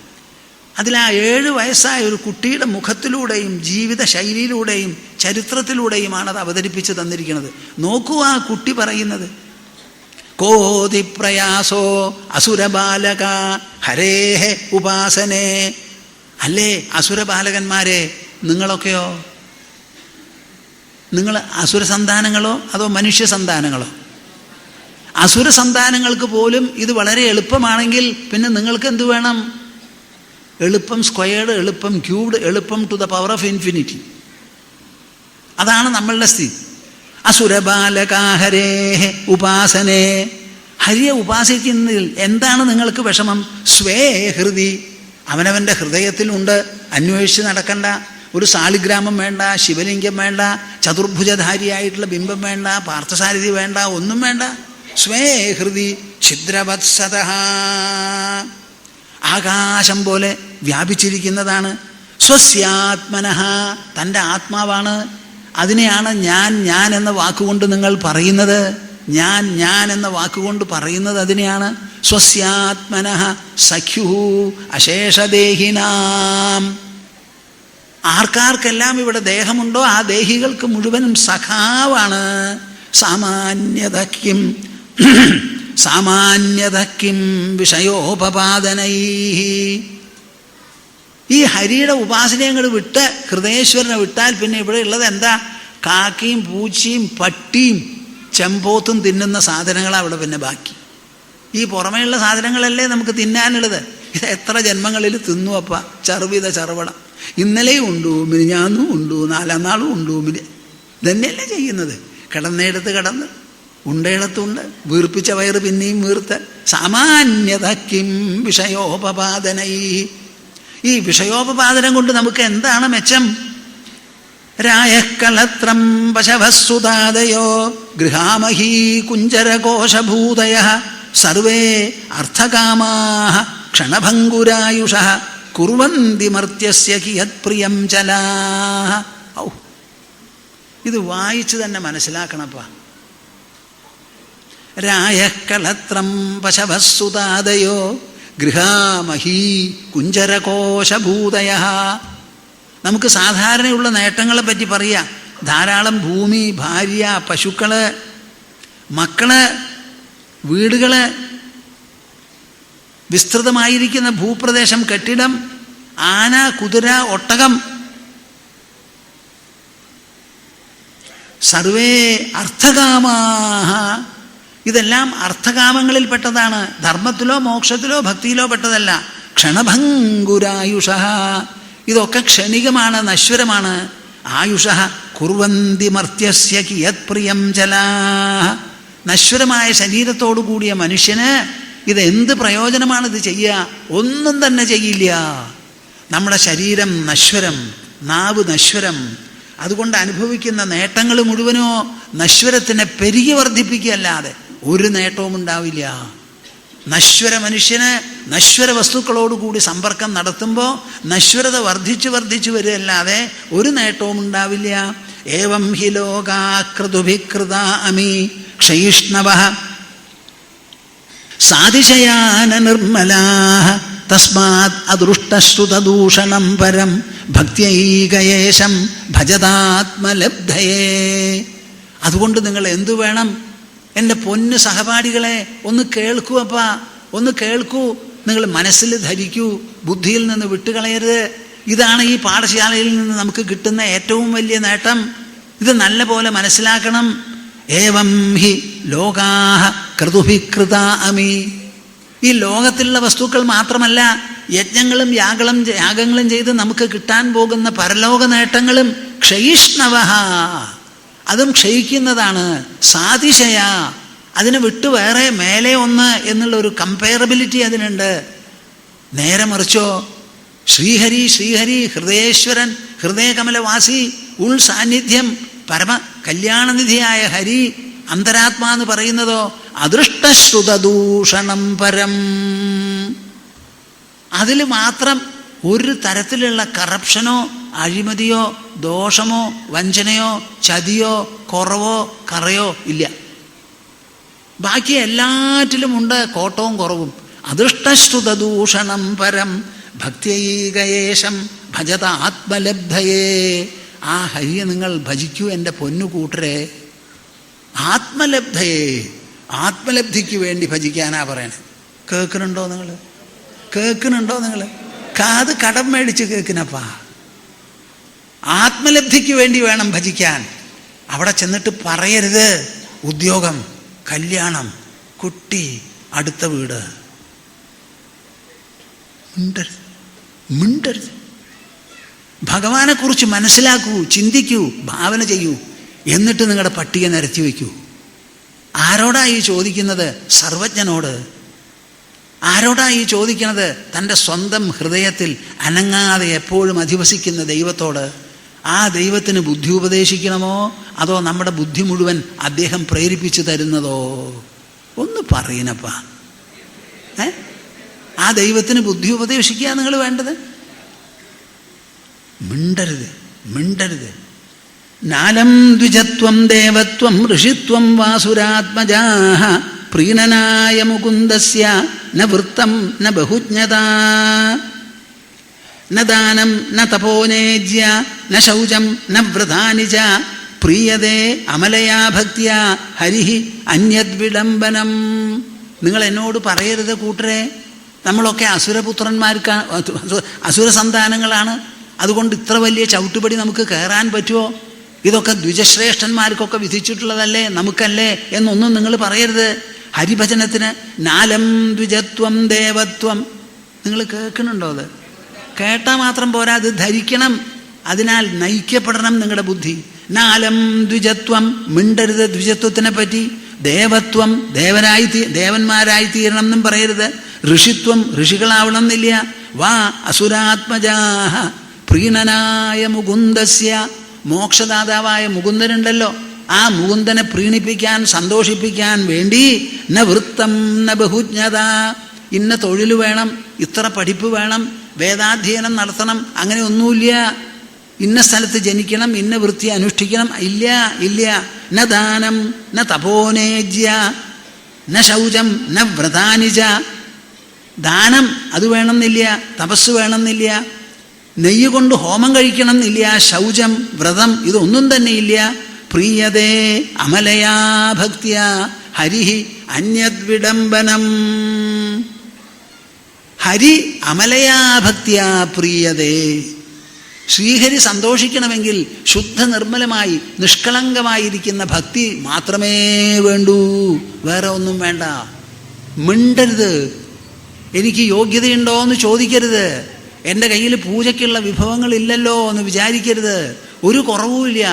അതിൽ ആ 7 വയസ്സായ ഒരു കുട്ടിയുടെ മുഖത്തിലൂടെയും ജീവിത ശൈലിയിലൂടെയും ചരിത്രത്തിലൂടെയുമാണ് അത് അവതരിപ്പിച്ച് തന്നിരിക്കുന്നത്. നോക്കൂ ആ കുട്ടി പറയുന്നത്, കോതി പ്രയാസോ അസുരബാലക ഹരേഹ ഉപാസനേ. അല്ലേ അസുരബാലകന്മാരെ, നിങ്ങളൊക്കെയോ? നിങ്ങൾ അസുര സന്താനങ്ങളോ അതോ മനുഷ്യ സന്താനങ്ങളോ? അസുര സന്താനങ്ങൾക്ക് പോലും ഇത് വളരെ എളുപ്പമാണെങ്കിൽ പിന്നെ നിങ്ങൾക്ക് എന്ത് വേണം? എളുപ്പം സ്ക്വയർഡ്, എളുപ്പം ക്യൂബ്ഡ്, എളുപ്പം to the power of infinity. അതാണ് നമ്മളുടെ സ്ഥിതി. അസുരബാലകാഹരേ ഉപാസനേ. ഹരിയെ ഉപാസിക്കുന്നതിൽ എന്താണ് നിങ്ങൾക്ക് വിഷമം? സ്വേ ഹൃദി, അവനവൻ്റെ ഹൃദയത്തിലുണ്ട്. അന്വേഷിച്ച് നടക്കണ്ട. ഒരു സാളിഗ്രാമം വേണ്ട, ശിവലിംഗം വേണ്ട, ചതുർഭുജധാരിയായിട്ടുള്ള ബിംബം വേണ്ട, പാർത്ഥസാരഥി വേണ്ട, ഒന്നും വേണ്ട. സ്വേ ഹൃദി ഛിദ്രവത്സതഃ. ആകാശം പോലെ വ്യാപിച്ചിരിക്കുന്നതാണ്. സ്വസ്യാത്മനഃ, തൻ്റെ ആത്മാവാണ്. അതിനെയാണ് ഞാൻ ഞാൻ എന്ന വാക്കുകൊണ്ട് നിങ്ങൾ പറയുന്നത്. ഞാൻ ഞാൻ എന്ന വാക്കുകൊണ്ട് പറയുന്നത് അതിനെയാണ്. സ്വസ്യാത്മനഃ സഖ്യുഃ അശേഷദേഹിനാം. ആർക്കാർക്കെല്ലാം ഇവിടെ ദേഹമുണ്ടോ ആ ദേഹികൾക്ക് മുഴുവനും സഖാവാണ്. സാമാന്യതക്കിം സാമാന്യതക്കിം വിഷയോപപാദനൈഃ. ഈ ഹരിയുടെ ഉപാസനയങ്ങൾ വിട്ട് ഹൃദയേശ്വരനെ വിട്ടാൽ പിന്നെ ഇവിടെ ഉള്ളത് എന്താ? കാക്കയും പൂച്ചയും പട്ടിയും ചെമ്പോത്തും തിന്നുന്ന സാധനങ്ങളാണ് അവിടെ പിന്നെ ബാക്കി. ഈ പുറമേയുള്ള സാധനങ്ങളല്ലേ നമുക്ക് തിന്നാനുള്ളത്. ഇത് എത്ര ജന്മങ്ങളിൽ തിന്നു അപ്പ ചർവിത ചർവണം. ഇന്നലെയും ഉണ്ടു, മിനിഞ്ഞാന്നും ഉണ്ടു, നാലാം നാളും ഉണ്ടു. ഇതന്നെയല്ലേ ചെയ്യുന്നത്. കിടന്നിടത്ത് കിടന്ന്, ഉണ്ടയിടത്തുണ്ട്, വീർപ്പിച്ച വയറ് പിന്നെയും വീർത്ത്. സാമാന്യതക്കിം വിഷയോപപാദനൈ. ഈ വിഷയോപപാദനം കൊണ്ട് നമുക്ക് എന്താണ് മെച്ചം? രായക്കളത്രം പശവസ്സുതാദയോ ഗൃഹാമഹീ കുഞ്ചരകോശഭൂതയഃ സർവേ അർത്ഥകാമാഃ ക്ഷണഭംഗുരായുഷഃ കുർവന്തി മർത്യസ്യ കിയത് പ്രിയം ചലാഃ. ഔ, ഇത് വായിച്ച് തന്നെ മനസ്സിലാക്കണപ്പാ. രായക്കളത്രം പശവസ്സുതാദയോ ഗൃഹാമഹീ കുഞ്ചരകോശഭൂതയഃ. നമുക്ക് സാധാരണയുള്ള നേട്ടങ്ങളെ പറ്റി പറയാം. ധാരാളം ഭൂമി, ഭാര്യ, പശുക്കള്, മക്കള്, വീടുകള്, വിസ്തൃതമായിരിക്കുന്ന ഭൂപ്രദേശം, കെട്ടിടം, ആന, കുതിര, ഒട്ടകം. സർവേ അർത്ഥകാമാഃ. ഇതെല്ലാം അർത്ഥകാമങ്ങളിൽപ്പെട്ടതാണ്. ധർമ്മത്തിലോ മോക്ഷത്തിലോ ഭക്തിയിലോ പെട്ടതല്ല. ക്ഷണഭംഗുരായുഷഃ. ഇതൊക്കെ ക്ഷണികമാണ്, നശ്വരമാണ്. ആയുഷഃ കുർവന്തി മർത്യസ്യ കിയത് പ്രിയം ചലാഃ. നശ്വരമായ ശരീരത്തോടു കൂടിയ മനുഷ്യന് ഇത് എന്ത് പ്രയോജനമാണിത് ചെയ്യുക? ഒന്നും തന്നെ ചെയ്യില്ല. നമ്മുടെ ശരീരം നശ്വരം, നാവ് നശ്വരം. അതുകൊണ്ട് അനുഭവിക്കുന്ന നേട്ടങ്ങൾ മുഴുവനോ നശ്വരത്തിനെ പെരുകി വർദ്ധിപ്പിക്കുകയല്ലാതെ ഒരു നേട്ടവും ഉണ്ടാവില്ല. നശ്വര മനുഷ്യന് നശ്വര വസ്തുക്കളോടുകൂടി സമ്പർക്കം നടത്തുമ്പോൾ നശ്വരത വർദ്ധിച്ചു വർദ്ധിച്ചു വരികയല്ലാതെ ഒരു നേട്ടവും ഉണ്ടാവില്ല. ഏവം ഹി ലോകാകൃതുഭികൃതാ അമി ക്ഷയിഷ്ണവഃ സാതിശയാന നിർമ്മലാഃ തസ്മാത് അദൃഷ്ടശ്രുതദൂഷണം പരം ഭക്ത്യൈകയേശം ഭജതാത്മലബ്ധയേ. അതുകൊണ്ട് നിങ്ങൾ എന്തു വേണം? എൻ്റെ പൊന്ന് സഹപാഠികളെ, ഒന്ന് കേൾക്കൂ അപ്പാ, ഒന്ന് കേൾക്കൂ. നിങ്ങൾ മനസ്സിൽ ധരിക്കൂ, ബുദ്ധിയിൽ നിന്ന് വിട്ടുകളയരുത്. ഇതാണ് ഈ പാഠശാലയിൽ നിന്ന് നമുക്ക് കിട്ടുന്ന ഏറ്റവും വലിയ നേട്ടം. ഇത് നല്ല പോലെ മനസ്സിലാക്കണം. ഏവം ഹി ലോകാഃ ക്രതുഭികൃതാ അമി. ഈ ലോകത്തിലുള്ള വസ്തുക്കൾ മാത്രമല്ല, യജ്ഞങ്ങളും യാഗങ്ങളും ചെയ്ത് നമുക്ക് കിട്ടാൻ പോകുന്ന പരലോക നേട്ടങ്ങളും ക്ഷയിഷ്ണവഃ, അതും ക്ഷയിക്കുന്നതാണ്. സാതിശയ, അതിനെ വിട്ടു വേറെ മേലെ ഒന്ന് എന്നുള്ളൊരു കമ്പയറബിലിറ്റി അതിനുണ്ട്. നേരെ മറിച്ചോ ശ്രീഹരി ശ്രീഹരി ഹൃദയേശ്വരൻ, ഹൃദയകമലവാസി, ഉൾ സാന്നിധ്യം, പരമ കല്യാണനിധിയായ ഹരി, അന്തരാത്മാ എന്ന് പറയുന്നതോ അദൃഷ്ടശ്രുതദൂഷണം പരം. അതിൽ മാത്രം ഒരു തരത്തിലുള്ള കറപ്ഷനോ അഴിമതിയോ ദോഷമോ വഞ്ചനയോ ചതിയോ കുറവോ കറയോ ഇല്ല. ബാക്കി എല്ലാറ്റിലുമുണ്ട് കോട്ടവും കുറവും. അദൃഷ്ടശ്രുതദൂഷണം പരം ഭക്ത്യൈകയേശം ഭജത ആത്മലബ്ധയേ. ആ ഹരിയെ നിങ്ങൾ ഭജിക്കൂ എൻ്റെ പൊന്നുകൂട്ടരെ. ആത്മലബ്ധയേ, ആത്മലബ്ധിക്ക് വേണ്ടി ഭജിക്കാനാ പറയണേ. കേൾക്കുന്നുണ്ടോ നിങ്ങൾ? കേൾക്കുന്നുണ്ടോ നിങ്ങൾ? കാത് കടം മേടിച്ച് കേൾക്കുന്നപ്പാ. ആത്മലബ്ധിക്ക് വേണ്ടി വേണം ഭജിക്കാൻ. അവിടെ ചെന്നിട്ട് പറയരുത് ഉദ്യോഗം, കല്യാണം, കുട്ടി, അടുത്ത വീട്. മിണ്ടരുത്, മിണ്ടരുത്. ഭഗവാനെക്കുറിച്ച് മനസ്സിലാക്കൂ, ചിന്തിക്കൂ, ഭാവന ചെയ്യൂ. എന്നിട്ട് നിങ്ങളുടെ പട്ടിക നിരത്തി വയ്ക്കൂ. ആരോടാ ഈ ചോദിക്കുന്നത്? സർവജ്ഞനോട്. ആരോടാ ഈ ചോദിക്കുന്നത്? തൻ്റെ സ്വന്തം ഹൃദയത്തിൽ അനങ്ങാതെ എപ്പോഴും അധിവസിക്കുന്ന ദൈവത്തോട്. ആ ദൈവത്തിന് ബുദ്ധി ഉപദേശിക്കണമോ അതോ നമ്മുടെ ബുദ്ധി മുഴുവൻ അദ്ദേഹം പ്രേരിപ്പിച്ചു തരുന്നതോ? ഒന്ന് പറയണപ്പാ. ആ ദൈവത്തിന് ബുദ്ധി ഉപദേശിക്കുക നിങ്ങൾ വേണ്ടത്. മിണ്ടരുത്, മിണ്ടരുത്. നാലം ദ്വിജത്വം ദേവത്വം ഋഷിത്വം വാസുരാത്മജാഃ പ്രീണനായ മുകുന്ദസ്യ ന വൃത്തം ന ബഹുജ്ഞതാ ന ദാനം ന തപോനേജ്യ ന ശൗചം ന വ്രതാനി ച പ്രീയതേ അമലയാ ഭക്തിയാ ഹരിഹി അന്യദ്വിഡംബനം. നിങ്ങൾ എന്നോട് പറയരുത് കൂട്ടരെ, നമ്മളൊക്കെ അസുരപുത്രന്മാർക്ക് അസുര സന്താനങ്ങളാണ്, അതുകൊണ്ട് ഇത്ര വലിയ ചവിട്ടുപടി നമുക്ക് കയറാൻ പറ്റുമോ? ഇതൊക്കെ ദ്വിജശ്രേഷ്ഠന്മാർക്കൊക്കെ വിധിച്ചിട്ടുള്ളതല്ലേ, നമുക്കല്ലേ എന്നൊന്നും നിങ്ങൾ പറയരുത്. ഹരിഭജനത്തിന് നാലം ദ്വിജത്വം ദേവത്വം. നിങ്ങൾ കേൾക്കണുണ്ടോ? അത് കേട്ടാൽ മാത്രം പോരാ, അത് ധരിക്കണം. അതിനാൽ നയിക്കപ്പെടണം നിങ്ങളുടെ ബുദ്ധി. നാലം ദ്വിജത്വം, മിണ്ടരുത് ദ്വിജത്വത്തിനെ പറ്റി. ദേവത്വം, ദേവന്മാരായി തീരണം എന്നും പറയരുത്. ഋഷിത്വം, ഋഷികളാവണം എന്നില്ല. വാ അസുരാത്മജാഃ പ്രീണനായ മുകുന്ദസ്യ, മോക്ഷദാതാവായ മുകുന്ദനുണ്ടല്ലോ, ആ മുകുന്ദനെ പ്രീണിപ്പിക്കാൻ സന്തോഷിപ്പിക്കാൻ വേണ്ടി ന വൃത്തം ന ബഹുജ്ഞത, ഇന്ന തൊഴിൽ വേണം, ഇത്ര പഠിപ്പ് വേണം, വേദാധ്യയനം നടത്തണം, അങ്ങനെ ഒന്നുമില്ല. ഇന്ന സ്ഥലത്ത് ജനിക്കണം, ഇന്ന വൃത്തി അനുഷ്ഠിക്കണം, ഇല്ല ഇല്ല. ന ദാനം ന തപോനേജ്യ ന ശൗചം ന വ്രതാനി ച. ദാനം അത് വേണമെന്നില്ല, തപസ് വേണമെന്നില്ല, നെയ്യ് കൊണ്ട് ഹോമം കഴിക്കണം എന്നില്ല, ശൗചം വ്രതം ഇതൊന്നും തന്നെ ഇല്ല. പ്രീയതേ അമലയാ ഭക്തിയ ഹരിഹി അന്യദ്വിഡംബനം. ഹരി അമലയാ ഭക്തിയ പ്രീയതേ. ശ്രീഹരി സന്തോഷിക്കണമെങ്കിൽ ശുദ്ധ നിർമ്മലമായി നിഷ്കളങ്കമായിരിക്കുന്ന ഭക്തി മാത്രമേ വേണ്ടൂ, വേറെ ഒന്നും വേണ്ട. മിണ്ടരുത്. എനിക്ക് യോഗ്യതയുണ്ടോ എന്ന് ചോദിക്കരുത്. എൻ്റെ കയ്യിൽ പൂജയ്ക്കുള്ള വിഭവങ്ങളില്ലല്ലോ എന്ന് വിചാരിക്കരുത്. ഒരു കുറവുമില്ല.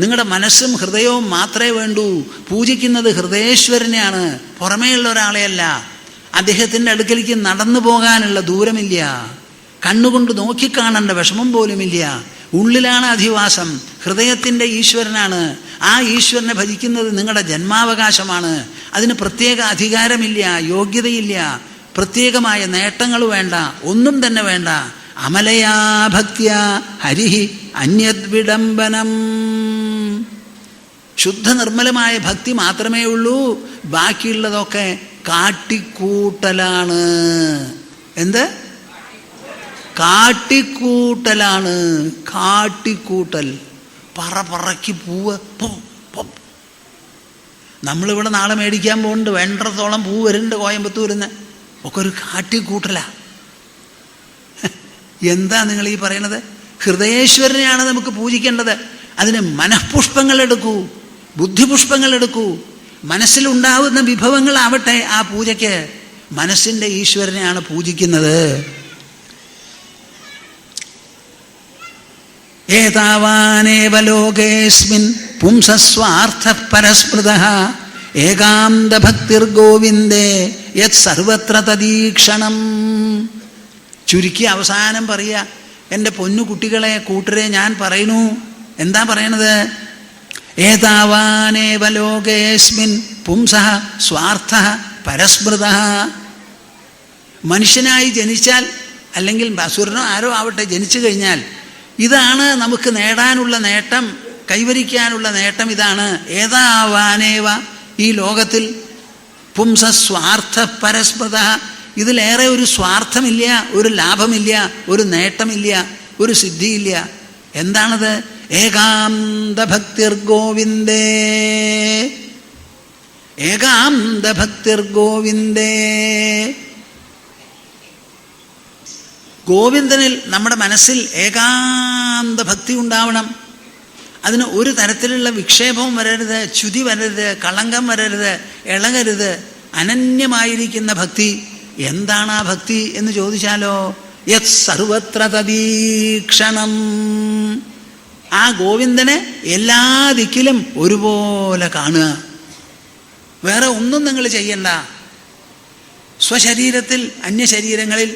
നിങ്ങളുടെ മനസ്സും ഹൃദയവും മാത്രമേ വേണ്ടൂ. പൂജിക്കുന്നത് ഹൃദയേശ്വരനെയാണ്, പുറമേയുള്ള ഒരാളെയല്ല. അദ്ദേഹത്തിൻ്റെ അടുക്കലേക്ക് നടന്നു പോകാനുള്ള ദൂരമില്ല, കണ്ണുകൊണ്ട് നോക്കിക്കാണേണ്ട വിഷമം പോലുമില്ല. ഉള്ളിലാണ് അധിവാസം, ഹൃദയത്തിൻ്റെ ഈശ്വരനാണ്. ആ ഈശ്വരനെ ഭജിക്കുന്നത് നിങ്ങളുടെ ജന്മാവകാശമാണ്. അതിന് പ്രത്യേക അധികാരമില്ല, യോഗ്യതയില്ല, പ്രത്യേകമായ നേട്ടങ്ങൾ വേണ്ട, ഒന്നും തന്നെ വേണ്ട. അമലയാ ഭക്തിയ ഹരിഹി അന്യദ്വിഡംബനം. ശുദ്ധ നിർമ്മലമായ ഭക്തി മാത്രമേ ഉള്ളൂ. ബാക്കിയുള്ളതൊക്കെ കാട്ടിക്കൂട്ടലാണ്. എന്ത്? കാട്ടിക്കൂട്ടലാണ്. കാട്ടിക്കൂട്ടൽ. പറക്കി പൂവ്. നമ്മളിവിടെ നാളെ മേടിക്കാൻ പോകുന്നുണ്ട്, വേണ്ടത്തോളം പൂ വരുന്നുണ്ട് കോയമ്പത്തൂരിന്ന്. ഒക്കെ ഒരു കാട്ടിക്കൂട്ടല. എന്താ നിങ്ങൾ ഈ പറയണത്? ഹൃദയേശ്വരനെയാണ് നമുക്ക് പൂജിക്കേണ്ടത്. അതിന് മനഃപുഷ്പങ്ങൾ എടുക്കൂ, ബുദ്ധിപുഷ്പങ്ങൾ എടുക്കൂ. മനസ്സിലുണ്ടാവുന്ന വിഭവങ്ങളാവട്ടെ ആ പൂജയ്ക്ക്. മനസ്സിൻ്റെ ഈശ്വരനെയാണ് പൂജിക്കുന്നത്. ഏതാവാനേവ ലോകേസ്മിൻ പുംസസ്വാർത്ഥഃ പരസ്മൃതഃ ഏകാന്തഭക്തിർഗോവിന്ദേ യത് സർവത്ര തദീക്ഷണം. ചുരുക്കി അവസാനം പറയുക, എൻ്റെ പൊന്നു കുട്ടികളെ, കൂട്ടരെ, ഞാൻ പറയുന്നു. എന്താ പറയണത്? ഏതാവാനേവ ലോകേസ്മിൻ പുംസഃ സ്വാർത്ഥഃ പരസ്മൃതഃ. മനുഷ്യനായി ജനിച്ചാൽ, അല്ലെങ്കിൽ അസുരനോ ആരോ ആവട്ടെ, ജനിച്ചു കഴിഞ്ഞാൽ ഇതാണ് നമുക്ക് നേടാനുള്ള നേട്ടം, കൈവരിക്കാനുള്ള നേട്ടം ഇതാണ്. ഏതാവാനേവ, ഈ ലോകത്തിൽ പുംസസ്വാർത്ഥ പരസ്മൃത, ഇതിലേറെ ഒരു സ്വാർത്ഥമില്ല, ഒരു ലാഭമില്ല, ഒരു നേട്ടമില്ല, ഒരു സിദ്ധിയില്ല. എന്താണത്? ഏകാന്തഭക്തിർഗോവിന്ദേ. ഏകാന്തഭക്തിർഗോവിന്ദേ. ഗോവിന്ദനിൽ നമ്മുടെ മനസ്സിൽ ഏകാന്ത ഭക്തി ഉണ്ടാവണം. അതിന് ഒരു തരത്തിലുള്ള വിക്ഷേപവും വരരുത്, ച്യുതി വരരുത്, കളങ്കം വരരുത്, ഇളകരുത്. അനന്യമായിരിക്കുന്ന ഭക്തി. എന്താണ് ആ ഭക്തി എന്ന് ചോദിച്ചാലോ, യത് സർവത്ര തദീക്ഷണം. ആ ഗോവിന്ദനെ എല്ലാ ദിക്കിലും ഒരുപോലെ കാണുക. വേറെ ഒന്നും നിങ്ങൾ ചെയ്യണ്ട. സ്വശരീരത്തിൽ, അന്യശരീരങ്ങളിൽ,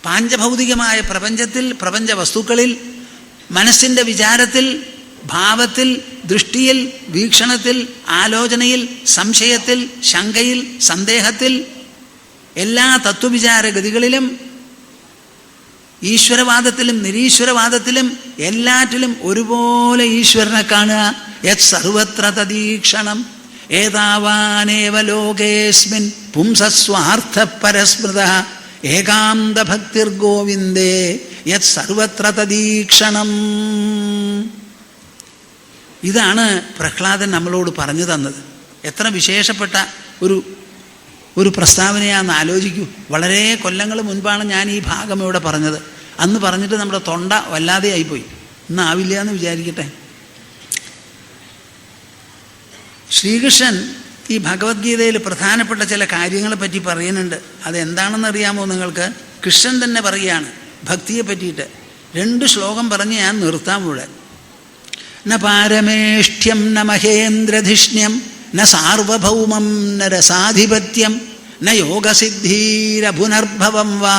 പാഞ്ചഭൗതികമായ പ്രപഞ്ചത്തിൽ, പ്രപഞ്ച വസ്തുക്കളിൽ, മനസ്സിൻ്റെ വിചാരത്തിൽ ഭാവത്തിൽ, ദൃഷ്ടിയിൽ, വീക്ഷണത്തിൽ, ആലോചനയിൽ, സംശയത്തിൽ, ശങ്കയിൽ, സന്ദേഹത്തിൽ, എല്ലാ തത്വവിചാരഗതികളിലും, ഈശ്വരവാദത്തിലും നിരീശ്വരവാദത്തിലും എല്ലാറ്റിലും ഒരുപോലെ ഈശ്വരനെ കാണുക. യത് സർവത്ര തദീക്ഷണം ഏതാവാനേവ ലോകേസ്മിൻ പുംസസ്വാർത്ഥ പരസ്മൃത ഏകാന്ത ഭക്തിർഗോവിന്ദേ യത് സർവത്ര തദീക്ഷണം. ഇതാണ് പ്രഹ്ലാദൻ നമ്മളോട് പറഞ്ഞു തന്നത്. എത്ര വിശേഷപ്പെട്ട ഒരു പ്രസ്താവനയാണെന്ന് ആലോചിക്കൂ. വളരെ കൊല്ലങ്ങൾ മുൻപാണ് ഞാൻ ഈ ഭാഗം ഇവിടെ പറഞ്ഞത്. അന്ന് പറഞ്ഞിട്ട് നമ്മുടെ തൊണ്ട വല്ലാതെ ആയിപ്പോയി. ഇന്നാവില്ല എന്ന് വിചാരിക്കട്ടെ. ശ്രീകൃഷ്ണൻ ഈ ഭഗവത്ഗീതയിൽ പ്രധാനപ്പെട്ട ചില കാര്യങ്ങളെ പറ്റി പറയുന്നുണ്ട്. അതെന്താണെന്ന് അറിയാമോ നിങ്ങൾക്ക്? കൃഷ്ണൻ തന്നെ പറയുകയാണ് ഭക്തിയെ പറ്റിയിട്ട്. 2 ശ്ലോകം പറഞ്ഞ് ഞാൻ നിർത്താം ഇവിടെ. ന പാരമേഷ്ഠ്യം ന മഹേന്ദ്രധിഷ്ണ്യം ന സാർവഭൗമം ന രസാധിപത്യം ന യോഗസിദ്ധീരപുനർഭവം വാ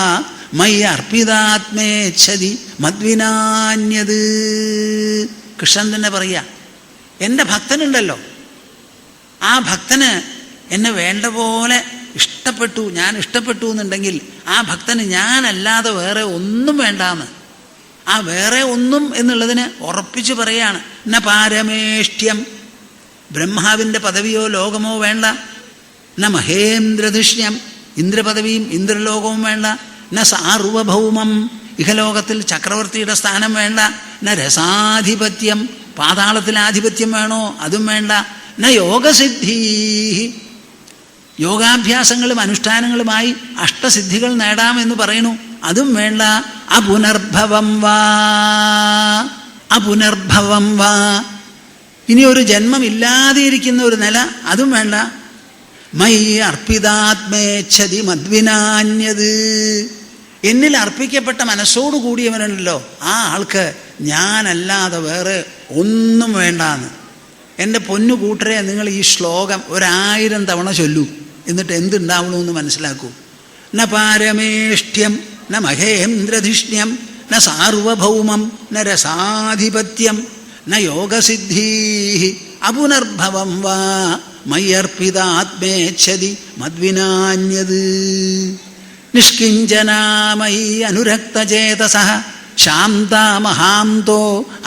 മയ്യ അർപ്പിതാത്മേച്ഛതി മദ്വിനാന്യത്. കൃഷ്ണൻ തന്നെ പറയുക, എൻ്റെ ഭക്തനുണ്ടല്ലോ, ആ ഭക്തന് എന്നെ വേണ്ട പോലെ ഇഷ്ടപ്പെട്ടു, ഞാൻ ഇഷ്ടപ്പെട്ടു എന്നുണ്ടെങ്കിൽ ആ ഭക്തന് ഞാനല്ലാതെ വേറെ ഒന്നും വേണ്ടാന്ന്. ആ വേറെ ഒന്നും എന്നുള്ളതിന് ഉറപ്പിച്ച് പറയാണ്. ന പാരമേഷ്ഠ്യം, ബ്രഹ്മാവിൻ്റെ പദവിയോ ലോകമോ വേണ്ട. ന മഹേന്ദ്രധിഷ്ണ്യം, ഇന്ദ്രപദവിയും ഇന്ദ്രലോകവും വേണ്ട. ന സാർവഭൗമം, ഇഹലോകത്തിൽ ചക്രവർത്തിയുടെ സ്ഥാനം വേണ്ട. ന രസാധിപത്യം, പാതാളത്തിൽ ആധിപത്യം വേണോ, അതും വേണ്ട. ന യോഗസിദ്ധി, യോഗാഭ്യാസങ്ങളും അനുഷ്ഠാനങ്ങളുമായി അഷ്ടസിദ്ധികൾ നേടാമെന്ന് പറയുന്നു, അതും വേണ്ട. അപുനർഭവം വാ, അപുനർഭവം വാ, ഇനി ഒരു ജന്മമില്ലാതെ ഇരിക്കുന്ന ഒരു നില, അതും വേണ്ട. മൈ അർപ്പിതാത്മേച്ഛതി മദ്വിനാന്യത്, എന്നിൽ അർപ്പിക്കപ്പെട്ട മനസ്സോടു കൂടിയവനുണ്ടല്ലോ ആ ആൾക്ക് ഞാനല്ലാതെ വേറെ ഒന്നും വേണ്ടാന്ന്. എൻ്റെ പൊന്നു കൂട്ടരെ, നിങ്ങൾ ഈ ശ്ലോകം 1000 തവണ ചൊല്ലൂ. എന്നിട്ട് എന്തുണ്ടാവണമെന്ന് മനസ്സിലാക്കൂ. ന പാരമേഷ്ഠ്യം ന മഹേന്ദ്രധിഷ്ണ്യം ന സാർവഭൗമം ന രസാധിപത്യം ന യോഗസിദ്ധീ അപുനർഭവം വാ മയ്യർപ്പിതാത്മേച്ഛതി മദ്വിനാന്യത്. നിഷ്കിഞ്ചനാമയി അനുരക്തചേതസഃ ശാന്താ മഹാന്തോ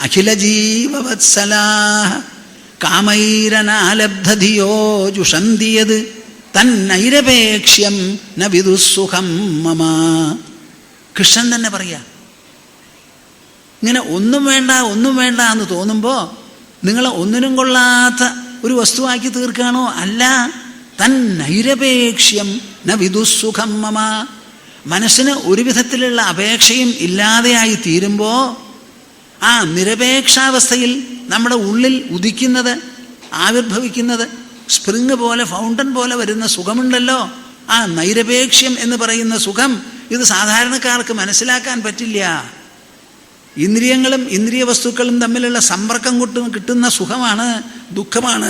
അഖിലജീവവത്സലാഃ കാമൈരനാലബ്ധധിയോ ജുഷന്തിയത് തന്നൈരപേക്ഷ്യം ന വിദുസ്സുഖം മമ. കൃഷ്ണൻ തന്നെ പറയാ, ഇങ്ങനെ ഒന്നും വേണ്ട ഒന്നും വേണ്ട എന്ന് തോന്നുമ്പോൾ നിങ്ങൾ ഒന്നിനും കൊള്ളാത്ത ഒരു വസ്തുവാക്കി തീർക്കുകയാണോ? അല്ല. തന്നൈരപേക്ഷ്യം ന വിദുസ്സുഖം മമ. മനസ്സിന് ഒരു വിധത്തിലുള്ള അപേക്ഷയും ഇല്ലാതെയായി തീരുമ്പോൾ ആ നിരപേക്ഷാവസ്ഥയിൽ നമ്മുടെ ഉള്ളിൽ ഉദിക്കുന്നത്, ആവിർഭവിക്കുന്നത്, സ്പ്രിങ് പോലെ, ഫൗണ്ടൻ പോലെ വരുന്ന സുഖമുണ്ടല്ലോ, ആ നൈരപേക്ഷ്യം എന്ന് പറയുന്ന സുഖം, ഇത് സാധാരണക്കാർക്ക് മനസ്സിലാക്കാൻ പറ്റില്ല. ഇന്ദ്രിയങ്ങളും ഇന്ദ്രിയ വസ്തുക്കളും തമ്മിലുള്ള സമ്പർക്കം കൊണ്ട് കിട്ടുന്ന സുഖമാണ് ദുഃഖമാണ്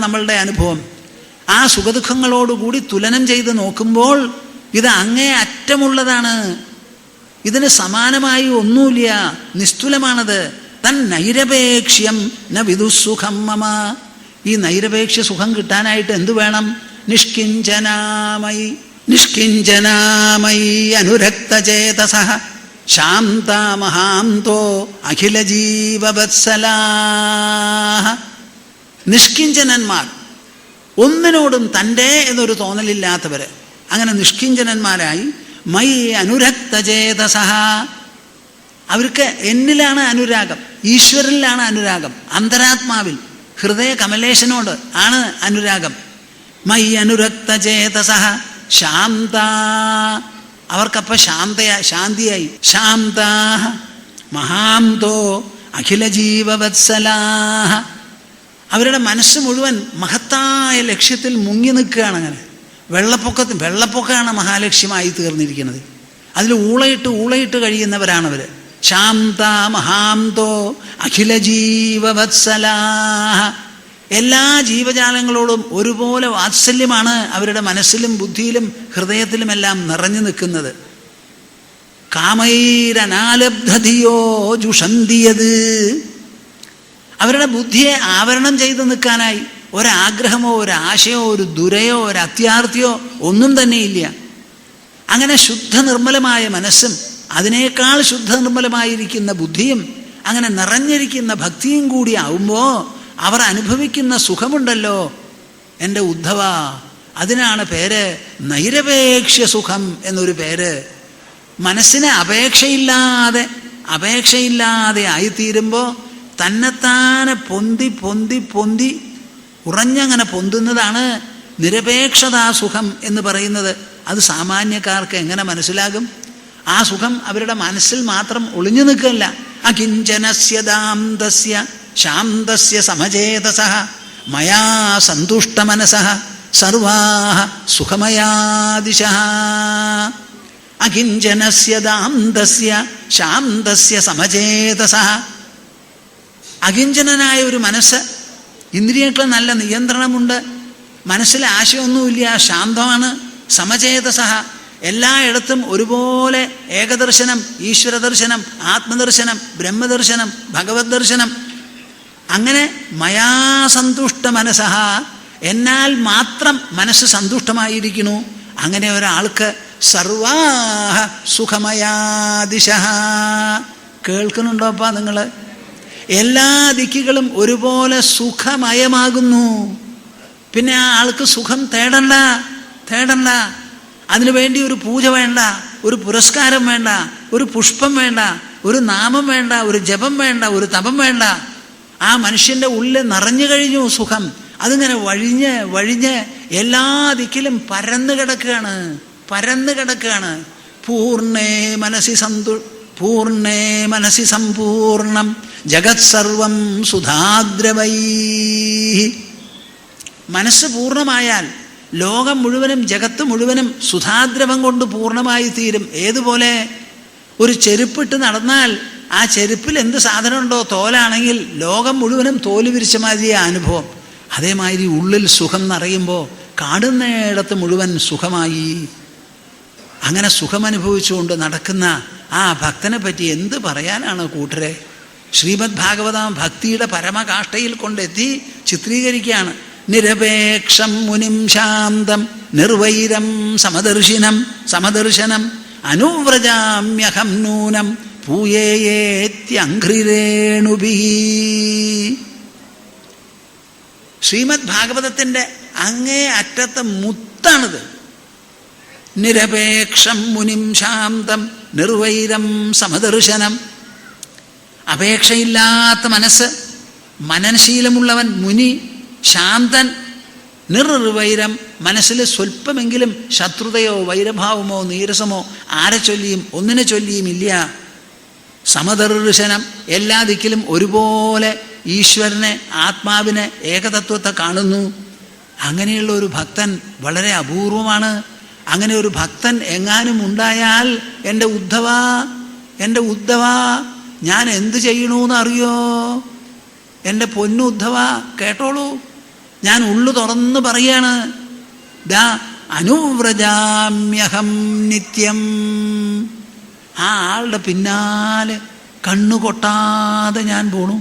നമ്മളുടെ അനുഭവം. ആ സുഖദുഃഖങ്ങളോടുകൂടി തുലനം ചെയ്ത് നോക്കുമ്പോൾ ഇത് അങ്ങേ അറ്റമുള്ളതാണ്. ഇതിന് സമാനമായി ഒന്നുമില്ല, നിസ്തുലമാണത്. തൻ നൈരപേക്ഷ്യം ന വിദുസ്സുഖം മമ. ഈ നൈരപേക്ഷ സുഖം കിട്ടാനായിട്ട് എന്തു വേണം? നിഷ്കിഞ്ചനാമയി അനുരക്തചേതസഃ ശാന്താ മഹാന്തോ അഖിലജീവവത്സലാഃ. നിഷ്കിഞ്ചനന്മാർ, ഒന്നിനോടും തൻ്റെ എന്നൊരു തോന്നലില്ലാത്തവർ, അങ്ങനെ നിഷ്കിഞ്ചനന്മാരായി മൈ അനുരക്തചേതസഃ, അവർക്ക് എന്നിലാണ് അനുരാഗം, ഈശ്വരനിലാണ് അനുരാഗം, അന്തരാത്മാവിൽ ഹൃദയ കമലേശനോട് ആണ് അനുരാഗം. മൈ അനുരക്തചേതസഃ ശാന്താ, അവർക്കപ്പം ശാന്തിയായി. ശാന്താ മഹാന്തോ അഖിലജീവവത്സലാഃ, അവരുടെ മനസ്സ് മുഴുവൻ മഹത്തായ ലക്ഷ്യത്തിൽ മുങ്ങി നിൽക്കുകയാണ്. അങ്ങനെ വെള്ളപ്പൊക്കമാണ് മഹാലക്ഷ്യമായി തീർന്നിരിക്കുന്നത്. അതിൽ ഊളയിട്ട് കഴിയുന്നവരാണവർ. ശാന്ത മഹാന്തോ അഖിലജീവവത്സലാഃ, എല്ലാ ജീവജാലങ്ങളോടും ഒരുപോലെ വാത്സല്യമാണ് അവരുടെ മനസ്സിലും ബുദ്ധിയിലും ഹൃദയത്തിലുമെല്ലാം നിറഞ്ഞു നിൽക്കുന്നത്. കാമൈരനാലബ്ധധിയോ ജുഷന്തിയത്. അവരുടെ ബുദ്ധിയെ ആവരണം ചെയ്ത് നിൽക്കാനായി ഒരാഗ്രഹമോ ഒരാശയോ ഒരു ദുരയോ ഒരു അത്യാർത്ഥിയോ ഒന്നും തന്നെയില്ല. അങ്ങനെ ശുദ്ധ നിർമ്മലമായ മനസ്സും അതിനേക്കാൾ ശുദ്ധ നിർമ്മലമായിരിക്കുന്ന ബുദ്ധിയും അങ്ങനെ നിറഞ്ഞിരിക്കുന്ന ഭക്തിയും കൂടി ആവുമ്പോൾ അവർ അനുഭവിക്കുന്ന സുഖമുണ്ടല്ലോ എൻ്റെ ഉദ്ധവ, അതിനാണ് പേര് നൈരപേക്ഷ്യ സുഖം എന്നൊരു പേര്. മനസ്സിനെ അപേക്ഷയില്ലാതെ ആയിത്തീരുമ്പോൾ തന്നെത്താനെ പൊന്തി പൊന്തി പൊന്തി ഉറഞ്ഞങ്ങനെ പൊന്തുന്നതാണ് നിരപേക്ഷതാ സുഖം എന്ന് പറയുന്നത്. അത് സാമാന്യക്കാർക്ക് എങ്ങനെ മനസ്സിലാകും? ആ സുഖം അവരുടെ മനസ്സിൽ മാത്രം ഒളിഞ്ഞു നിൽക്കല്ല. അകിഞ്ചനസ്യ ദാന്തസ്യ ശാന്തസ്യ സമചേതസഃ മയാ സന്തുഷ്ടമനസഃ സർവാഃ സുഖമയാദിശഃ. അകിഞ്ചനസ്യ ദാന്തസ്യ ശാന്തസ്യ സമചേതസഃ. അകിഞ്ചനായ ഒരു മനസ്സ്, ഇന്ദ്രിയങ്ങൾക്ക് നല്ല നിയന്ത്രണമുണ്ട്, മനസ്സിൽ ആശയമൊന്നുമില്ല, ശാന്തമാണ്, സമചേതസഃ, എല്ലായിടത്തും ഒരുപോലെ ഏകദർശനം, ഈശ്വരദർശനം, ആത്മദർശനം, ബ്രഹ്മദർശനം, ഭഗവത് ദർശനം. അങ്ങനെ മയാ സന്തുഷ്ട മനസ്സഃ, എന്നാൽ മാത്രം മനസ്സ് സന്തുഷ്ടമായിരിക്കുന്നു. അങ്ങനെ ഒരാൾക്ക് സർവാഃ സുഖമയാദിശഃ. കേൾക്കുന്നുണ്ടോപ്പാ നിങ്ങൾ? എല്ലാ ദിക്കുകളും ഒരുപോലെ സുഖമയമാകുന്നു. പിന്നെ ആ ആൾക്ക് സുഖം തേടണ്ട. അതിനുവേണ്ടി ഒരു പൂജ വേണ്ട, ഒരു പുരസ്കാരം വേണ്ട, ഒരു പുഷ്പം വേണ്ട, ഒരു നാമം വേണ്ട, ഒരു ജപം വേണ്ട, ഒരു തപം വേണ്ട. ആ മനുഷ്യൻ്റെ ഉള്ളിൽ നിറഞ്ഞു കഴിഞ്ഞു സുഖം. അതിങ്ങനെ വഴിഞ്ഞ് എല്ലാ ദിക്കിലും പരന്നു കിടക്കുകയാണ്. പൂർണ്ണേ മനസി സമ്പൂർണം ജഗത് സർവം സുധാദ്രവൈ. മനസ്സ് പൂർണ്ണമായാൽ ലോകം മുഴുവനും ജഗത്ത് മുഴുവനും സുധാദ്രവം കൊണ്ട് പൂർണ്ണമായി തീരും. ഏതുപോലെ? ഒരു ചെരുപ്പിട്ട് നടന്നാൽ ആ ചെരുപ്പിൽ എന്ത് സാധനമുണ്ടോ, തോലാണെങ്കിൽ ലോകം മുഴുവനും തോല് വിരിച്ച മാതിരിയ അനുഭവം. അതേമാതിരി ഉള്ളിൽ സുഖം നിറയുമ്പോൾ കാണുന്നിടത്ത് മുഴുവൻ സുഖമായി. അങ്ങനെ സുഖമനുഭവിച്ചുകൊണ്ട് നടക്കുന്ന ആ ഭക്തനെ പറ്റി എന്ത് പറയാനാണ് കൂട്ടരെ? ശ്രീമദ് ഭാഗവതം ഭക്തിയുടെ പരമകാഷ്ഠയിൽ കൊണ്ടെത്തി ചിത്രീകരിക്കുകയാണ്. നിരപേക്ഷം മുനിം ശാന്തം നിർവൈരം സമദർശനം അനുവ്രജാമ്യഹം നൂനം പൂയേയേത്യംഘ്രിരേണുഭിഃ. ശ്രീമദ് ഭാഗവതത്തിൻ്റെ അങ്ങേ അറ്റത്തെ മുത്താണിത്. നിരപേക്ഷം മുനിം ശാന്തം നിർവൈരം സമദർശനം. അപേക്ഷയില്ലാത്ത മനസ്സ്, മനനശീലമുള്ളവൻ മുനി, ശാന്തൻ, നിർവൈരം, മനസ്സിൽ സ്വല്പമെങ്കിലും ശത്രുതയോ വൈരഭാവമോ നീരസമോ ആരെ ചൊല്ലിയും ഒന്നിനെ ചൊല്ലിയും ഇല്ല. സമദർശനം, എല്ലാ ദിക്കിലും ഒരുപോലെ ഈശ്വരനെ, ആത്മാവിനെ, ഏകതത്വത്തെ കാണുന്നു. അങ്ങനെയുള്ള ഒരു ഭക്തൻ വളരെ അപൂർവമാണ്. അങ്ങനെ ഒരു ഭക്തൻ എങ്ങാനും ഉണ്ടായാൽ എൻ്റെ ഉദ്ധവ ഞാൻ എന്ത് ചെയ്യണമെന്ന് അറിയോ? എൻ്റെ പൊന്നു ഉദ്ധവ കേട്ടോളൂ, ഞാൻ ഉള്ളു തുറന്ന് പറയാണ്. ദാ അനുവ്രജാമ്യഹം നിത്യം. ആ ആളുടെ പിന്നാലെ കണ്ണുകൊട്ടാതെ ഞാൻ പോണു.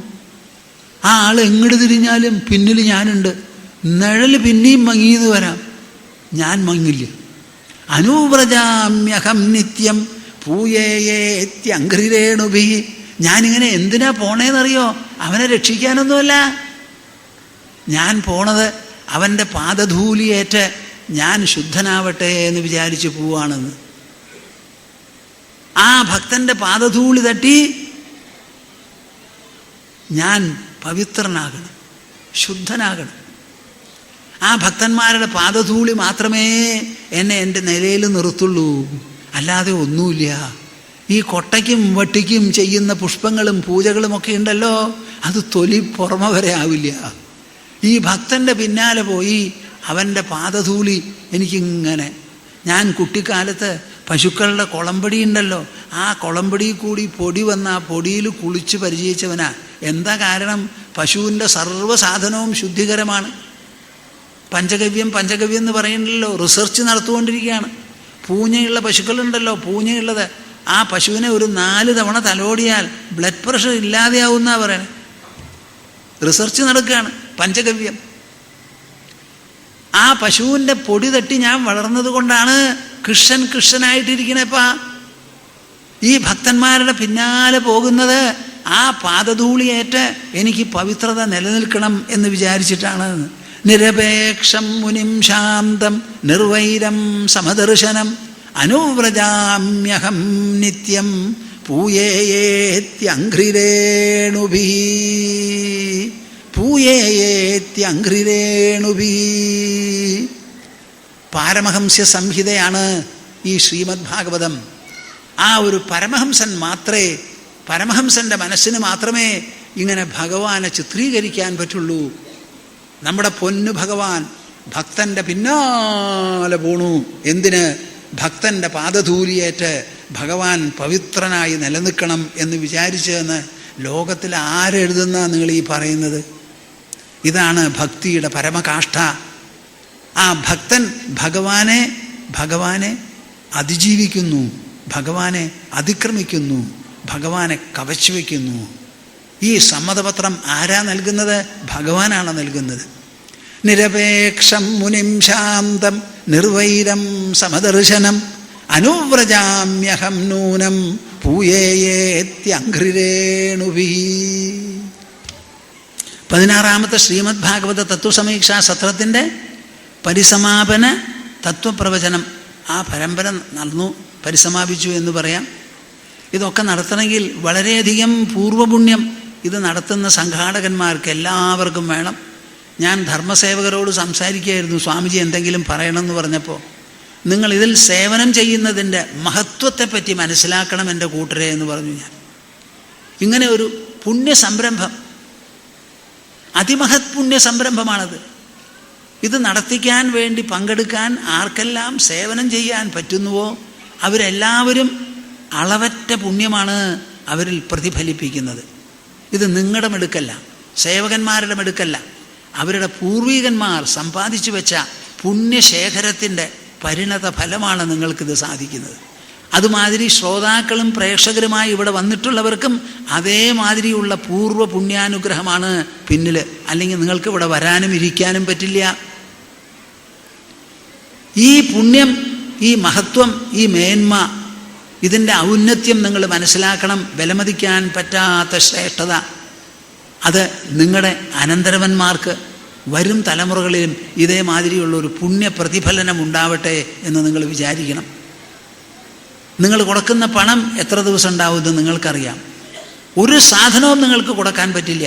ആ ആൾ എങ്ങോട്ട് തിരിഞ്ഞാലും പിന്നിൽ ഞാനുണ്ട്. നിഴൽ പിന്നെയും മങ്ങിയെന്ന് വരാം, ഞാൻ മങ്ങില്ല. അനുവ്രജാമ്യഹം നിത്യം പൂയേയേത്യംഘ്രിരേണുഭിഃ. ഞാനിങ്ങനെ എന്തിനാ പോണേന്നറിയോ? അവനെ രക്ഷിക്കാനൊന്നുമല്ല. ഞാൻ പോണത് അവൻ്റെ പാദധൂലിയേറ്റ് ഞാൻ ശുദ്ധനാവട്ടെ എന്ന് വിചാരിച്ച് പോവാണെന്ന്. ആ ഭക്തൻ്റെ പാദധൂളി തട്ടി ഞാൻ പവിത്രനാകണം, ശുദ്ധനാകണം. ആ ഭക്തന്മാരുടെ പാദധൂളി മാത്രമേ എന്നെ എൻ്റെ നിലയിൽ നിർത്തുള്ളൂ, അല്ലാതെ ഒന്നുമില്ല. ഈ കൊട്ടയ്ക്കും വട്ടിക്കും ചെയ്യുന്ന പുഷ്പങ്ങളും പൂജകളും ഒക്കെ ഉണ്ടല്ലോ, അത് തൊലി പുറമെ വരെ ആവില്ല. ഈ ഭക്തൻ്റെ പിന്നാലെ പോയി അവൻ്റെ പാദധൂളി എനിക്കിങ്ങനെ, ഞാൻ കുട്ടിക്കാലത്ത് പശുക്കളുടെ കുളമ്പടി ഉണ്ടല്ലോ, ആ കുളമ്പടി കൂടി പൊടി വന്ന ആ പൊടിയിൽ കുളിച്ച് പരിചയിച്ചവനാ. എന്താ കാരണം? പശുവിൻ്റെ സർവ്വസാധനവും ശുദ്ധികരമാണ്. പഞ്ചഗവ്യം എന്ന് പറയുന്നുണ്ടല്ലോ, റിസർച്ച് നടത്തുകൊണ്ടിരിക്കുകയാണ്. പൂഞ്ഞയുള്ള പശുക്കളുണ്ടല്ലോ, പൂഞ്ഞയുള്ളത് ആ പശുവിനെ ഒരു 4 തവണ തലോടിയാൽ ബ്ലഡ് പ്രഷർ ഇല്ലാതെയാവുന്ന പറയണേ. റിസർച്ച് നടക്കുകയാണ്. പഞ്ചഗവ്യം. ആ പശുവിൻ്റെ പൊടി തട്ടി ഞാൻ വളർന്നത് കൊണ്ടാണ് കൃഷ്ണനായിട്ടിരിക്കണേപ്പാ. ഈ ഭക്തന്മാരുടെ പിന്നാലെ പോകുന്നത് ആ പാദധൂളിയേറ്റ് എനിക്ക് പവിത്രത നിലനിൽക്കണം എന്ന് വിചാരിച്ചിട്ടാണ്. നിരപേക്ഷം മുനിം ശാന്തം നിർവൈരം സമദർശനം അനുവ്രജാമ്യഹം നിത്യം പൂയേയേത്യംഘ്രിരേണുഭി പൂയേയേത്യംഘ്രിരേണുഭി. പാരമഹംസ്യ സംഹിതയാണ് ഈ ശ്രീമദ് ഭാഗവതം. ആ ഒരു പരമഹംസൻ്റെ മനസ്സിന് മാത്രമേ ഇങ്ങനെ ഭഗവാനെ ചിത്രീകരിക്കാൻ പറ്റുള്ളൂ. നമ്മുടെ പൊന്നു ഭഗവാൻ ഭക്തൻ്റെ പിന്നാലെ പോണു. എന്തിന്? ഭക്തൻ്റെ പാദധൂലിയേറ്റ് ഭഗവാൻ പവിത്രനായി നിലനിൽക്കണം എന്ന് വിചാരിച്ചതെന്ന് ലോകത്തിൽ ആരെഴുതുന്ന നിങ്ങൾ ഈ പറയുന്നത്? ഇതാണ് ഭക്തിയുടെ പരമകാഷ്ഠ. ആ ഭക്തൻ ഭഗവാനെ അതിജീവിക്കുന്നു, ഭഗവാനെ അതിക്രമിക്കുന്നു, ഭഗവാനെ കവച്ചു വയ്ക്കുന്നു. ഈ സമ്മതപത്രം ആരാ നൽകുന്നത്? ഭഗവാനാണ് നൽകുന്നത്. നിരപേക്ഷം മുനിം ശാന്തം നിർവൈരം സമദർശനം അനുവ്രജാമ്യഹം നൂനം പൂയേയേത്യംഘ്രിരേണുഭി. 16ാമത്തെ ശ്രീമദ് ഭാഗവത തത്വസമീക്ഷാ സത്രത്തിൻ്റെ പരിസമാപന തത്വപ്രവചനം ആ പരമ്പര നടന്നു, പരിസമാപിച്ചു എന്ന് പറയാം. ഇതൊക്കെ നടത്തണമെങ്കിൽ വളരെയധികം പൂർവ്വപുണ്യം ഇത് നടത്തുന്ന സംഘാടകന്മാർക്ക് എല്ലാവർക്കും വേണം. ഞാൻ ധർമ്മസേവകരോട് സംസാരിക്കുകയായിരുന്നു, സ്വാമിജി എന്തെങ്കിലും പറയണമെന്ന് പറഞ്ഞപ്പോൾ, നിങ്ങൾ ഇതിൽ സേവനം ചെയ്യുന്നതിൻ്റെ മഹത്വത്തെപ്പറ്റി മനസ്സിലാക്കണം എൻ്റെ കൂട്ടരെ എന്ന് പറഞ്ഞു. ഞാൻ ഇങ്ങനെ ഒരു പുണ്യ സംരംഭം, അതിമഹത് പുണ്യ സംരംഭമാണത്. ഇത് നടത്തിക്കാൻ വേണ്ടി പങ്കെടുക്കാൻ ആർക്കെല്ലാം സേവനം ചെയ്യാൻ പറ്റുന്നുവോ അവരെല്ലാവരും അളവറ്റ പുണ്യമാണ് അവരിൽ പ്രതിഫലിപ്പിക്കുന്നത്. ഇത് നിങ്ങളുടെ മെടുക്കല്ല, സേവകന്മാരുടെ മെടുക്കല്ല, അവരുടെ പൂർവികന്മാർ സമ്പാദിച്ചു വെച്ച പുണ്യശേഖരത്തിൻ്റെ പരിണത ഫലമാണ് നിങ്ങൾക്കിത് സാധിക്കുന്നത്. അതുമാതിരി ശ്രോതാക്കളും പ്രേക്ഷകരുമായി ഇവിടെ വന്നിട്ടുള്ളവർക്കും അതേമാതിരിയുള്ള പൂർവ്വ പുണ്യാനുഗ്രഹമാണ് പിന്നിൽ. അല്ലെങ്കിൽ നിങ്ങൾക്ക് ഇവിടെ വരാനും ഇരിക്കാനും പറ്റില്ല. ഈ പുണ്യം, ഈ മഹത്വം, ഈ മേന്മ, ഇതിൻ്റെ ഔന്നത്യം നിങ്ങൾ മനസ്സിലാക്കണം. വിലമതിക്കാൻ പറ്റാത്ത ശ്രേഷ്ഠത അത് നിങ്ങളുടെ അനന്തരവന്മാർക്ക് വരും തലമുറകളിലും ഇതേമാതിരിയുള്ളൊരു പുണ്യ പ്രതിഫലനം ഉണ്ടാവട്ടെ എന്ന് നിങ്ങൾ വിചാരിക്കണം. നിങ്ങൾ കൊടുക്കുന്ന പണം എത്ര ദിവസം ഉണ്ടാവുമെന്ന് നിങ്ങൾക്കറിയാം. ഒരു സാധനവും നിങ്ങൾക്ക് കൊടുക്കാൻ പറ്റില്ല.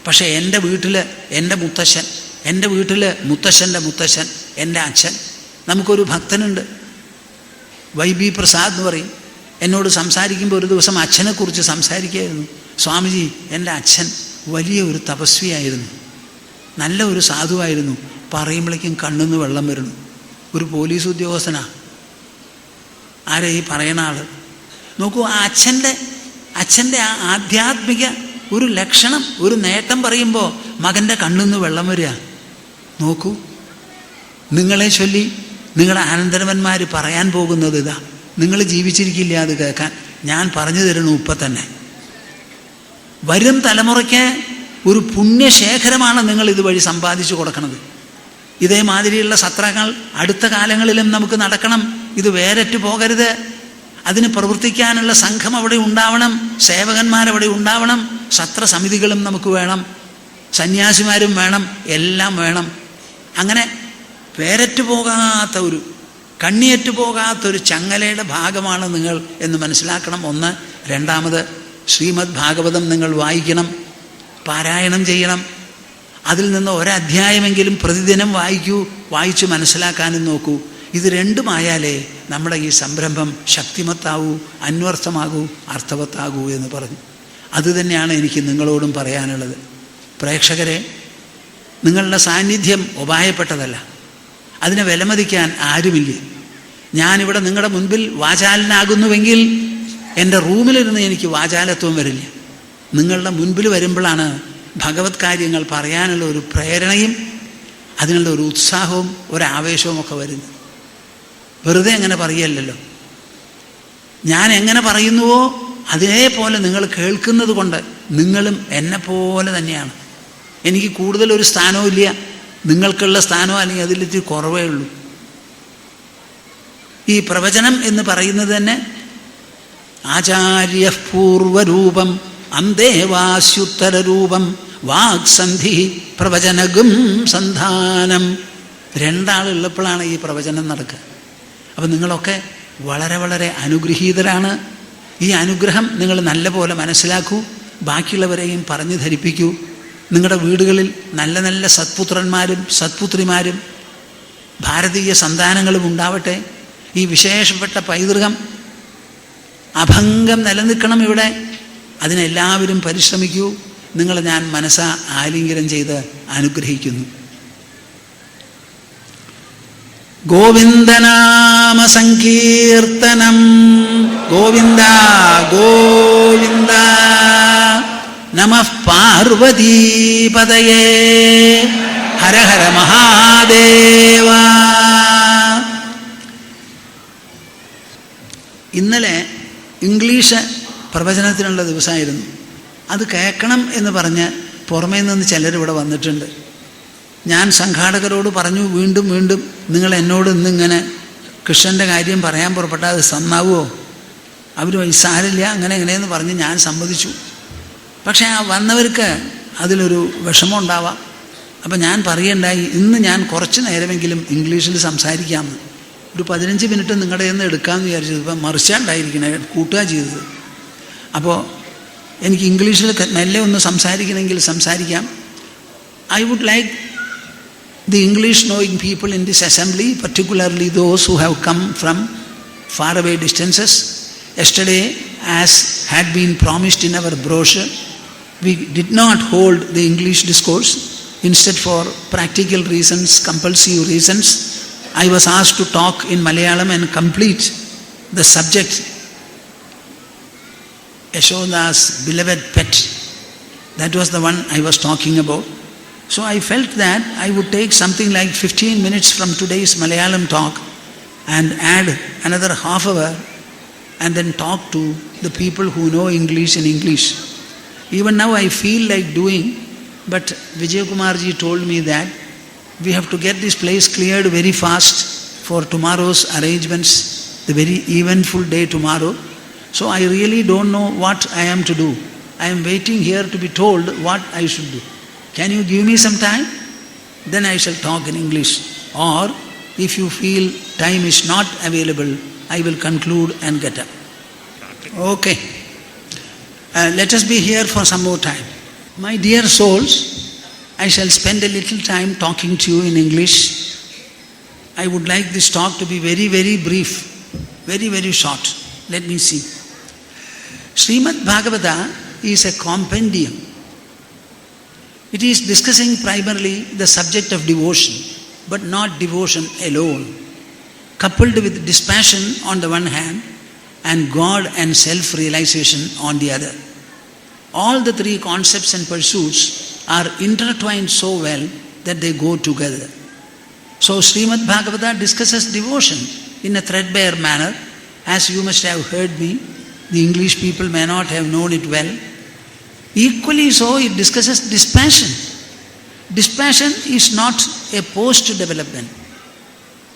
പക്ഷേ എൻ്റെ വീട്ടിൽ എൻ്റെ മുത്തശ്ശൻ, എൻ്റെ വീട്ടിൽ മുത്തശ്ശൻ്റെ മുത്തശ്ശൻ, എൻ്റെ അച്ഛൻ, നമുക്കൊരു ഭക്തനുണ്ട്, YB പ്രസാദ് എന്ന് പറയും. എന്നോട് സംസാരിക്കുമ്പോൾ ഒരു ദിവസം അച്ഛനെക്കുറിച്ച് സംസാരിക്കുകയായിരുന്നു. സ്വാമിജി, എൻ്റെ അച്ഛൻ വലിയ ഒരു തപസ്വിയായിരുന്നു, നല്ല ഒരു സാധുവായിരുന്നു. പറയുമ്പോഴേക്കും കണ്ണിന്ന് വെള്ളം വരുന്നു. ഒരു പോലീസ് ഉദ്യോഗസ്ഥനാണ്. ആരെ ഈ പറയണ ആൾ? നോക്കൂ, ആ അച്ഛൻ്റെ ആ ആധ്യാത്മിക ഒരു ലക്ഷണം, ഒരു നേട്ടം പറയുമ്പോൾ മകൻ്റെ കണ്ണിന്ന് വെള്ളം വരിക. നോക്കൂ, നിങ്ങളെ ചൊല്ലി നിങ്ങളുടെ അനന്തരവന്മാർ പറയാൻ പോകുന്നത് ഇതാ. നിങ്ങൾ ജീവിച്ചിരിക്കില്ല അത് കേൾക്കാൻ. ഞാൻ പറഞ്ഞു തരണു ഇപ്പം തന്നെ. വരും തലമുറയ്ക്ക് ഒരു പുണ്യശേഖരമാണ് നിങ്ങൾ ഇതുവഴി സമ്പാദിച്ചു കൊടുക്കുന്നത്. ഇതേമാതിരിയുള്ള സത്രങ്ങൾ അടുത്ത കാലങ്ങളിലും നമുക്ക് നടക്കണം. ഇത് വേരറ്റു പോകരുത്. അതിന് പ്രവർത്തിക്കാനുള്ള സംഘം അവിടെ ഉണ്ടാവണം, സേവകന്മാരവിടെ ഉണ്ടാവണം, സത്രസമിതികളും നമുക്ക് വേണം, സന്യാസിമാരും വേണം, എല്ലാം വേണം. അങ്ങനെ വേരറ്റു പോകാത്ത ഒരു, കണ്ണിയേറ്റു പോകാത്തൊരു ചങ്ങലയുടെ ഭാഗമാണ് നിങ്ങൾ എന്ന് മനസ്സിലാക്കണം. ഒന്ന്. രണ്ടാമത്, ശ്രീമദ് ഭാഗവതം നിങ്ങൾ വായിക്കണം, പാരായണം ചെയ്യണം. അതിൽ നിന്ന് ഒരധ്യായമെങ്കിലും പ്രതിദിനം വായിക്കൂ, വായിച്ച് മനസ്സിലാക്കാനും നോക്കൂ. ഇത് രണ്ടുമായാലേ നമ്മുടെ ഈ സംരംഭം ശക്തിമത്താവൂ, അന്വർത്ഥമാകൂ, അർത്ഥവത്താകൂ എന്ന് പറഞ്ഞു. അതുതന്നെയാണ് എനിക്ക് നിങ്ങളോടും പറയാനുള്ളത്. പ്രേക്ഷകരെ, നിങ്ങളുടെ സാന്നിധ്യം ഉപായപ്പെട്ടതല്ല, അതിനെ വിലമതിക്കാൻ ആരുമില്ല. ഞാനിവിടെ നിങ്ങളുടെ മുൻപിൽ വാചാലനാകുന്നുവെങ്കിൽ എൻ്റെ റൂമിലിരുന്ന് എനിക്ക് വാചാലത്വം വരില്ല. നിങ്ങളുടെ മുൻപിൽ വരുമ്പോഴാണ് ഭഗവത് കാര്യങ്ങൾ പറയാനുള്ള ഒരു പ്രേരണയും അതിനുള്ള ഒരു ഉത്സാഹവും ഒരാവേശവും ഒക്കെ വരുന്നത്. വെറുതെ അങ്ങനെ പറയല്ലോ. ഞാൻ എങ്ങനെ പറയുന്നുവോ അതേപോലെ നിങ്ങൾ കേൾക്കുന്നത് കൊണ്ട് നിങ്ങളും എന്നെപ്പോലെ തന്നെയാണ്. എനിക്ക് കൂടുതലൊരു സ്ഥാനവും ഇല്ല, നിങ്ങൾക്കുള്ള സ്ഥാനമോ അല്ലെങ്കിൽ അതിലിത്തിരി കുറവേ ഉള്ളൂ. ഈ പ്രവചനം എന്ന് പറയുന്നത് തന്നെ ആചാര്യ പൂർവരൂപം അന്തേവാസ്യുത്തരൂപം വാക്സന്ധി പ്രവചനഗും സന്ധാനം. രണ്ടാളുള്ളപ്പോഴാണ് ഈ പ്രവചനം നടക്കുക. അപ്പം നിങ്ങളൊക്കെ വളരെ വളരെ അനുഗ്രഹീതരാണ്. ഈ അനുഗ്രഹം നിങ്ങൾ നല്ലപോലെ മനസ്സിലാക്കൂ, ബാക്കിയുള്ളവരെയും പറഞ്ഞു ധരിപ്പിക്കൂ. നിങ്ങളുടെ വീടുകളിൽ നല്ല നല്ല സത്പുത്രന്മാരും സത്പുത്രിമാരും ഭാരതീയ സന്താനങ്ങളും ഉണ്ടാവട്ടെ. ഈ വിശേഷപ്പെട്ട പൈതൃകം അഭംഗം നിലനിൽക്കണം ഇവിടെ. അതിനെല്ലാവരും പരിശ്രമിക്കൂ. നിങ്ങളെ ഞാൻ മനസ്സാ ആലിംഗനം ചെയ്ത് അനുഗ്രഹിക്കുന്നു. ഗോവിന്ദനാമ സങ്കീർത്തനം. ഗോവിന്ദ ഗോവിന്ദ. നമഃ പാർവതീപതയേ. ഹര ഹര മഹാദേവ. ഇന്നലെ ഇംഗ്ലീഷ് പ്രവചനത്തിനുള്ള ദിവസമായിരുന്നു. അത് കേൾക്കണം എന്ന് പറഞ്ഞ് പുറമേ നിന്ന് ചിലരിവിടെ വന്നിട്ടുണ്ട്. ഞാൻ സംഘാടകരോട് പറഞ്ഞു, വീണ്ടും വീണ്ടും നിങ്ങൾ എന്നോട് ഇന്നിങ്ങനെ കൃഷ്ണൻ്റെ കാര്യം പറയാൻ പുറപ്പെട്ടാൽ അത് നന്നാവുമോ? അവർ സാരില്ല അങ്ങനെ എങ്ങനെയെന്ന് പറഞ്ഞ് ഞാൻ സമ്മതിച്ചു. പക്ഷേ ആ വന്നവർക്ക് അതിലൊരു വിഷമം ഉണ്ടാവാം. അപ്പം ഞാൻ പറയണ്ടായി, ഇന്ന് ഞാൻ കുറച്ച് നേരമെങ്കിലും ഇംഗ്ലീഷിൽ സംസാരിക്കാമെന്ന്. ഒരു 15 മിനിറ്റ് നിങ്ങളുടെ നിന്ന് എടുക്കാമെന്ന് വിചാരിച്ചത്. ഇപ്പം മറിച്ചാണ്ടായിരിക്കണേ കൂട്ടുക ചെയ്തത്. അപ്പോൾ എനിക്ക് ഇംഗ്ലീഷിൽ മെല്ലെ ഒന്ന് സംസാരിക്കണമെങ്കിൽ സംസാരിക്കാം. I would like the English knowing people in this assembly, particularly those who have come from far away distances. Yesterday, as had been promised in our brochure, we did not hold the English discourse. Instead, for practical reasons, compulsive reasons, I was asked to talk in Malayalam and complete the subject, Yashoda's beloved pet. That was the one I was talking about. So I felt that I would take something like 15 minutes from today's Malayalam talk and add another half hour and then talk to the people who know English in English. Even now I feel like doing, but Vijay Kumarji told me that we have to get this place cleared very fast for tomorrow's arrangements, the very eventful day tomorrow. So I really don't know what I am to do. I am waiting here to be told what I should do. Can you give me some time? Then I shall talk in English. Or if you feel time is not available, I will conclude and get up. Okay. Let us be here for some more time. My dear souls, I shall spend a little time talking to you in English. I would like this talk to be very, very brief, very, very short. Let me see. Srimad Bhagavata is a compendium. It is discussing primarily the subject of devotion, but not devotion alone, coupled with dispassion on the one hand and God and self-realization on the other. All the three concepts and pursuits are intertwined so well that they go together. So Srimad Bhagavata discusses devotion in a threadbare manner. As you must have heard me, the English people may not have known it well. Equally so, it discusses dispassion. Dispassion is not a post-development.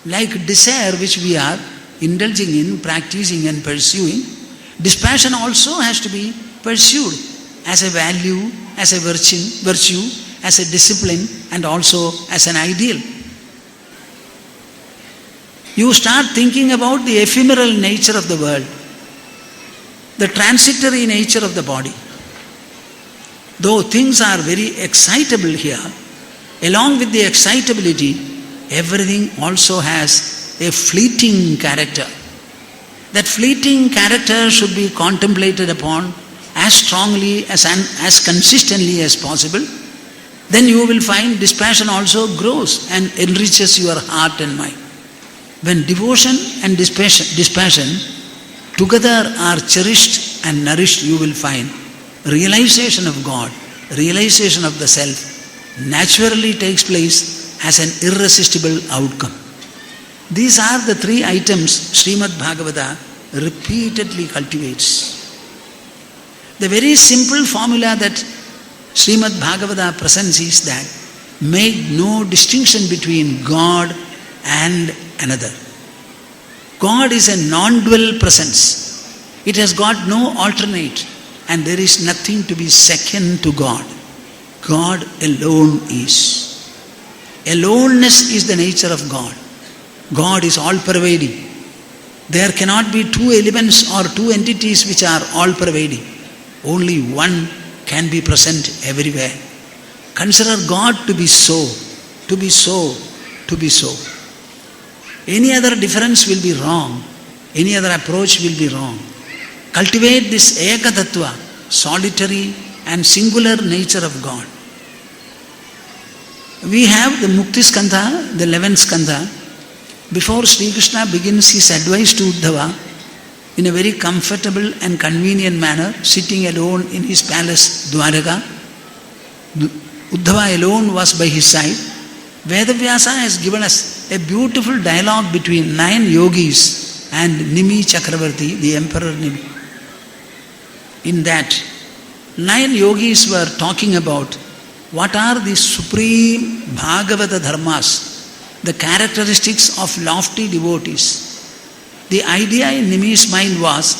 Like desire which we are indulging in, practicing and pursuing, dispassion also has to be pursued as a value, as a virtue, as a discipline and also as an ideal. You start thinking about the ephemeral nature of the world, the transitory nature of the body. Though things are very excitable here, along with the excitability, everything also has a fleeting character. That fleeting character should be contemplated upon as strongly as consistently as possible. Then you will find dispassion also grows and enriches your heart and mind. When devotion and dispassion together are cherished and nourished, you will find realization of God, realization of the self naturally takes place as an irresistible outcome. These are the three items Srimad Bhagavata repeatedly cultivates. The very simple formula that Srimad Bhagavata presents is that make no distinction between God and another. God is a non-dual presence. It has got no alternate, and there is nothing to be second to God. God alone is. Aloneness is the nature of God. God is all-pervading. There cannot be two elements or two entities which are all-pervading. Only one can be present everywhere. Consider God to be so, to be so, to be so. Any other difference will be wrong. Any other approach will be wrong. Cultivate this Eka Tattva, solitary and singular nature of God. We have the Mukti Skandha, the 11th Skandha. Before Sri Krishna begins his advice to Uddhava, in a very comfortable and convenient manner, sitting alone in his palace Dwaraka, Uddhava alone was by his side. Vedavyasa has given us a beautiful dialogue between 9 yogis and Nimi Chakravarti, the Emperor Nimi. In that, 9 yogis were talking about what are the supreme Bhagavata dharmas, the characteristics of lofty devotees. The idea in Nimi's mind was,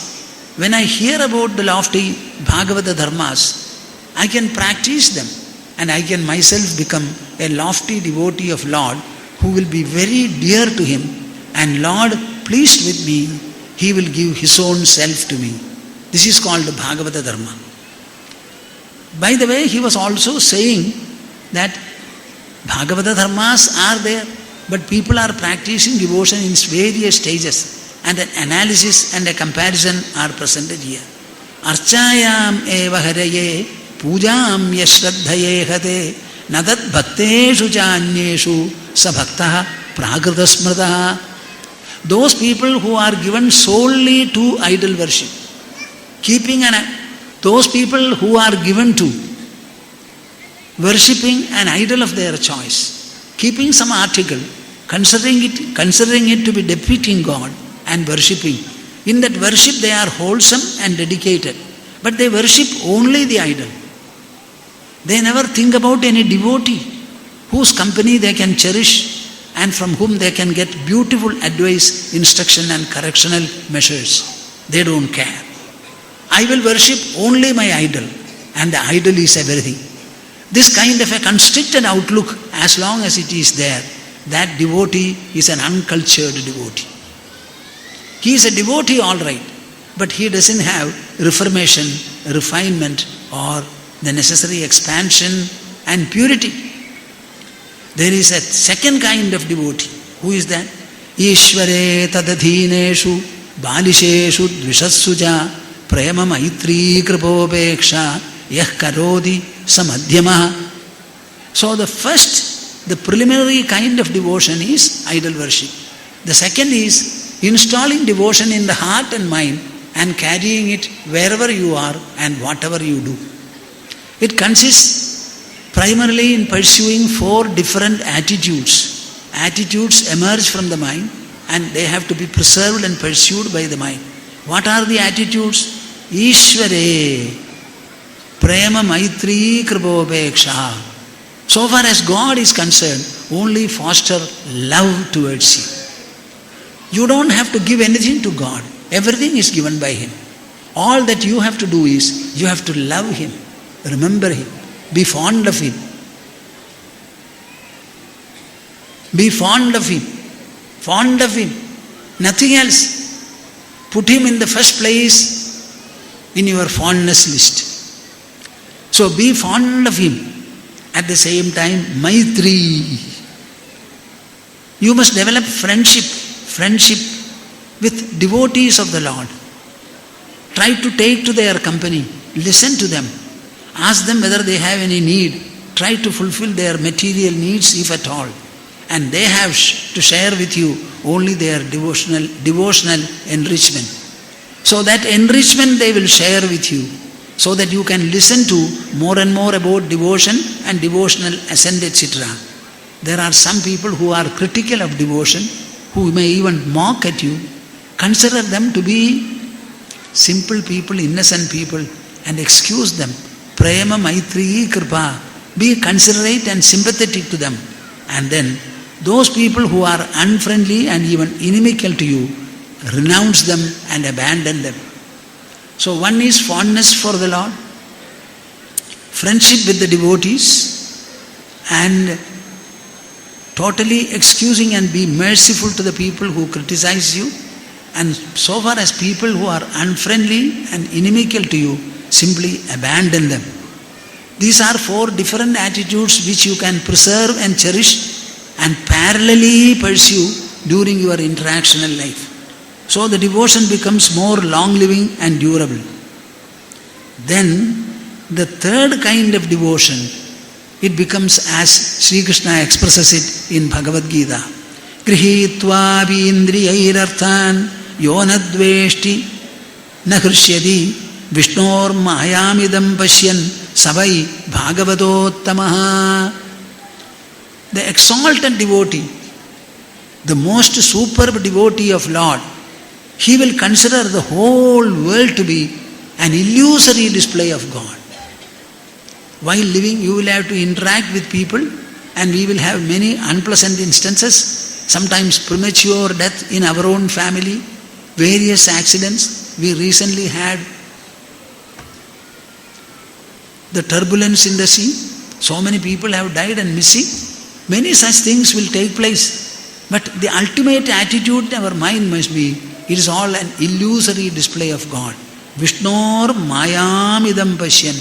when I hear about the lofty Bhagavata dharmas, I can practice them and I can myself become a lofty devotee of Lord who will be very dear to him, and Lord, pleased with me, he will give his own self to me. This is called the Bhagavata Dharma. By the way, he was also saying that Bhagavata Dharmas are there, but people are practicing devotion in various stages, and an analysis and a comparison are presented here. Archayam eva haraye pujam yashraddhaye hate nadat bhakteshu chanyeshu sabhaktaha prakrita smrataha. Those people who are given solely to idol worship, those people who are given to worshipping an idol of their choice, keeping some article, considering it to be defeating God and worshipping. In that worship they are wholesome and dedicated, but they worship only the idol. They never think about any devotee whose company they can cherish and from whom they can get beautiful advice, instruction and correctional measures. They don't care. I will worship only my idol, and the idol is everything. This kind of a constricted outlook, as long as it is there, that devotee is an uncultured devotee. He is a devotee, all right, but he doesn't have reformation, refinement, or the necessary expansion and purity. There is a second kind of devotee. Who is that? Ishvare tadadhineshu balisheshu dvishassuja prema maitri kripopeksha yah karodi samadhyamaha. So the preliminary kind of devotion is idol worship. The second is installing devotion in the heart and mind and carrying it wherever you are and whatever you do. It consists primarily in pursuing 4 different attitudes. Attitudes emerge from the mind and they have to be preserved and pursued by the mind. What are the attitudes? Ishvare, prema maitri kripopeksha. So far as God is concerned, only foster love towards Him. You don't have to give anything to God. Everything is given by Him. All that you have to do is, you have to love Him, remember Him, be fond of Him. Be fond of Him. Fond of Him. Nothing else. Put Him in the first place in your fondness list. So be fond of Him. At the same time, Maitri. You must develop friendship with devotees of the Lord. Try to take to their company. Listen to them. Ask them whether they have any need. Try to fulfill their material needs if at all. And they have to share with you only their devotional enrichment. So that enrichment they will share with you, so that you can listen to more and more about devotion and devotional ascent, etc. There are some people who are critical of devotion, who may even mock at you, Consider them to be simple people, innocent people, and excuse them. Prema Maitri Kripa. Be considerate and sympathetic to them. And then those people who are unfriendly and even inimical to you, renounce them and abandon them. So one is fondness for the Lord, friendship with the devotees, and totally excusing and be merciful to the people who criticize you. And so far as people who are unfriendly and inimical to you, simply abandon them. These are 4 different attitudes which you can preserve and cherish and parallelly pursue during your interactional life. So the devotion becomes more long-living and durable. Then the 3rd kind of devotion, it becomes as Sri Krishna expresses it in Bhagavad Gita. Grihitva vindriyairarthan yonadveshti nahrishyati vishnor mayamidam pashyan savai bhagavatottamaha. The exalted devotee, the most superb devotee of Lord, he will consider the whole world to be an illusory display of God. While living, you will have to interact with people, and we will have many unpleasant instances, sometimes premature death in our own family, various accidents. We recently had the turbulence in the sea. So many people have died and missing. Many such things will take place. But the ultimate attitude in our mind must be, it is all an illusory display of God. Vishnor mayamidam pashyan.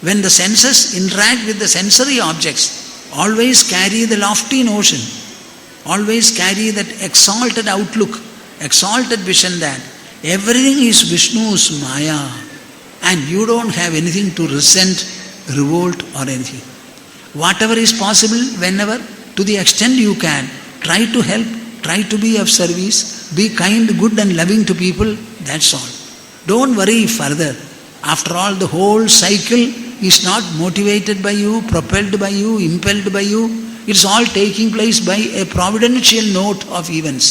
When the senses interact with the sensory objects, always carry the lofty notion, always carry that exalted outlook, exalted vision that everything is Vishnu's Maya, and you don't have anything to resent, revolt or anything. Whatever is possible, whenever, to the extent you can, try to help, try to be of service, be kind, good and loving to people, that's all. Don't worry further. After all, the whole cycle is not motivated by you, propelled by you, impelled by you. It's all taking place by a providential note of events.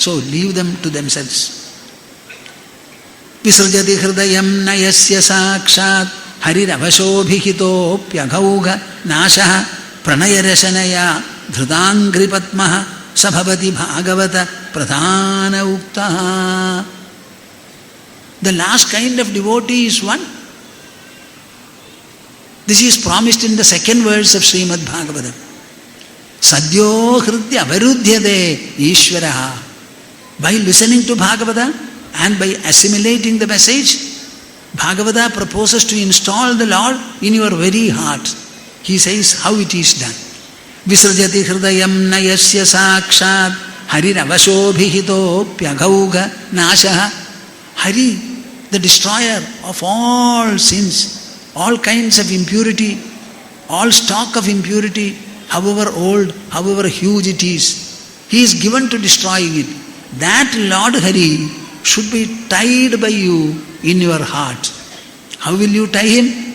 So leave them to themselves. Visrajati hridayam nayasya sakshat harirabhashobhihitopyaghauga nashaha pranayarashanaya dhrutangripatmaha sabhavati bhagavata pradhana uktaha. The last kind of devotee is one. This is promised in the 2nd verse of Srimad Bhagavatam. Sadyo hridya avarudhyade Ishvaraha. By listening to Bhagavata and by assimilating the message, Bhagavata proposes to install the Lord in your very heart. He says how it is done. Visrajati hridayam nayasya sakshat harirabhashobhihitopyaghauga nashaha. Hari, the destroyer of all sins, all kinds of impurity, all stock of impurity, however old, however huge it is, he is given to destroying it. That Lord Hari should be tied by you in your heart. How will you tie him?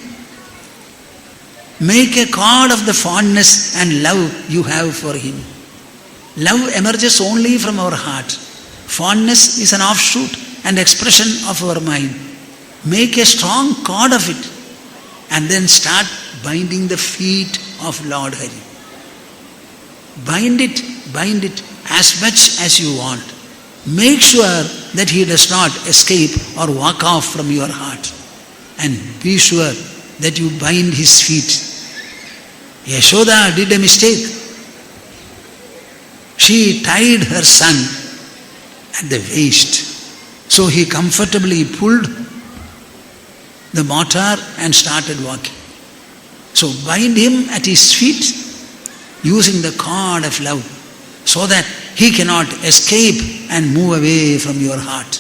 Make a cord of the fondness and love you have for him. Love emerges only from our heart. Fondness is an offshoot and expression of our mind. Make a strong cord of it and then start binding the feet of Lord Hari. Bind it as much as you want. Make sure that he does not escape or walk off from your heart. And be sure that you bind his feet. Yashoda did a mistake. She tied her son at the waist. So he comfortably pulled the mortar and started walking. So bind him at his feet using the cord of love so that he cannot escape and move away from your heart.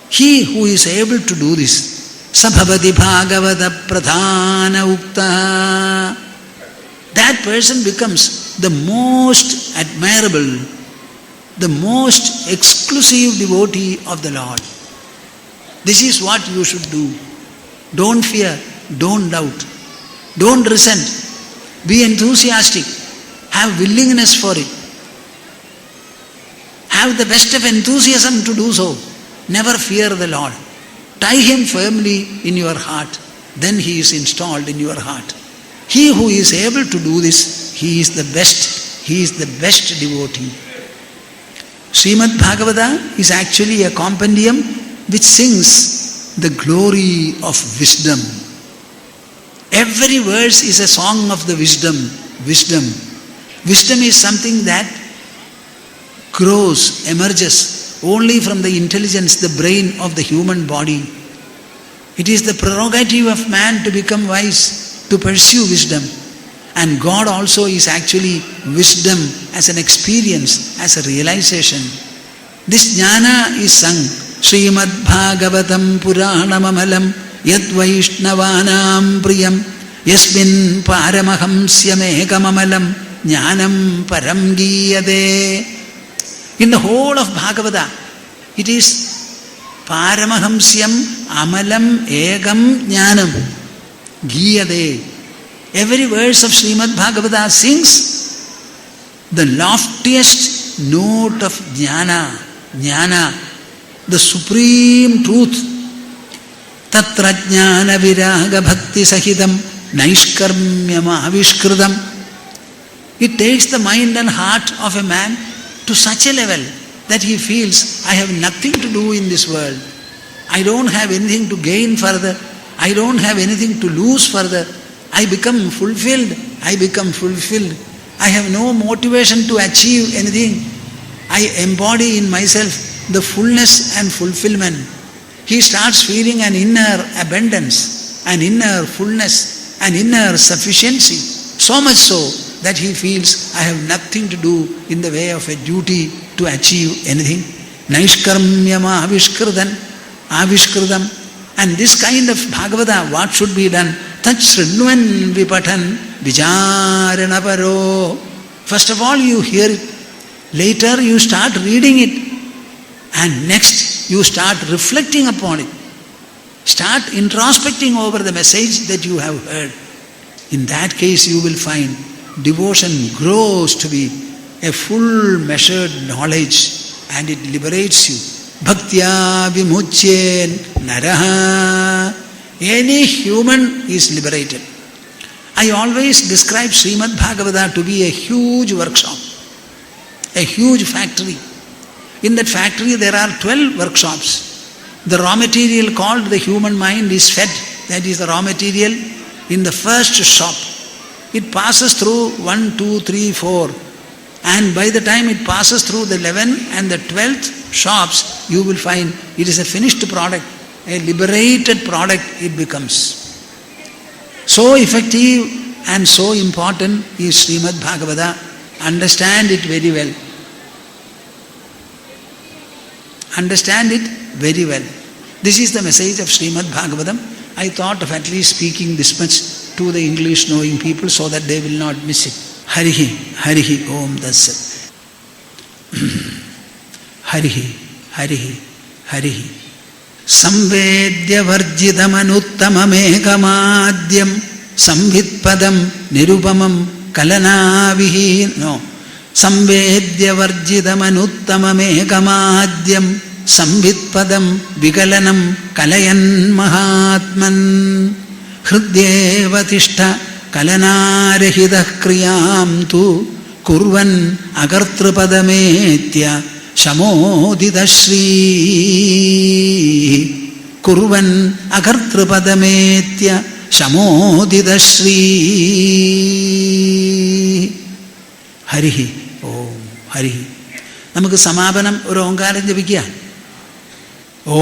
He who is able to do this, Sabhavati Bhagavata Pradhana Ukta, that person becomes the most admirable, the most exclusive devotee of the Lord. This is what you should do. Don't fear, don't doubt, don't resent. Be enthusiastic, have willingness for it. Have the best of enthusiasm to do so. Never fear the Lord. Tie him firmly in your heart. Then he is installed in your heart. He who is able to do this, he is the best. He is the best devotee. Srimad Bhagavata is actually a compendium which sings the glory of wisdom. Every verse is a song of the wisdom. Wisdom. Wisdom is something that grows, emerges only from the intelligence, the brain of the human body. It is the prerogative of man to become wise, to pursue wisdom. And God also is actually wisdom as an experience, as a realization. This jnana is sung. Srimad Bhagavatam Puranamamalam Yad Vaishnavanam Priyam Yasmin Paramahamsyamekamalam Jnanam Param Giyade. In the whole of Bhagavata, it is Paramahamsyam Amalam Egam Jnanam Giyade. Every verse of Srimad Bhagavata sings the loftiest note of jnana, jnana, the supreme truth. Tatra jnana viraga bhakti sahitam naishkarmyam avishkritam. It takes the mind and heart of a man to such a level that he feels, I have nothing to do in this world. I don't have anything to gain further. I don't have anything to lose further. I become fulfilled. I become fulfilled. I have no motivation to achieve anything. I embody in myself the fullness and fulfillment. He starts feeling an inner abundance, an inner fullness, an inner sufficiency. So much so that he feels, I have nothing to do in the way of a duty to achieve anything. Naishkarmyama avishkritam. And this kind of Bhagavata, what should be done? Tat sridnuvan vipatan vicharana paro. First of all, you hear it. Later, you start reading it. And next, you start reflecting upon it. Start introspecting over the message that you have heard. In that case, you will find devotion grows to be a full measured knowledge, and it liberates you. Bhaktya vimuchyen naraha. Any human is liberated. I always describe Srimad Bhagavata to be a huge workshop, a huge factory. In that factory there are 12 workshops. The raw material called the human mind is fed. That is the raw material in the first shop. It passes through 1, 2, 3, 4. And by the time it passes through the 11th and the 12th shops, you will find it is a finished product, a liberated product it becomes. So effective and so important is Srimad Bhagavata. Understand it very well. Understand it very well. This is the message of Srimad Bhagavatam. I thought of at least speaking this much to the English knowing people so that they will not miss it. Harihi, Harihi, Om Dassat. Harihi, Harihi, Harihi. Samvedya varjidamanuttamameghamadyam samvitpadam nirupamam kalanavihin. No. Samvedya varjidamanuttamameghamadyam samvitpadam vigalanam kalayan mahatman. Hridyeva tishta kalanarahida kriyam tu kurvan agartrapadamethya shamodidashri. Kurvan agartrapadamethya shamodidashri. Harihi, Om Harihi. നമുക്ക് സമാപനം ഒരു ഓങ്കാരം ജപിക്കാം. ഓ